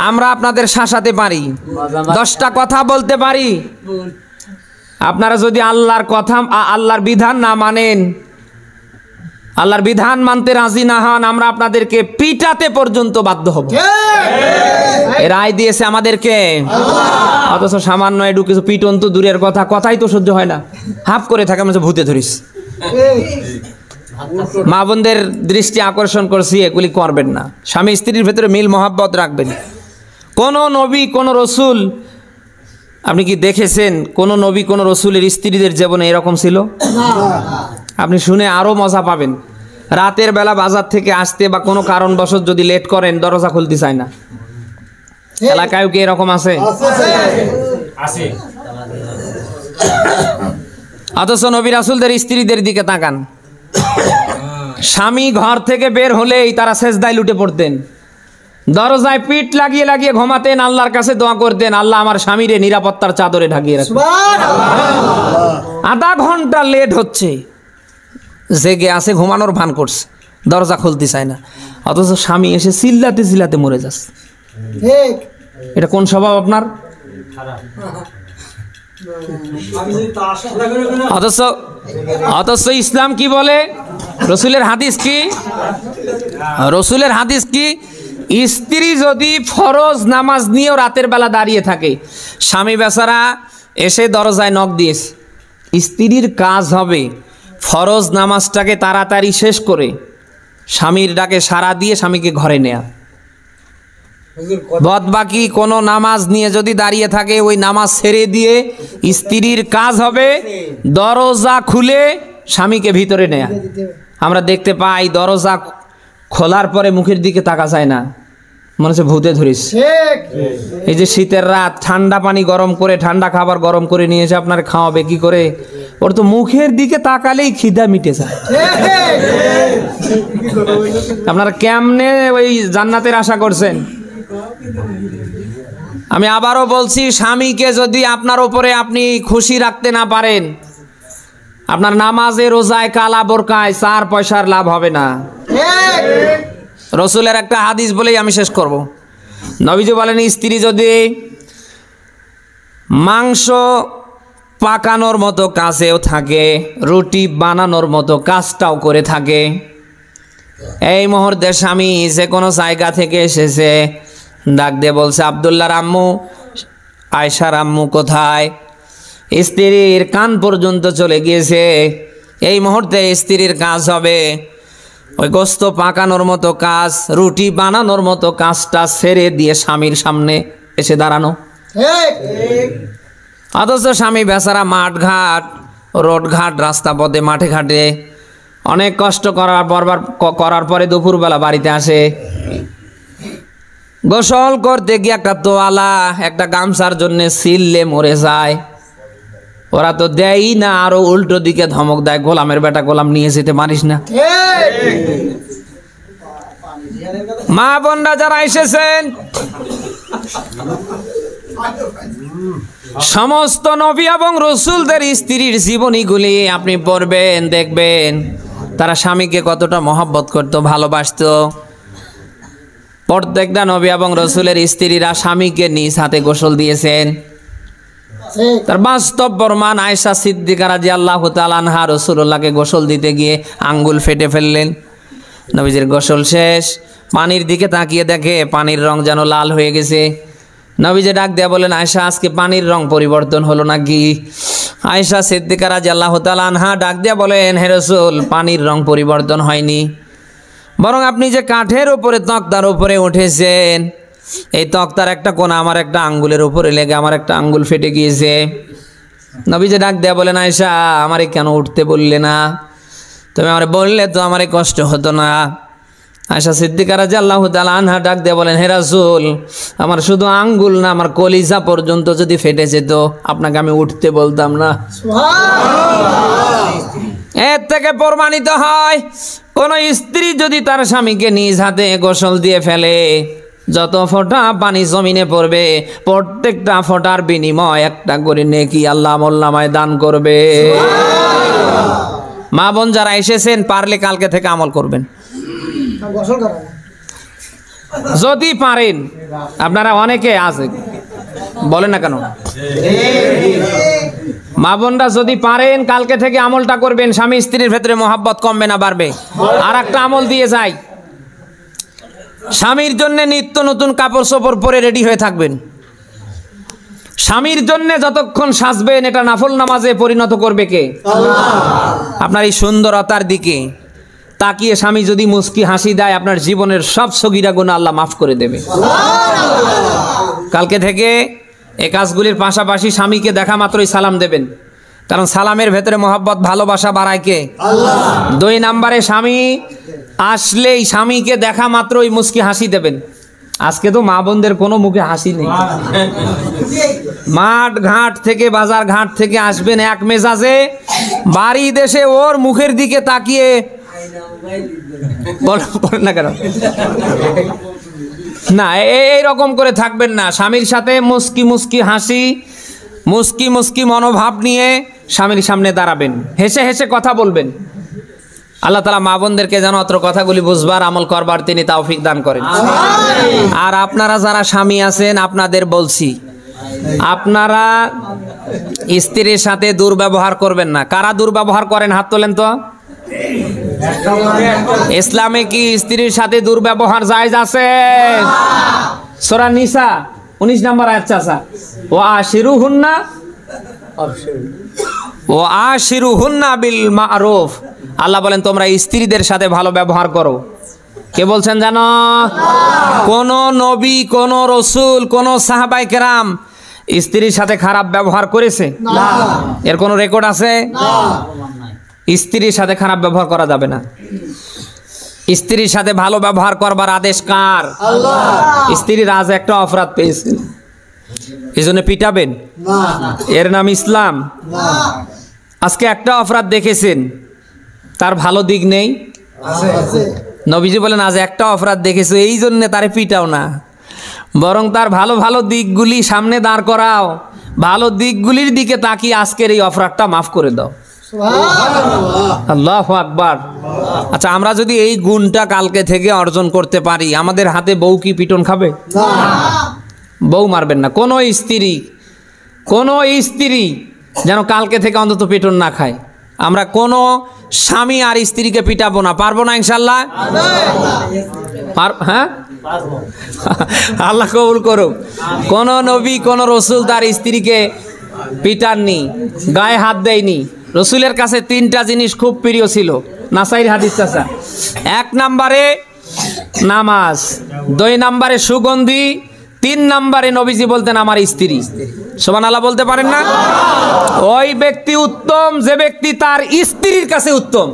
আমরা আপনাদের শাসাতে পারি, 10টা কথা বলতে পারি। আপনারা যদি আল্লাহর কথা, আল্লাহর বিধান না মানেন, আল্লাহর বিধান মানতে রাজি না হন, আমরা আপনাদেরকে পিটাতে পর্যন্ত বাধ্য হব। এর রায় দিয়েছে আমাদেরকে। অথচ সামান্য একটু কিছু পিটন তো দূরের কথা, কথাই তো সহ্য হয় না, হাফ করে থাকে, মানে ভূতে ধরিস। মা বোনদের দৃষ্টি আকর্ষণ করছি, এগুলি করবেন না। স্বামী স্ত্রীর ভেতরে মিল মহাব্বত রাখবেন। কোন নবী কোন রসুল আপনি কি দেখেছেন কোন নবী কোন রসুলের স্ত্রীদের জীবনে এরকম ছিল? আপনি শুনে আরো মজা পাবেন। রাতের বেলা বাজার থেকে আসতে বা কোনো কারণবশত যদি লেট করেন, দরজা খুলতে চায় না। এলাকায় কি এরকম আছে? অথচ নবী রাসূলদের স্ত্রীদের দিকে তাকান, স্বামী ঘর থেকে বের হলেই তারা সেজদায় লুটে পড়তেন, দরজায় পিঠ লাগিয়ে লাগিয়ে ঘুমাতেন, আল্লাহর কাছে দোয়া করতেন, আল্লাহ আমার স্বামীরে নিরাপত্তার চাদরে ঢাকিয়ে রাখেন। আধা ঘন্টা লেট হচ্ছে, জেগে আছে, ঘুমানোর ভান করছে, দরজা খুলতে চায় না, অথচ স্বামী এসে চিল্লাতে চিল্লাতে মরে যাচ্ছে। এটা কোন স্বভাব আপনার? অথচ ইসলাম কি বলে? রসুলের হাদিস কি? রসুলের হাদিস কি? স্ত্রী যদি ফরজ নামাজ নিয়েও রাতের বেলা দাঁড়িয়ে থাকে, স্বামী বেচারা এসে দরজায় নক দিয়েছে, স্ত্রীর কাজ হবে ফরজ নামাজটাকে তাড়াতাড়ি শেষ করে স্বামীর ডাকে সাড়া দিয়ে স্বামীকে ঘরে নেয়া। বদবাকি কোনো নামাজ নিয়ে যদি দাঁড়িয়ে থাকে, ওই নামাজ ছেড়ে দিয়ে স্ত্রীর কাজ হবে দরজা খুলে স্বামীকে ভিতরে নেয়া। আমরা দেখতে পাই দরজা খোলার পরে মুখের দিকে তাকা যায় না, মনে হচ্ছে ভূতে ধরিস। এই যে শীতের রাত, ঠান্ডা পানি গরম করে, ঠান্ডা খাবার গরম করে নিয়ে এসে আপনার খাওয়াবে কি করে? ওর তো মুখের দিকে তাকালেই খিদা মিটে যায়। আপনারা কেমনে ওই জান্নাতের আশা করছেন? আমি আবারও বলছি, স্বামীকে যদি আপনার উপরে আপনি খুশি রাখতে না পারেন, আপনার নামাজে রোজায় কালা বোরকায় 4 পয়সার লাভ হবে না। রসুলের একটা হাদিস বলেই আমি শেষ করব। নবীজি বলেন, স্ত্রী যদি মাংস পাকানোর মতো কাজেও থাকে, রুটি বানানোর মতো কাজটাও করে থাকে, এই মুহূর্তে স্বামী যে কোনো জায়গা থেকে এসেছে, ডাক দিয়ে বলছে, আব্দুল্লাহর আম্মু, আয়েশার আম্মু কোথায়? স্ত্রীর কান পর্যন্ত চলে গিয়েছে। এই মুহূর্তে স্ত্রীর কাজ হবে ওই গোস্ত পাকানোর মতো কাজ, রুটি বানানোর মতো কাজটা ছেড়ে দিয়ে স্বামীর সামনে এসে দাঁড়ানো। অথচ স্বামী বেচারা মাঠ ঘাট, রোড ঘাট, রাস্তা পথে, মাঠে ঘাটে অনেক কষ্ট করার পরে দুপুরবেলা বাড়িতে আসে, গোসল করতে গিয়ে একটা তোয়ালা, একটা গামছার জন্য সিললে মরে যায়। ওরা তো দেয়ই না, আরো উল্টো দিকে ধমক দেয়, গোলামের বেটা, গোলাম নিয়ে যেতে পারিস না। মা বোনরা যারা এসেছেন, সমস্ত নবী এবং রসুলদের স্ত্রীর জীবনীগুলি আপনি পড়বেন, দেখবেন তারা স্বামীকে কতটা মহব্বত করতো, ভালোবাসতো। প্রত্যেকটা নবী এবং রসুলের স্ত্রীরা স্বামীকে নিজ হাতে গোসল দিয়েছেন। তার বাস্তব প্রমাণ, আয়েশা সিদ্দিকা রাদিয়াল্লাহু তাআলা আনহা রাসূলুল্লাহকে গোসল দিতে গিয়ে আঙ্গুল ফেটে ফেললেন। নবীজির গোসল শেষ, পানির দিকে তাকিয়ে দেখে পানির রং যেন লাল হয়ে গেছে। নবীজি ডাক দেয়া বলেন, আয়েশা, আজকে পানির রং পরিবর্তন হলো নাকি? আয়েশা সিদ্দিকা রাদিয়াল্লাহু তাআলা আনহা ডাক দেয়া বলেন, হে রাসূল, পানির রং পরিবর্তন হয়নি, বরং আপনি যে কাঠের উপরে, তক্তার উপরে উঠেছেন, এই তক্তার একটা কোণা আমার একটা আঙ্গুলের উপরে লেগে আমার একটা আঙ্গুল ফেটে গিয়েছে। নবীজি ডাক দেয়া বলেন, আয়েশা, আমারে কেন উঠতে বললে না? তুমি আমারে বললে তো আমারে কষ্ট হতো না। আয়েশা সিদ্দিকা রাদিয়াল্লাহু তাআলা আনহা ডাক দেয়া বলেন, হে রাসূল, আমার শুধু আঙ্গুল না, আমার কলিজা পর্যন্ত যদি ফেটে যেত, আপনাকে আমি উঠতে বলতাম না। এর থেকে প্রমাণিত হয়, কোন স্ত্রী যদি তার স্বামীকে নিজ হাতে গোসল দিয়ে ফেলে, যত ফোঁটা পানি জমিনে পড়বে, প্রত্যেকটা ফোঁটার বিনিময় একটা করে নেকি আল্লাহ আমলনামায় দান করবে। মা বোন যারা এসেছেন, পারলে কালকে থেকে আমল করবেন, যদি পারেন। আপনারা অনেকে আছে, বলেন না কেন? মা বোনরা যদি পারেন, কালকে থেকে আমলটা করবেন, স্বামী স্ত্রীর ভেতরে মহাব্বত কমবে না, বাড়বে। আর একটা আমল দিয়ে যাই, স্বামীর জন্য নিত্য নতুন কাপড় চোপড় পরে রেডি হয়ে থাকবেন। স্বামীর জন্য যতক্ষণ সাজবেন, এটা নফল নামাজে পরিণত করবে কে? আপনার এই সুন্দরতার দিকে তাকিয়ে স্বামী যদি মুস্কি হাসি দেয়, আপনার জীবনের সব সগীরা গুনাহ আল্লাহ মাফ করে দেবে। কালকে থেকে এই কাজগুলির পাশাপাশি স্বামীকে দেখা মাত্রই সালাম দেবেন, কারণ সালামের ভেতরে মহব্বত ভালোবাসা বাড়ায় কে? আল্লাহ। 2 নম্বরে স্বামী আসলেই স্বামীকে দেখা মাত্রই মুস্কি হাসি দেবেন। আজকে তো মা বোনদের কোনো মুখে হাসি নেই। মাঠ ঘাট থেকে বাজার ঘাট থেকে আসবেন এক মেজাজে, বাড়ি দেশে ওর মুখের দিকে তাকিয়ে বলেন না কেন? না, এইরকম করে থাকবেন না। স্বামীর সাথে মুস্কি মুস্কি হাসি, মুস্কি মুস্কি মনোভাব নিয়ে স্বামীর সামনে দাঁড়াবেন, হেসে হেসে কথা বলবেন। আল্লাহ তাআলা মা বোনদেরকে যেন অত্র কথাগুলি বুঝবার আমল করবার তিনি তৌফিক দান করেন। আর আপনারা যারা স্বামী আছেন, আপনাদের বলছি, আপনারা স্ত্রীর সাথে দুর্ব্যবহার করবেন না। কারা দুর্ব্যবহার করেন হাত তোলেন তো। ইসলামে কি স্ত্রীর সাথে দুর্ব্যবহার জায়েজ আছে? সূরা নিসা 19 নম্বর আয়াত চাচা, ওয়া আশিরুহুন্না বিল মারুফ। আল্লাহ বলেন তোমরা স্ত্রীদের সাথে ভালো ব্যবহার করো। কে বলছেন জানো? কোন নবী, কোন রসুল, কোন সাহাবায়ে কেরাম স্ত্রীর সাথে খারাপ ব্যবহার করেছে? না। এর কোন রেকর্ড আছে? না। স্ত্রীর সাথে খারাপ ব্যবহার করা যাবে না। স্ত্রীর সাথে ভালো ব্যবহার করবার আদেশ কার? আল্লাহ। স্ত্রীর আজ একটা অপরাধ পেয়েছে, এই জন্য পিটাবেন? না। এর নাম ইসলাম? না। আজকে একটা অপরাধ দেখেছেন, তার ভালো দিক নেই? আছে। নবীজি বলেন আজ একটা অপরাধ দেখেছো, এই জন্য তারে পিটাও না, বরং তার ভালো ভালো দিকগুলি সামনে দাঁড় করাও, ভালো দিকগুলির দিকে তাকিয়ে আজকের এই অপরাধটা মাফ করে দাও। আল্লাহু আকবার। আচ্ছা, আমরা যদি এই গুণটা কালকে থেকে অর্জন করতে পারি, আমাদের হাতে বউ কি পিটন খাবে? না। বউ মারবেন না। কোন স্ত্রী যেন কালকে থেকে অন্তত পিটন না খায়। আমরা কোনো স্বামী আর স্ত্রীকে পিটাবো না। পারবো না ইনশাল্লাহ? হ্যাঁ, আল্লাহ কবুল করুক। কোন নবী, কোন রসুল তার স্ত্রীকে পিটাননি, গায়ে হাত দেয়নি। রসুলের কাছে 3টা জিনিস খুব প্রিয় ছিল, নাসাইর হাদিস চাচা। 1 নম্বরে নামাজ, 2 নম্বরে সুগন্ধি, 3 নম্বরে নবীজি বলতেন আমার স্ত্রী। সুবহানাল্লাহ বলতে পারেন না? ওই ব্যক্তি উত্তম যে ব্যক্তি তার স্ত্রীর কাছে উত্তম।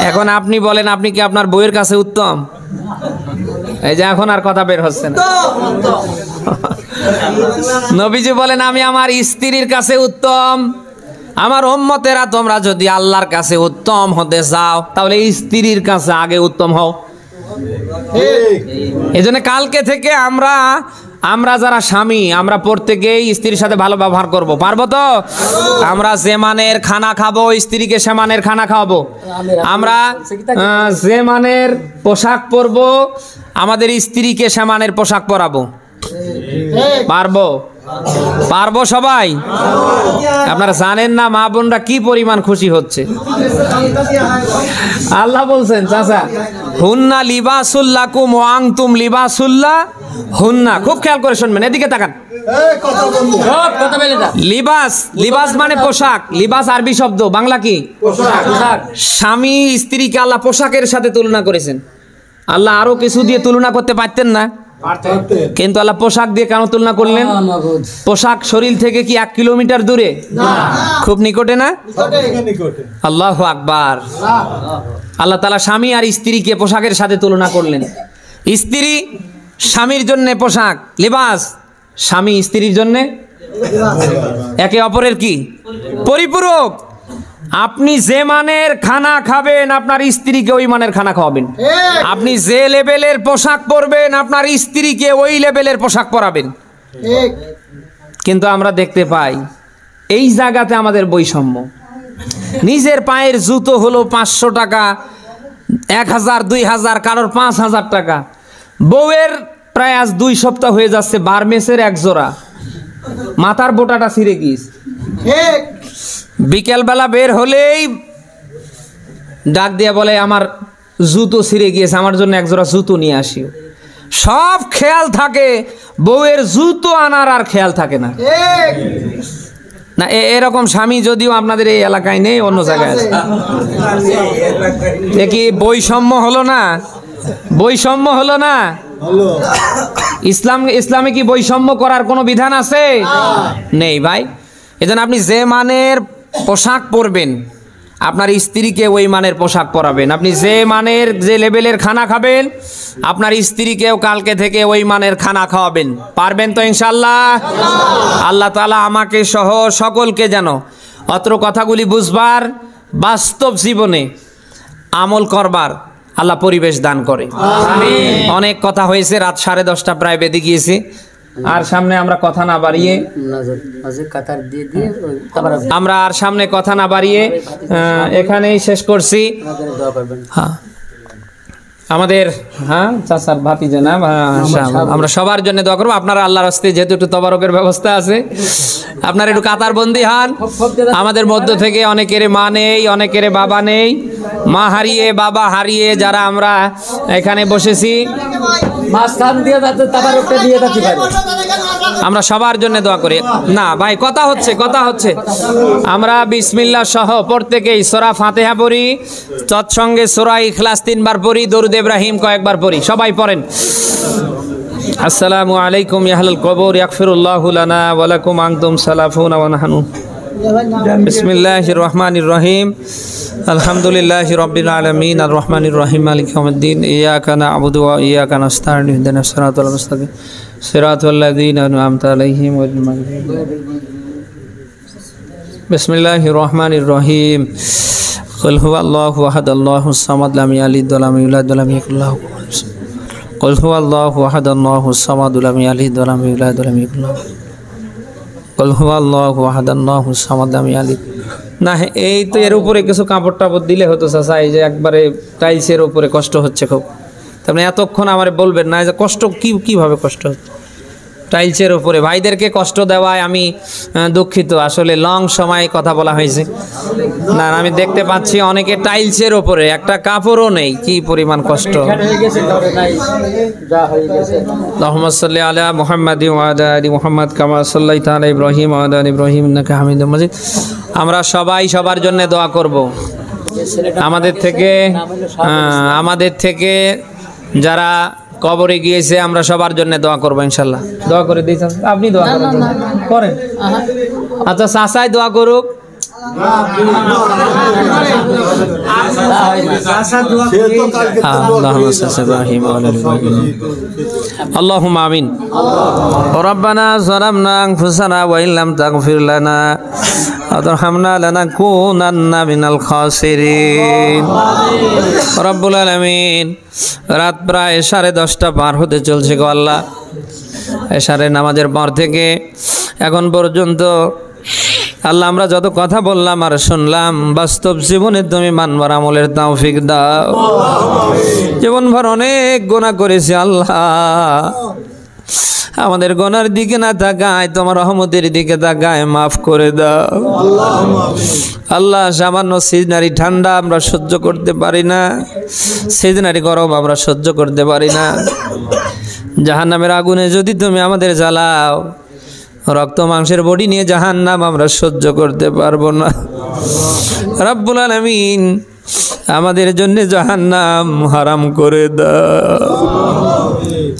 এখন আপনি বলেন, আপনি কি আপনার বউয়ের কাছে উত্তম? এই যে এখন আর কথা বের হচ্ছে না। নবীজি বলেন আমি আমার স্ত্রীর কাছে উত্তম। আমার উম্মতেরা, তোমরা যদি আল্লাহর কাছে উত্তম হতে চাও তাহলে স্ত্রীর কাছে আগে উত্তম হও। এই জন্য কালকে থেকে আমরা যারা স্বামী, আমরা প্রত্যেকেই স্ত্রীর সাথে ভালো ব্যবহার করব। পারবো তো? আমরা যে মানের খানা খাবো, স্ত্রীকে সে মানের খানা খাওয়াবো। আমরা যে মানের পোশাক পরবো, আমাদের স্ত্রীকে সে মানের পোশাক পরাবো। পারবো? পারবো সবাই? আপনারা জানেন না মা বোনরা কি পরিমাণ খুশি হচ্ছে। আল্লাহ বলছেন চাচা, হুন্না লিবাসুল লাকুম ওয়া আনতুম লিবাসুল্লাহ হুন্না। খুব খেয়াল করে শুনবেন, এদিকে তাকান। লিবাস মানে পোশাক। লিবাস আরবি শব্দ, বাংলা কি? পোশাক। স্বামী স্ত্রীকে আল্লাহ পোশাকের সাথে তুলনা করেছেন। আল্লাহ আরো কিছু দিয়ে তুলনা করতে পারতেন না, কিন্তু আল্লাহ পোশাক দিয়ে কেন তুলনা করলেন? পোশাক শরীর থেকে কি 1 কিলোমিটার দূরে? খুব নিকটে না? আল্লাহু আকবার। আল্লাহ তাআলা স্বামী আর স্ত্রীকে পোশাকের সাথে তুলনা করলেন। স্ত্রী স্বামীর জন্য পোশাক, লিবাস। স্বামী স্ত্রীর জন্য একে অপরের কি? পরিপূরক। আপনি যে মানের খানা খাবেন, আপনার স্ত্রীকে ওই মানের খানা খাওয়াবেন। আপনি যে লেভেলের পোশাক পরবেন, আপনার স্ত্রীকে ওই লেভেলের পোশাক পরাবেন। কিন্তু আমরা দেখতে পাই এই জায়গাতে আমাদের বৈষম্য। নিজের পায়ের জুতো হলো 500 টাকা, 1000, 2000, কারোর 5000 টাকা। বউয়ের প্রায় আজ 2 সপ্তাহ হয়ে যাচ্ছে বার্মেসের 1 জোড়া, মাথার বোটাটা ছিঁড়ে গিয়েছে। বিকেলবেলা বের হলেই ডাক দিয়ে বলে আমার জুতো ছিঁড়ে গিয়েছে, আমার জন্য 1 জোড়া জুতো নিয়ে আসিও। সব খেয়াল থাকে, বউয়ের জুতো আনার আর খেয়াল থাকে না। না, এরকম স্বামী যদিও আপনাদের এই এলাকায় নেই, অন্য জায়গায় আছে। দেখি বৈষম্য হলো না? বৈষম্য হলো না? ইসলামে কি বৈষম্য করার কোনো বিধান আছে? নেই ভাই। এজন্য আপনি যে মানের পোশাক পরবেন আপনার স্ত্রীকে ওই মানের পোশাক পরাবেন। আপনি যে মানের যে লেভেলের খানা খাবেন আপনার স্ত্রীকেও কালকে থেকে ওই মানের খানা খাওয়াবেন। পারবেন তো ইনশাআল্লাহ? আল্লাহ তাআলা আমাকে সহ সকলকে যেন অত্র কথাগুলি বুঝবার, বাস্তব জীবনে আমল করবার আল্লাহ পরিবেশ দান করে। অনেক কথা হয়েছে, রাত 10:30 প্রায় বেজে গিয়েছে। আর সামনে আমরা কথা না বাড়িয়ে এখানেই শেষ করছি। হ্যাঁ, আমাদের চাচার ভাতিজা না, আমরা সবার জন্য দোয়া করবো। আপনারা আল্লাহর রাস্তায় যেহেতু একটু তবারকের ব্যবস্থা আছে, আপনারা একটু কাতার বন্দী হন। আমাদের মধ্য থেকে অনেকের মা নেই, অনেকের বাবা নেই, মা হারিয়ে বাবা হারিয়ে যারা আমরা এখানে বসেছি, আমরা সবার জন্য দোয়া করি। না ভাই, কথা হচ্ছে আমরা বিসমিল্লাহ সহ প্রত্যেকেই সূরা ফাতিহা পড়ি, তৎসঙ্গে সূরা ইখলাস 3 বার পড়ি, দরুদ ইব্রাহিম কয়েকবার পড়ি। সবাই পড়েন। আসসালামু আলাইকুম ইয়া আহলাল কবর ইয়াগফিরুল্লাহু লানা ওয়া লাকুম আনতুম সালাফুনা ওয়া নাহনু। বিসমিল্লাহির রহমানির রহিম। আলহামদুলিল্লাহি রাব্বিল আলামিন আর রহমানির রহিম মালিকি ইয়াউমিদ্দিন। ইয়াকা না'বুদু ওয়া ইয়াকা নাস্তাঈন ইহদিনাস সিরাতাল মুস্তাকিম সিরাতাল লাযীনা আন'আমতা আলাইহিম গায়রিল মাগদুবি আলাইহিম। বিসমিল্লাহির রহমানির রহিম। কুল হুয়াল্লাহু আহাদ আল্লাহুস সামাদ লাম ইয়ালিদ ওয়া লাম ইউলাদ ওয়া লাম ইয়াকুল লাহু কুফুওয়ান আহাদ। কুল হুয়াল্লাহু আহাদ আল্লাহুস সামাদ লাম ইয়ালিদ ওয়া লাম ইউলাদ ওয়া লাম ইয়াকুল লাহু কুল হুয়াল্লাহু আহাদ আল্লাহুস সামাদ লাম ইয়ালিদ। না, এই তো এর উপরে কিছু কাপড় টাপড় দিলে হতো চাচা। এই যে একবারে টাইলসের উপরে কষ্ট হচ্ছে খুব। তারপরে এতক্ষণ আমার বলবেন না যে কষ্ট কিভাবে কষ্ট হচ্ছে টাইলসের উপরে। ভাইদেরকে কষ্ট দেওয়ায় আমি দুঃখিত। আসলে লং সময় কথা বলা হয়েছে। না, আমি দেখতে পাচ্ছি অনেকে টাইলসের উপরে একটা কাপড়ও নেই, কি পরিমাণ কষ্ট। আল্লাহুম্মা সাল্লি আলা মুহাম্মাদি ওয়া আলা আলি মুহাম্মাদ কামা সাল্লাইতা আলা ইব্রাহিম ওয়া আলা আলি ইব্রাহিম ইন্নাকা হামিদুম মাজিদ। আমরা সবাই সবার জন্য দোয়া করব। আমাদের থেকে যারা কবরে গিয়েছে আমরা সবার জন্য দোয়া করবো ইনশাল্লাহ। দোয়া করে দিয়েছেন আপনি? দোয়া করেন। আচ্ছা, চাচাই দোয়া করুক। আল্লাহুম্মা আমিন। রব্বানা যালামনা আনফুসানা ওয়া ইল্লাম তাগফির লানা ওয়া তারহামনা লানাকুনান্না মিনাল খাসিরিন। রব্বুল আলামিন, রাত প্রায় 10:30 পার হতে চলছে গো আল্লাহ। এশারের নামাজের পর থেকে এখন পর্যন্ত আল্লাহ আমরা যত কথা বললাম আর শুনলাম, বাস্তব জীবনে তুমি মানবার আমলের তৌফিক দাও। জীবনভর অনেক গুনাহ করেছি আল্লাহ, আমাদের গুনার দিকে না তাকায় তোমার রহমতের দিকে তাকায়, মাফ করে দাও আল্লাহ। সামান্য সিজনারি ঠান্ডা আমরা সহ্য করতে পারি না, সিজনারি গরম আমরা সহ্য করতে পারি না। জাহান্নামের আগুনে যদি তুমি আমাদের জ্বালাও, রক্ত মাংসের বডি নিয়ে জাহান্নাম আমরা সহ্য করতে পারবো না। রব্বুল আলামিন, আমাদের জন্য জাহান্নাম হারাম করে দাও।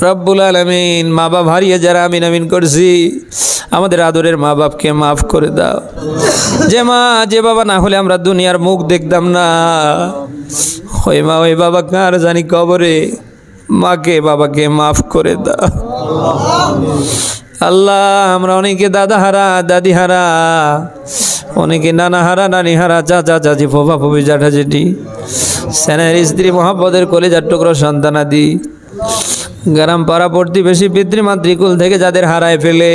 রব্বুল আলামিন, মা বাপ হারিয়ে যারা আমিন আমিন করছি, আমাদের আদরের মা বাপকে মাফ করে দাও। যে মা যে বাবা না হলে আমরা দুনিয়ার মুখ দেখতাম না, ওই মা ওই বাবা কার জানি কবরে, মাকে বাবাকে মাফ করে দাও আল্লাহ। আমরা অনেকে দাদা হারা, দাদি হারা, অনেকে নানা হারা, নানি হারা, চাচা চাচি, ফোফা ফুফি, জ্যাঠা জেঠি, সেনের স্ত্রী, মহাব্বতের কলিজার টুকরো সন্তানাদি, গ্রাম পাড়া প্রতিবেশী, পিতৃমাতৃকুল থেকে যাদের হারায় ফেলে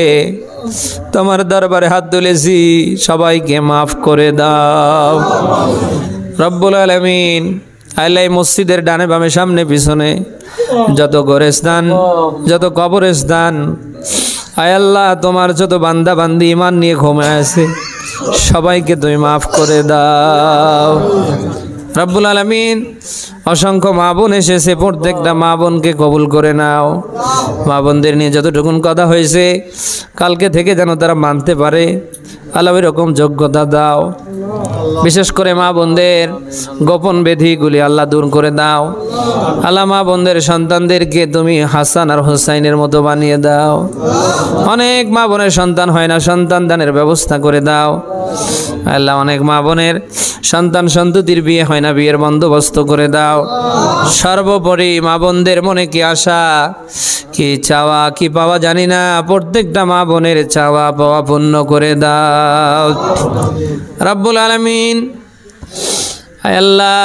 তোমার দরবারে হাত তুলেছি, সবাইকে মাফ করে দাও রব্বুল আলামিন। আল্লাহ, মসজিদের ডানে বামে সামনে পিছনে যত গোরস্থান, যত কবরস্থান, আয় আল্লাহ তোমার যত বান্দা বান্দি ইমান নিয়ে ঘুমায় আছে, সবাইকে তুমি মাফ করে দাও রব্বুল আলামিন অসংখ্য মা বোন এসেছে, প্রত্যেকটা মা বোনকে কবুল করে নাও। মা বোনদের নিয়ে যতটুকুন কথা হয়েছে কালকে থেকে যেন তারা মানতে পারে, আল্লাহ এরকম যোগ্যতা দাও। বিশেষ করে মা বোনদের গোপন ব্যাধিগুলি আল্লাহ দূর করে দাও। আল্লাহ মা বোনদের সন্তানদেরকে তুমি হাসান আর হুসাইনের মতো বানিয়ে দাও। অনেক মা বোনের সন্তান হয় না, সন্তান দানের ব্যবস্থা করে দাও। আল্লাহ অনেক মা বোনের সন্তান সন্ততির বিয়ে হয় না, বিয়ের বন্দোবস্ত করে দাও। সর্বোপরি মা বোনদের মনে কি আশা, কি চাওয়া, কি পাওয়া জানি না, প্রত্যেকটা মা বোনের চাওয়া পাওয়া পূর্ণ করে দাও রব্বুল আলামিন। আল্লাহ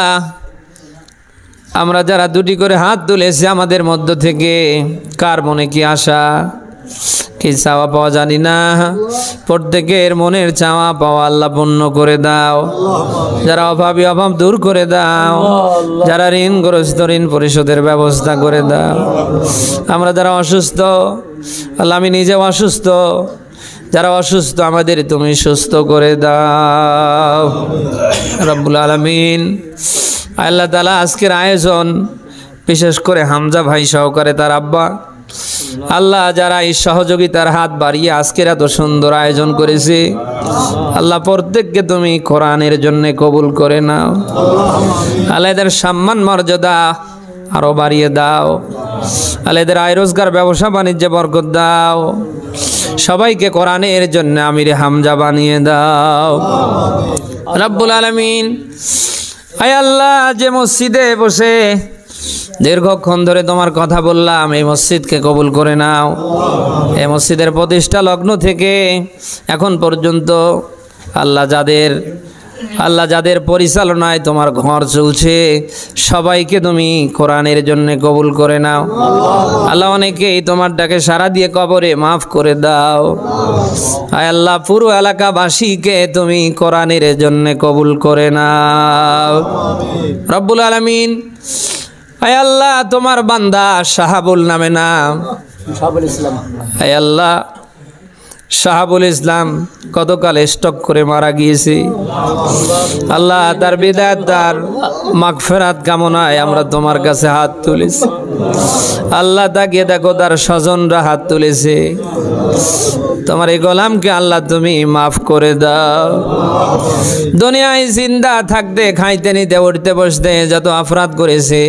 আমরা যারা দুটি করে হাত তুলেছি আমাদের মধ্য থেকে কার মনে কি আশা, কি চাওয়া পাওয়া জানি না, প্রত্যেকের মনের চাওয়া পাওয়া আল্লাহ পূর্ণ করে দাও। যারা অভাবী অভাব দূর করে দাও, যারা ঋণগ্রস্ত ঋণ পরিশোধের ব্যবস্থা করে দাও। আমরা যারা অসুস্থ, আল্লাহ আমি নিজেও অসুস্থ, যারা অসুস্থ আমাদের তুমি সুস্থ করে দাও রব্বুল আলামিন। আল্লাহ তাআলা আজকের আয়োজন বিশেষ করে হামজা ভাই সহকারে তার আব্বা, আল্লাহ যারা এই সহযোগিতার হাত বাড়িয়ে আজকের এত সুন্দর আয়োজন করেছে, আল্লাহ প্রত্যেককে তুমি কোরআনের জন্য কবুল করে নাও। আল্লাহ এদের সম্মান মর্যাদা আরো বাড়িয়ে দাও। আল্লাহ এদের আয় রোজগার ব্যবসা বাণিজ্যে বরকত দাও। সবাইকে কোরআনের জন্য আমিরে হামজা বানিয়ে দাও রব্বুল আলামিন। আয় আল্লাহ যে মসজিদে বসে দীর্ঘক্ষণ ধরে তোমার কথা বললাম, এই মসজিদকে কবুল করে নাও। এই মসজিদের প্রতিষ্ঠা লগ্ন থেকে এখন পর্যন্ত আল্লাহ যাদের পরিচালনায় তোমার ঘর চলছে সবাইকে তুমি কোরআনের জন্য কবুল করে নাও। আল্লাহ অনেকেই তোমার ডাকে সাড়া দিয়ে কবরে মাফ করে দাও। আয় আল্লাহ পুরো এলাকাবাসীকে তুমি কোরআনের জন্য কবুল করে নাও রব্বুল আলামিন। আয় আল্লাহ তোমার বান্দা শাহাবুল নামে নাম, আয় আল্লাহ শাহাবুল ইসলাম কতকাল স্টক করে মারা গিয়েছে। আল্লাহ তার বিদাত তার মাগফিরাত কামনায় আমরা তোমার কাছে হাত তুলেছি। আল্লাহ তাকে দেখো তার স্বজনরা হাত তুলেছে, তোমার এই গোলামকে আল্লাহ তুমি মাফ করে দাও। দুনিয়ায় জিন্দা থাকতে খাইতে নিতে উঠতে বসতে যত অপরাধ করেছে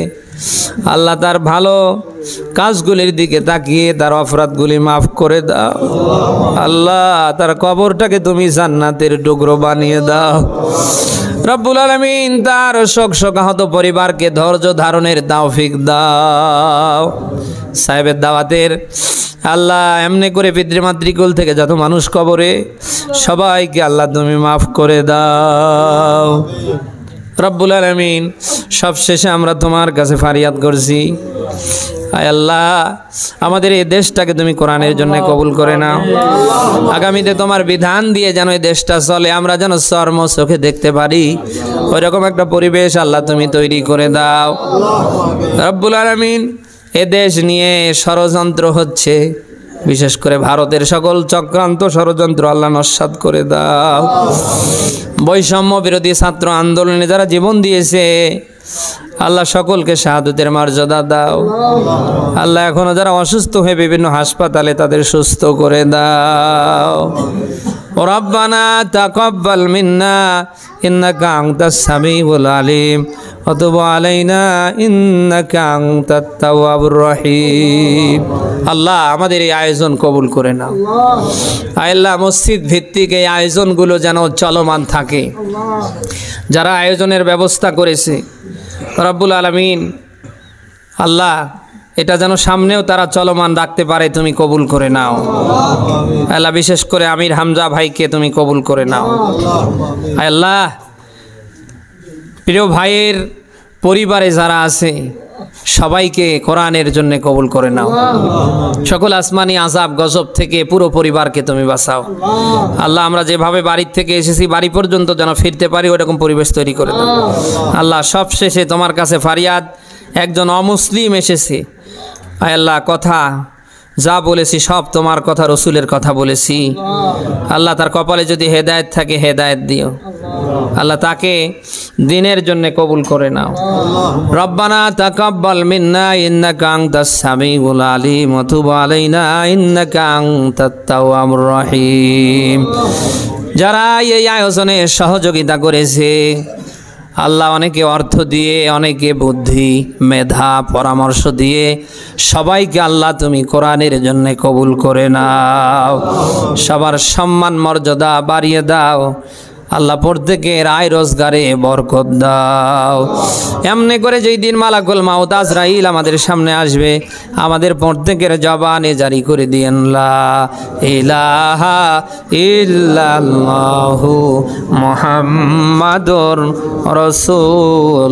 আল্লাহ তার ভালো কাজগুলির দিকে তাকিয়ে তার অপরাধগুলি মাফ করে দাও। আল্লাহ তার কবরটাকে তুমি জান্নাতের টুকরো বানিয়ে দাও রব্বুল আলামিন। তার শোক শোকাহত পরিবারকে ধৈর্য ধারণের তৌফিক দাও। সাহেবের দাওয়াতের আল্লাহ এমনি করে পিতৃমাতৃকুল থেকে যত মানুষ কবরে সবাইকে আল্লাহ তুমি মাফ করে দাও রব্বুল আলামিন। সবশেষে আমরা তোমার কাছে ফারিয়াদ করছি, আয় আল্লাহ আমাদের এই দেশটাকে তুমি কোরআনের জন্য কবুল করে নাও। আগামীতে তোমার বিধান দিয়ে যেন এই দেশটা চলে, আমরা যেন চর্ম চোখে দেখতে পারি, ওই রকম একটা পরিবেশ আল্লাহ তুমি তৈরি করে দাও রব্বুল আলামিন। এ দেশ নিয়ে ষড়যন্ত্র হচ্ছে, বিশেষ করে ভারতের সকল চক্রান্ত ষড়যন্ত্র আল্লাহ নস্যাৎ করে দাও। বৈষম্য বিরোধী ছাত্র আন্দোলনে যারা জীবন দিয়েছে আল্লাহ সকলকে শাহাদাতের মর্যাদা দাও। আল্লাহ এখনো যারা অসুস্থ হয়ে বিভিন্ন হাসপাতালে তাদের সুস্থ করে দাও। রব্বানা তাকাব্বাল মিন্না ইন্নাকা আনতাস সামিউল আলিম ওয়া তুব আলাইনা ইন্নাকা আনতাত তাওয়াবুর রহিম। আল্লাহ আমাদের এই আয়োজন কবুল করে নাও। আল্লাহ মসজিদ ভিত্তিক এই আয়োজনগুলো যেন চলমান থাকে। যারা আয়োজনের ব্যবস্থা করেছে রব্বুল আলামিন আল্লাহ এটা যেন সামনেও তারা চলমান রাখতে পারে, তুমি কবুল করে নাও আল্লাহ। বিশেষ করে আমির হামজা ভাইকে তুমি কবুল করে নাও আল্লাহ। প্রিয় ভাইয়ের পরিবারে যারা আছে সবাইকে কোরআনের জন্য কবুল করে নাও। সকল আসমানি আযাব গজব থেকে পুরো পরিবারকে তুমি বাঁচাও আল্লাহ। আমরা যেভাবে বাড়ির থেকে এসেছি বাড়ি পর্যন্ত যেন ফিরতে পারি ওরকম পরিবেশ তৈরি করে দাও আল্লাহ। সব শেষে তোমার কাছে ফারিয়াদ, একজন অমুসলিম এসেছে আয় আল্লাহ, কথা যা বলেছি সব তোমার কথা রসুলের কথা বলেছি আল্লাহ। তার কপালে যদি হেদায়েত থাকে হেদায়েত দিও আল্লাহ তাকে দিনের জন্য কবুল করে নাও। রব্বানা তাকাব্বাল মিন্না ইন্নাকা আনতাস সামিউল আলিম ওয়া তুব আলাইনা ইন্নাকা আনতাত তাওয়াবুর রহিম। যারা এই আয়োজনে সহযোগিতা করেছে আল্লাহ, অনেকে অর্থ দিয়ে, অনেকে বুদ্ধি মেধা পরামর্শ দিয়ে, সবাইকে আল্লাহ তুমি কোরআনের জন্য কবুল করে নাও। সবার সম্মান মর্যাদা বাড়িয়ে দাও আল্লাহ, প্রত্যেকের আয় রোজগারে বরকত দাও। এমনি করে যেই দিন মালাকুল মাউত আজরাইল আমাদের সামনে আসবে, আমাদের প্রত্যেকের জবানে জারি করে দিয়েন লা ইলাহা ইল্লাল্লাহু মুহাম্মাদুর রাসূলুল্লাহ।